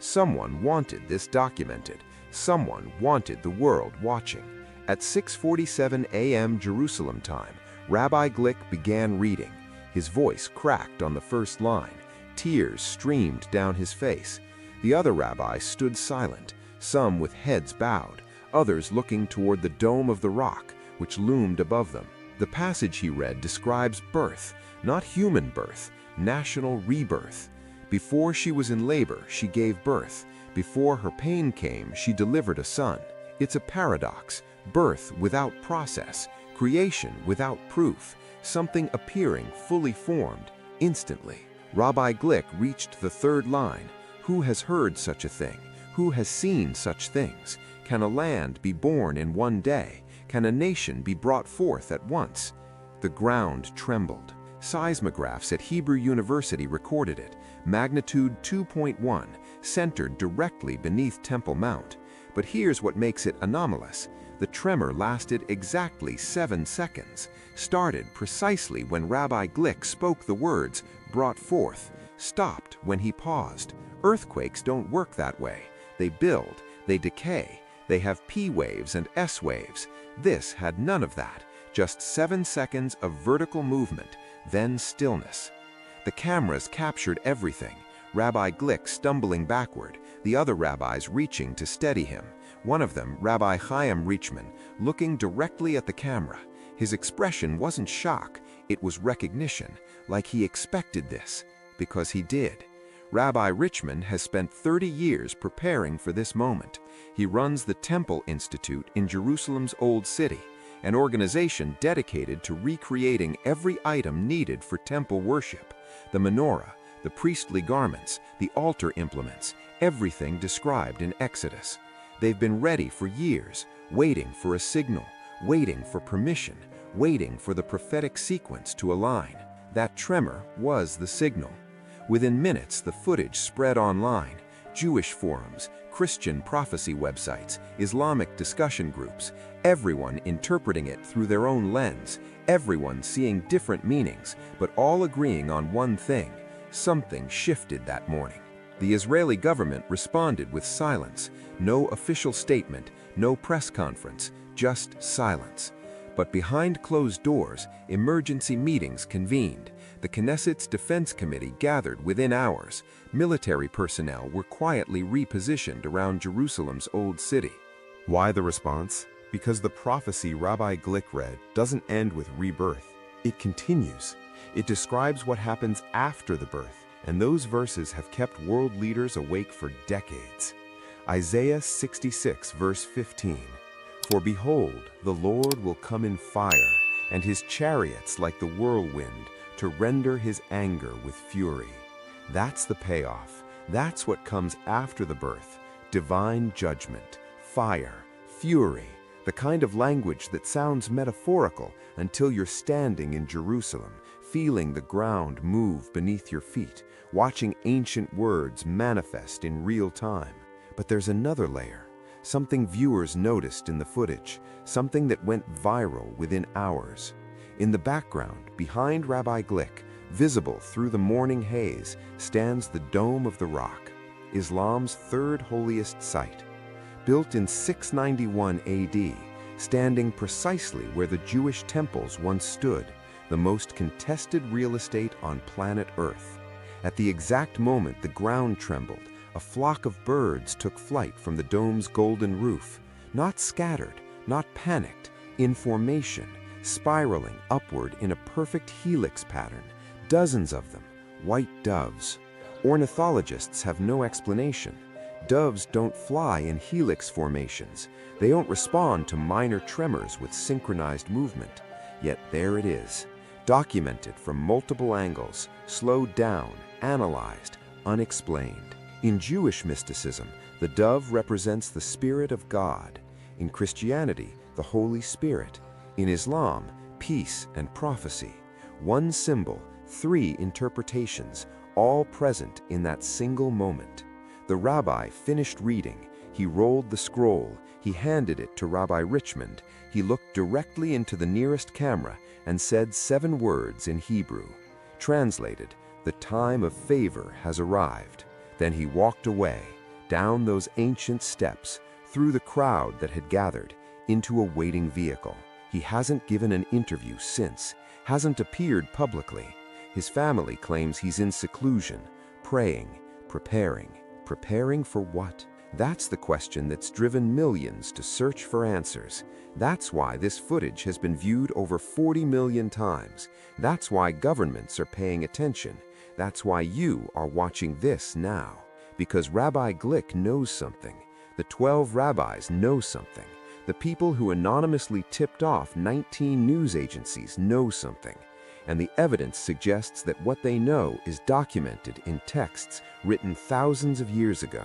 [SPEAKER 1] Someone wanted this documented. Someone wanted the world watching. At 6:47 a.m. Jerusalem time, Rabbi Glick began reading. His voice cracked on the first line. Tears streamed down his face. The other rabbis stood silent, some with heads bowed, others looking toward the dome of the rock, which loomed above them. The passage he read describes birth, not human birth, national rebirth. Before she was in labor, she gave birth. Before her pain came, she delivered a son. It's a paradox. Birth without process, creation without proof, something appearing fully formed, instantly. Rabbi Glick reached the third line. Who has heard such a thing? Who has seen such things? Can a land be born in one day? Can a nation be brought forth at once? The ground trembled. Seismographs at Hebrew University recorded it. Magnitude 2.1, centered directly beneath Temple Mount. But here's what makes it anomalous. The tremor lasted exactly 7 seconds, started precisely when Rabbi Glick spoke the words, brought forth, stopped when he paused. Earthquakes don't work that way. They build, they decay, they have P waves and S waves. This had none of that, just 7 seconds of vertical movement, then stillness. The cameras captured everything. Rabbi Glick stumbling backward, the other rabbis reaching to steady him. One of them, Rabbi Chaim Richman, looking directly at the camera. His expression wasn't shock, it was recognition, like he expected this, because he did. Rabbi Richman has spent 30 years preparing for this moment. He runs the Temple Institute in Jerusalem's Old City, an organization dedicated to recreating every item needed for temple worship. The menorah, the priestly garments, the altar implements, everything described in Exodus. They've been ready for years, waiting for a signal, waiting for permission, waiting for the prophetic sequence to align. That tremor was the signal. Within minutes, the footage spread online. Jewish forums, Christian prophecy websites, Islamic discussion groups, everyone interpreting it through their own lens, everyone seeing different meanings, but all agreeing on one thing. Something shifted that morning. The Israeli government responded with silence. No official statement, no press conference, just silence. But behind closed doors, emergency meetings convened. The Knesset's Defense Committee gathered within hours. Military personnel were quietly repositioned around Jerusalem's Old City.
[SPEAKER 3] Why the response? Because the prophecy Rabbi Glick read doesn't end with rebirth. It continues. It describes what happens after the birth, and those verses have kept world leaders awake for decades. Isaiah 66, verse 15. For behold, the Lord will come in fire, and his chariots like the whirlwind, to render his anger with fury. That's the payoff. That's what comes after the birth. Divine judgment, fire, fury, the kind of language that sounds metaphorical until you're standing in Jerusalem, feeling the ground move beneath your feet, watching ancient words manifest in real time. But there's another layer, something viewers noticed in the footage, something that went viral within hours. In the background, behind Rabbi Glick, visible through the morning haze, stands the Dome of the Rock, Islam's third holiest site.
[SPEAKER 1] built in 691 AD, standing precisely where the Jewish temples once stood, the most contested real estate on planet Earth. At the exact moment the ground trembled, a flock of birds took flight from the dome's golden roof, not scattered, not panicked, in formation, spiraling upward in a perfect helix pattern, dozens of them, white doves. Ornithologists have no explanation. Doves don't fly in helix formations. They don't respond to minor tremors with synchronized movement. Yet there it is, documented from multiple angles, slowed down, analyzed, unexplained. In Jewish mysticism, the dove represents the Spirit of God. In Christianity, the Holy Spirit. In Islam, peace and prophecy. One symbol, three interpretations, all present in that single moment. The rabbi finished reading. He rolled the scroll. He handed it to Rabbi Richmond. He looked directly into the nearest camera and said 7 words in Hebrew. Translated, "The time of favor has arrived." Then he walked away, down those ancient steps, through the crowd that had gathered, into a waiting vehicle. He hasn't given an interview since, hasn't appeared publicly. His family claims he's in seclusion, praying, preparing. Preparing for what? That's the question that's driven millions to search for answers. That's why this footage has been viewed over 40 million times. That's why governments are paying attention. That's why you are watching this now. Because Rabbi Glick knows something. The 12 rabbis know something. The people who anonymously tipped off 19 news agencies know something. And the evidence suggests that what they know is documented in texts written thousands of years ago,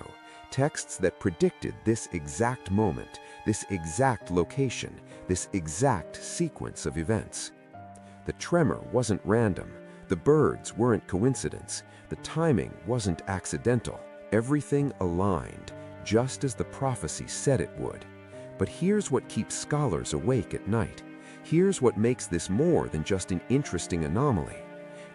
[SPEAKER 1] texts that predicted this exact moment, this exact location, this exact sequence of events. The tremor wasn't random. The birds weren't coincidence. The timing wasn't accidental. Everything aligned, just as the prophecy said it would. But here's what keeps scholars awake at night. Here's what makes this more than just an interesting anomaly.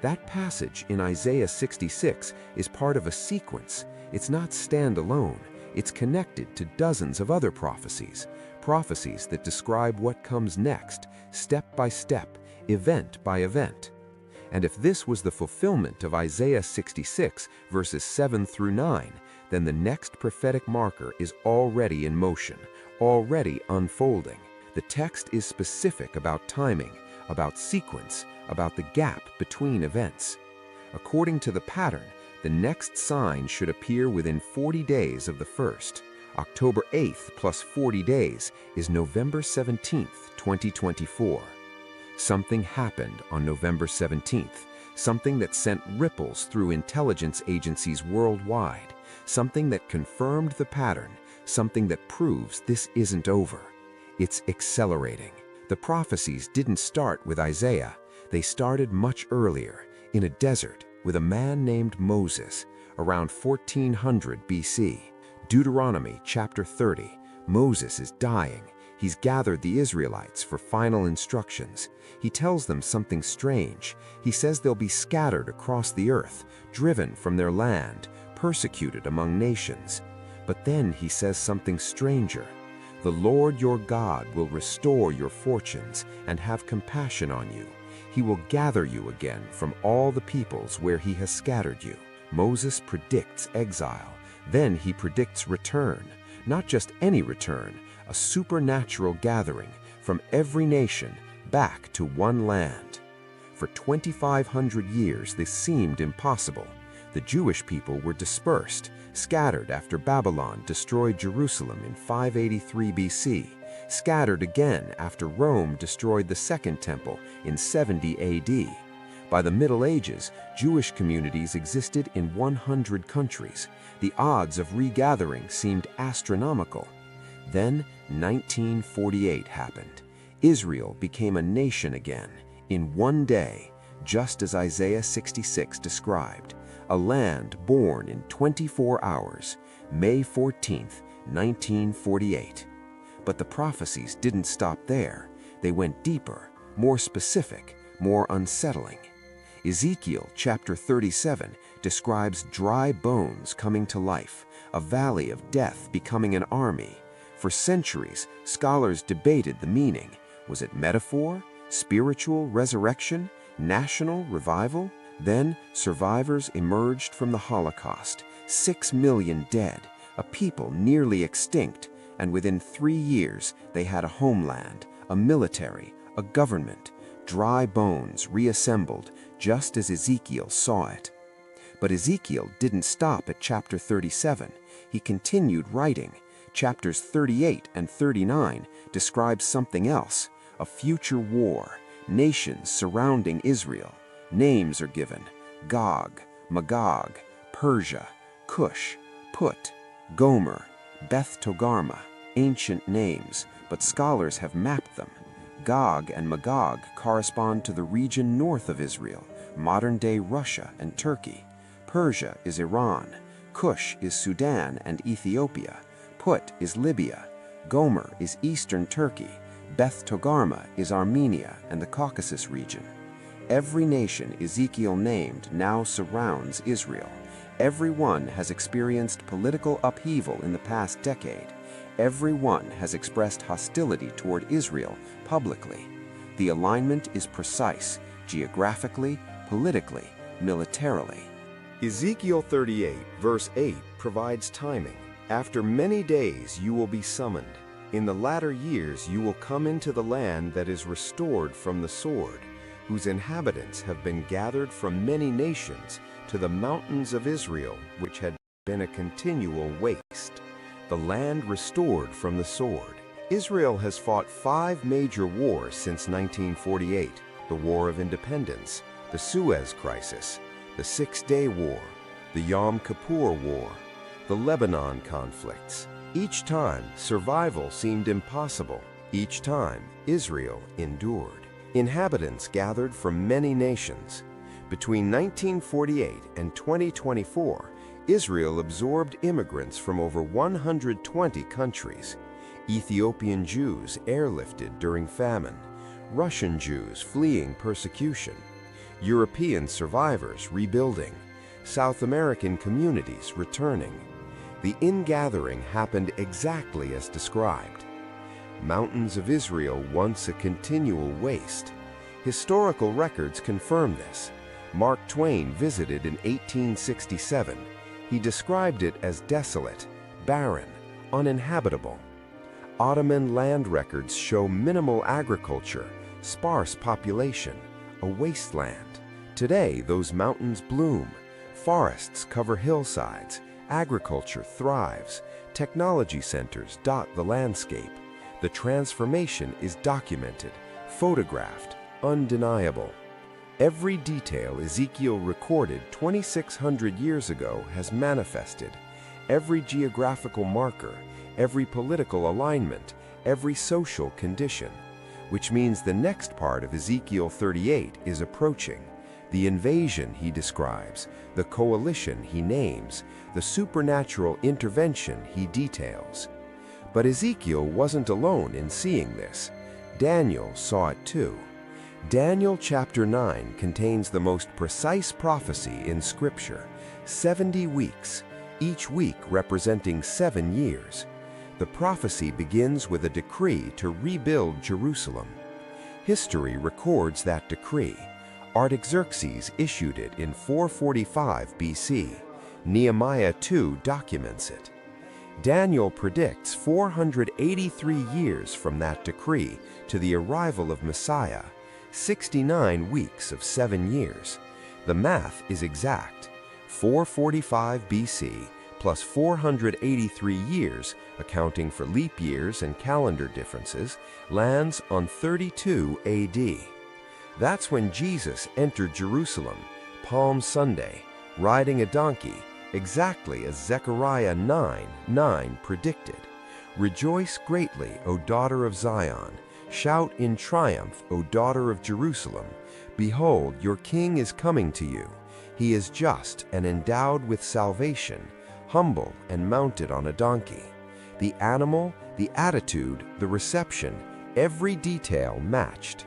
[SPEAKER 1] That passage in Isaiah 66 is part of a sequence. It's not standalone. It's connected to dozens of other prophecies, prophecies that describe what comes next, step by step, event by event. And if this was the fulfillment of Isaiah 66, verses 7 through 9, then the next prophetic marker is already in motion, already unfolding. The text is specific about timing, about sequence, about the gap between events. According to the pattern, the next sign should appear within 40 days of the first. October 8th plus 40 days is November 17th, 2024. Something happened on November 17th, something that sent ripples through intelligence agencies worldwide, something that confirmed the pattern, something that proves this isn't over. It's accelerating. The prophecies didn't start with Isaiah. They started much earlier, in a desert, with a man named Moses, around 1400 BC. Deuteronomy chapter 30. Moses is dying. He's gathered the Israelites for final instructions. He tells them something strange. He says they'll be scattered across the earth, driven from their land, persecuted among nations. But then he says something stranger. The Lord your God will restore your fortunes and have compassion on you. He will gather you again from all the peoples where he has scattered you. Moses predicts exile. Then he predicts return. Not just any return, a supernatural gathering from every nation back to one land. For 2,500 years this seemed impossible. The Jewish people were dispersed, scattered after Babylon destroyed Jerusalem in 583 BC, scattered again after Rome destroyed the Second Temple in 70 AD. By the Middle Ages, Jewish communities existed in 100 countries. The odds of regathering seemed astronomical. Then 1948 happened. Israel became a nation again, in one day, just as Isaiah 66 described. A land born in 24 hours, May 14th, 1948. But the prophecies didn't stop there. They went deeper, more specific, more unsettling. Ezekiel chapter 37 describes dry bones coming to life, a valley of death becoming an army. For centuries, scholars debated the meaning. Was it metaphor, spiritual resurrection, national revival? Then, survivors emerged from the Holocaust, 6 million dead, a people nearly extinct, and within 3 years they had a homeland, a military, a government, dry bones reassembled just as Ezekiel saw it. But Ezekiel didn't stop at chapter 37. He continued writing. Chapters 38 and 39 describe something else, a future war, nations surrounding Israel. Names are given: Gog, Magog, Persia, Cush, Put, Gomer, Beth Togarmah. Ancient names, but scholars have mapped them. Gog and Magog correspond to the region north of Israel, modern-day Russia and Turkey. Persia is Iran. Cush is Sudan and Ethiopia. Put is Libya. Gomer is eastern Turkey. Beth Togarmah is Armenia and the Caucasus region. Every nation Ezekiel named now surrounds Israel. Every one has experienced political upheaval in the past decade. Every one has expressed hostility toward Israel publicly. The alignment is precise, geographically, politically, militarily.
[SPEAKER 3] Ezekiel 38, verse 8 provides timing. After many days you will be summoned. In the latter years you will come into the land that is restored from the sword, whose inhabitants have been gathered from many nations to the mountains of Israel, which had been a continual waste. The land restored from the sword. Israel has fought 5 major wars since 1948, the War of Independence, the Suez Crisis, the Six-Day War, the Yom Kippur War, the Lebanon conflicts. Each time, survival seemed impossible. Each time, Israel endured. Inhabitants gathered from many nations. Between 1948 and 2024, Israel absorbed immigrants from over 120 countries. Ethiopian Jews airlifted during famine, Russian Jews fleeing persecution, European survivors rebuilding, South American communities returning. The ingathering happened exactly as described. Mountains of Israel once a continual waste. Historical records confirm this. Mark Twain visited in 1867. He described it as desolate, barren, uninhabitable. Ottoman land records show minimal agriculture, sparse population, a wasteland. Today, those mountains bloom. Forests cover hillsides. Agriculture thrives. Technology centers dot the landscape. The transformation is documented, photographed, undeniable. Every detail Ezekiel recorded 2,600 years ago has manifested. Every geographical marker, every political alignment, every social condition. Which means the next part of Ezekiel 38 is approaching. The invasion he describes, the coalition he names, the supernatural intervention he details. But Ezekiel wasn't alone in seeing this. Daniel saw it too. Daniel chapter 9 contains the most precise prophecy in Scripture, 70 weeks, each week representing 7 years. The prophecy begins with a decree to rebuild Jerusalem. History records that decree. Artaxerxes issued it in 445 BC. Nehemiah 2 documents it. Daniel predicts 483 years from that decree to the arrival of Messiah, 69 weeks of 7 years. The math is exact. 445 BC plus 483 years, accounting for leap years and calendar differences, lands on 32 AD. That's when Jesus entered Jerusalem, Palm Sunday, riding a donkey, exactly as Zechariah 9:9 predicted. Rejoice greatly, O daughter of Zion. Shout in triumph, O daughter of Jerusalem. Behold, your king is coming to you. He is just and endowed with salvation, humble and mounted on a donkey. The animal, the attitude, the reception, every detail matched.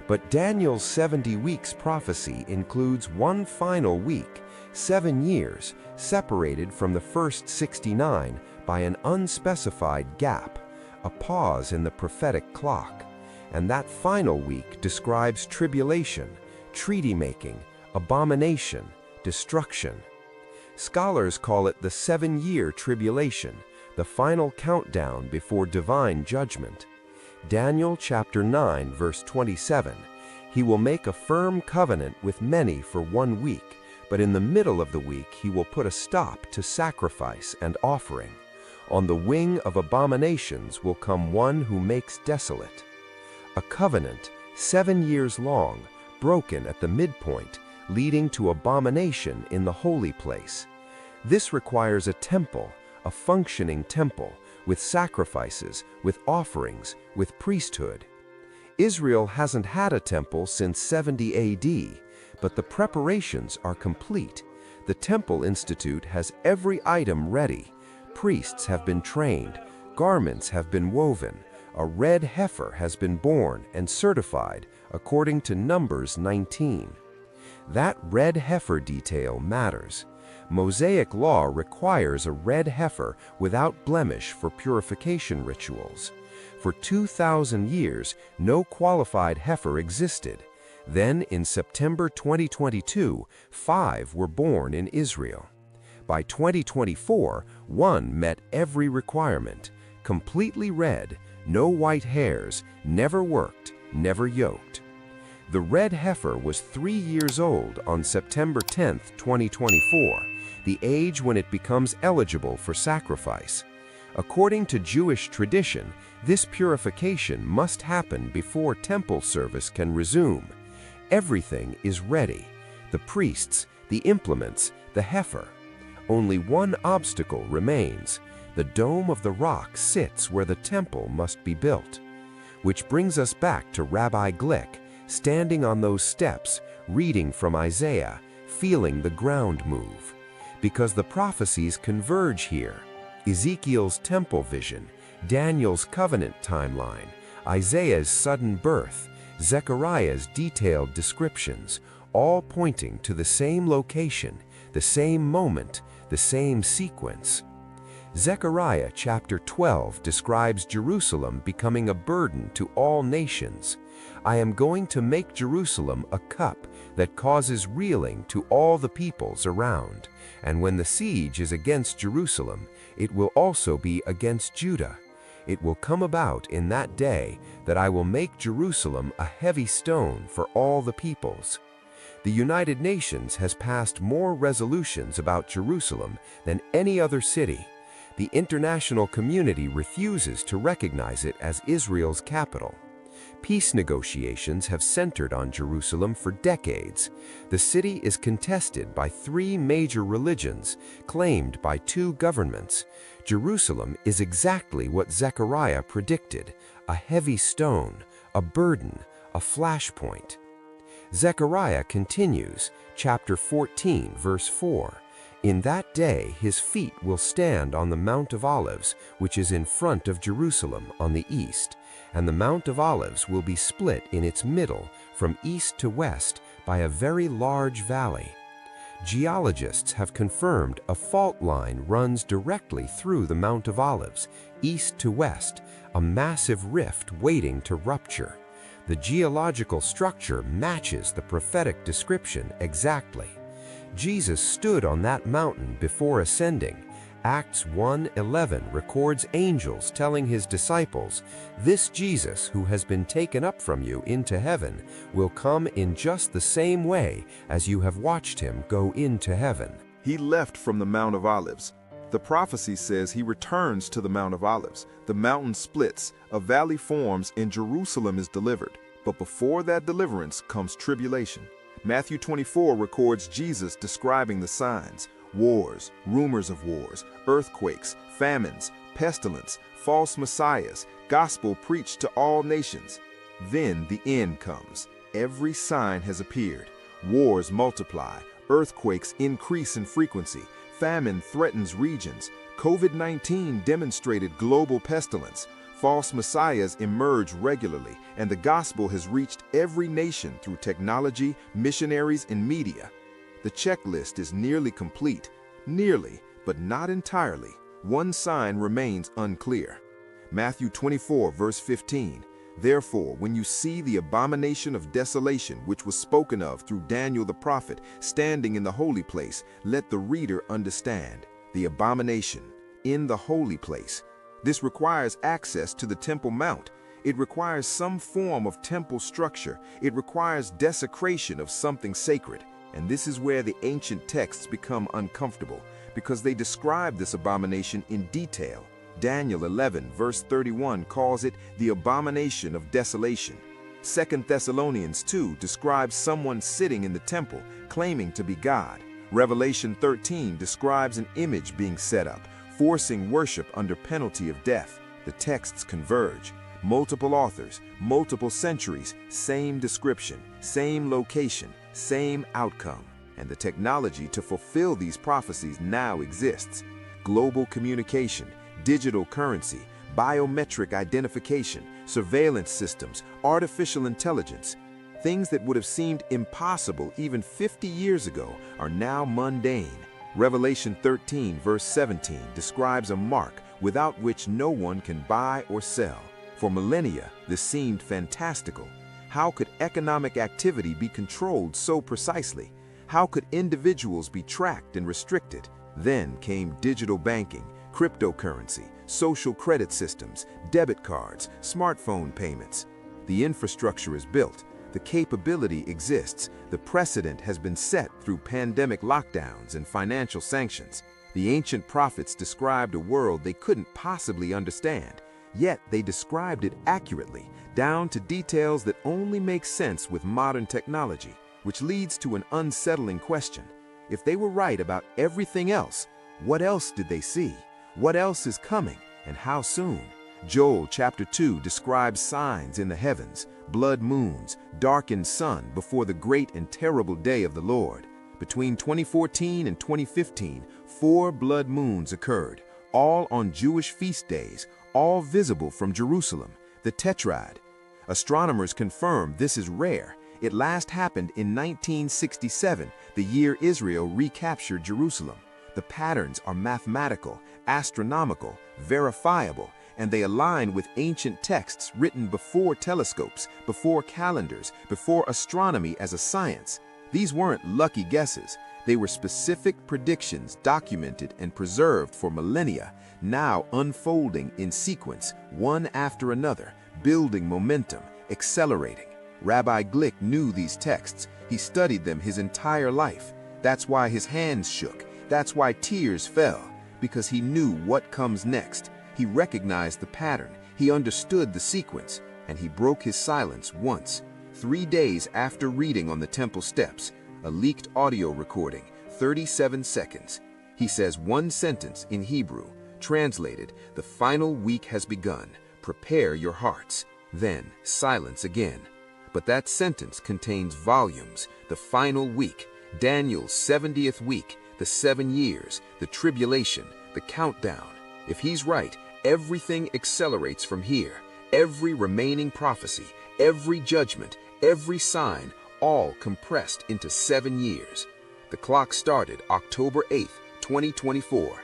[SPEAKER 3] But Daniel's 70 weeks prophecy includes one final week, 7 years, separated from the first 69 by an unspecified gap, a pause in the prophetic clock. And that final week describes tribulation, treaty-making, abomination, destruction. Scholars call it the 7-year tribulation, the final countdown before divine judgment. Daniel chapter 9, verse 27, "He will make a firm covenant with many for 1 week, but in the middle of the week he will put a stop to sacrifice and offering. On the wing of abominations will come one who makes desolate." A covenant, 7 years long, broken at the midpoint, leading to abomination in the holy place. This requires a temple, a functioning temple, with sacrifices, with offerings, with priesthood. Israel hasn't had a temple since 70 AD, but the preparations are complete. The Temple Institute has every item ready. Priests have been trained, garments have been woven, a red heifer has been born and certified according to Numbers 19. That red heifer detail matters. Mosaic law requires a red heifer without blemish for purification rituals. For 2,000 years, no qualified heifer existed. Then, in September 2022, 5 were born in Israel. By 2024, 1 met every requirement. Completely red, no white hairs, never worked, never yoked. The red heifer was 3 years old on September 10, 2024, the age when it becomes eligible for sacrifice. According to Jewish tradition, this purification must happen before temple service can resume. Everything is ready: the priests, the implements, the heifer. Only one obstacle remains. The dome of the rock sits where the temple must be built. Which brings us back to Rabbi Glick, standing on those steps, reading from Isaiah, feeling the ground move. Because the prophecies converge here. Ezekiel's temple vision, Daniel's covenant timeline, Isaiah's sudden birth, Zechariah's detailed descriptions, all pointing to the same location, the same moment, the same sequence. Zechariah chapter 12 describes Jerusalem becoming a burden to all nations. "I am going to make Jerusalem a cup that causes reeling to all the peoples around. And when the siege is against Jerusalem, it will also be against Judah. It will come about in that day that I will make Jerusalem a heavy stone for all the peoples." The United Nations has passed more resolutions about Jerusalem than any other city. The international community refuses to recognize it as Israel's capital. Peace negotiations have centered on Jerusalem for decades. The city is contested by 3 major religions, claimed by 2 governments. Jerusalem is exactly what Zechariah predicted: a heavy stone, a burden, a flashpoint. Zechariah continues, chapter 14, verse 4. "In that day his feet will stand on the Mount of Olives, which is in front of Jerusalem on the east, and the Mount of Olives will be split in its middle from east to west by a very large valley." Geologists have confirmed a fault line runs directly through the Mount of Olives, east to west, a massive rift waiting to rupture. The geological structure matches the prophetic description exactly. Jesus stood on that mountain before ascending. Acts 1:11 records angels telling his disciples, "This Jesus who has been taken up from you into heaven will come in just the same way as you have watched him go into heaven."
[SPEAKER 4] He left from the Mount of Olives. The prophecy says he returns to the Mount of Olives. The mountain splits, a valley forms, and Jerusalem is delivered. But before that deliverance comes tribulation. Matthew 24 records Jesus describing the signs: wars, rumors of wars, earthquakes, famines, pestilence, false messiahs, gospel preached to all nations. Then the end comes. Every sign has appeared. Wars multiply, earthquakes increase in frequency, famine threatens regions, COVID-19 demonstrated global pestilence, false messiahs emerge regularly, and the gospel has reached every nation through technology, missionaries, and media. The checklist is nearly complete. Nearly, but not entirely. One sign remains unclear. Matthew 24, verse 15. Therefore, when you see the abomination of desolation which was spoken of through Daniel the prophet standing in the holy place, let the reader understand. The abomination in the holy place. This requires access to the Temple Mount. It requires some form of temple structure. It requires desecration of something sacred. And this is where the ancient texts become uncomfortable, because they describe this abomination in detail. Daniel 11, verse 31 calls it the abomination of desolation. 2 Thessalonians 2 describes someone sitting in the temple, claiming to be God. Revelation 13 describes an image being set up, forcing worship under penalty of death. The texts converge. Multiple authors, multiple centuries, same description, same location, same outcome. And the technology to fulfill these prophecies now exists. Global communication, digital currency, biometric identification, surveillance systems, artificial intelligence. Things that would have seemed impossible even 50 years ago are now mundane. Revelation 13, verse 17 describes a mark without which no one can buy or sell. For millennia, this seemed fantastical. How could economic activity be controlled so precisely? How could individuals be tracked and restricted? Then came digital banking, cryptocurrency, social credit systems, debit cards, smartphone payments. The infrastructure is built. The capability exists. The precedent has been set through pandemic lockdowns and financial sanctions. The ancient prophets described a world they couldn't possibly understand, yet they described it accurately, down to details that only make sense with modern technology, which leads to an unsettling question. If they were right about everything else, what else did they see? What else is coming, and how soon? Joel chapter 2 describes signs in the heavens, blood moons, darkened sun before the great and terrible day of the Lord. Between 2014 and 2015, 4 blood moons occurred, all on Jewish feast days, all visible from Jerusalem, the Tetrad. Astronomers confirm this is rare. It last happened in 1967, the year Israel recaptured Jerusalem. The patterns are mathematical, astronomical, verifiable, and they align with ancient texts written before telescopes, before calendars, before astronomy as a science. These weren't lucky guesses. They were specific predictions documented and preserved for millennia, now unfolding in sequence, one after another, building momentum, accelerating. Rabbi Glick knew these texts. He studied them his entire life. That's why his hands shook. That's why tears fell, because he knew what comes next. He recognized the pattern, he understood the sequence, and he broke his silence once. 3 days after reading on the temple steps, a leaked audio recording, 37 seconds. He says one sentence in Hebrew, translated, "The final week has begun. Prepare your hearts." Then silence again. But that sentence contains volumes. The final week, Daniel's 70th week, the 7 years, the tribulation, the countdown. If he's right, everything accelerates from here. Every remaining prophecy, every judgment, every sign, all compressed into 7 years. The clock started October 8th, 2024.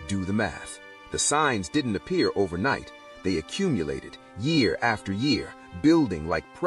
[SPEAKER 4] Do the math. The signs didn't appear overnight. They accumulated year after year, building like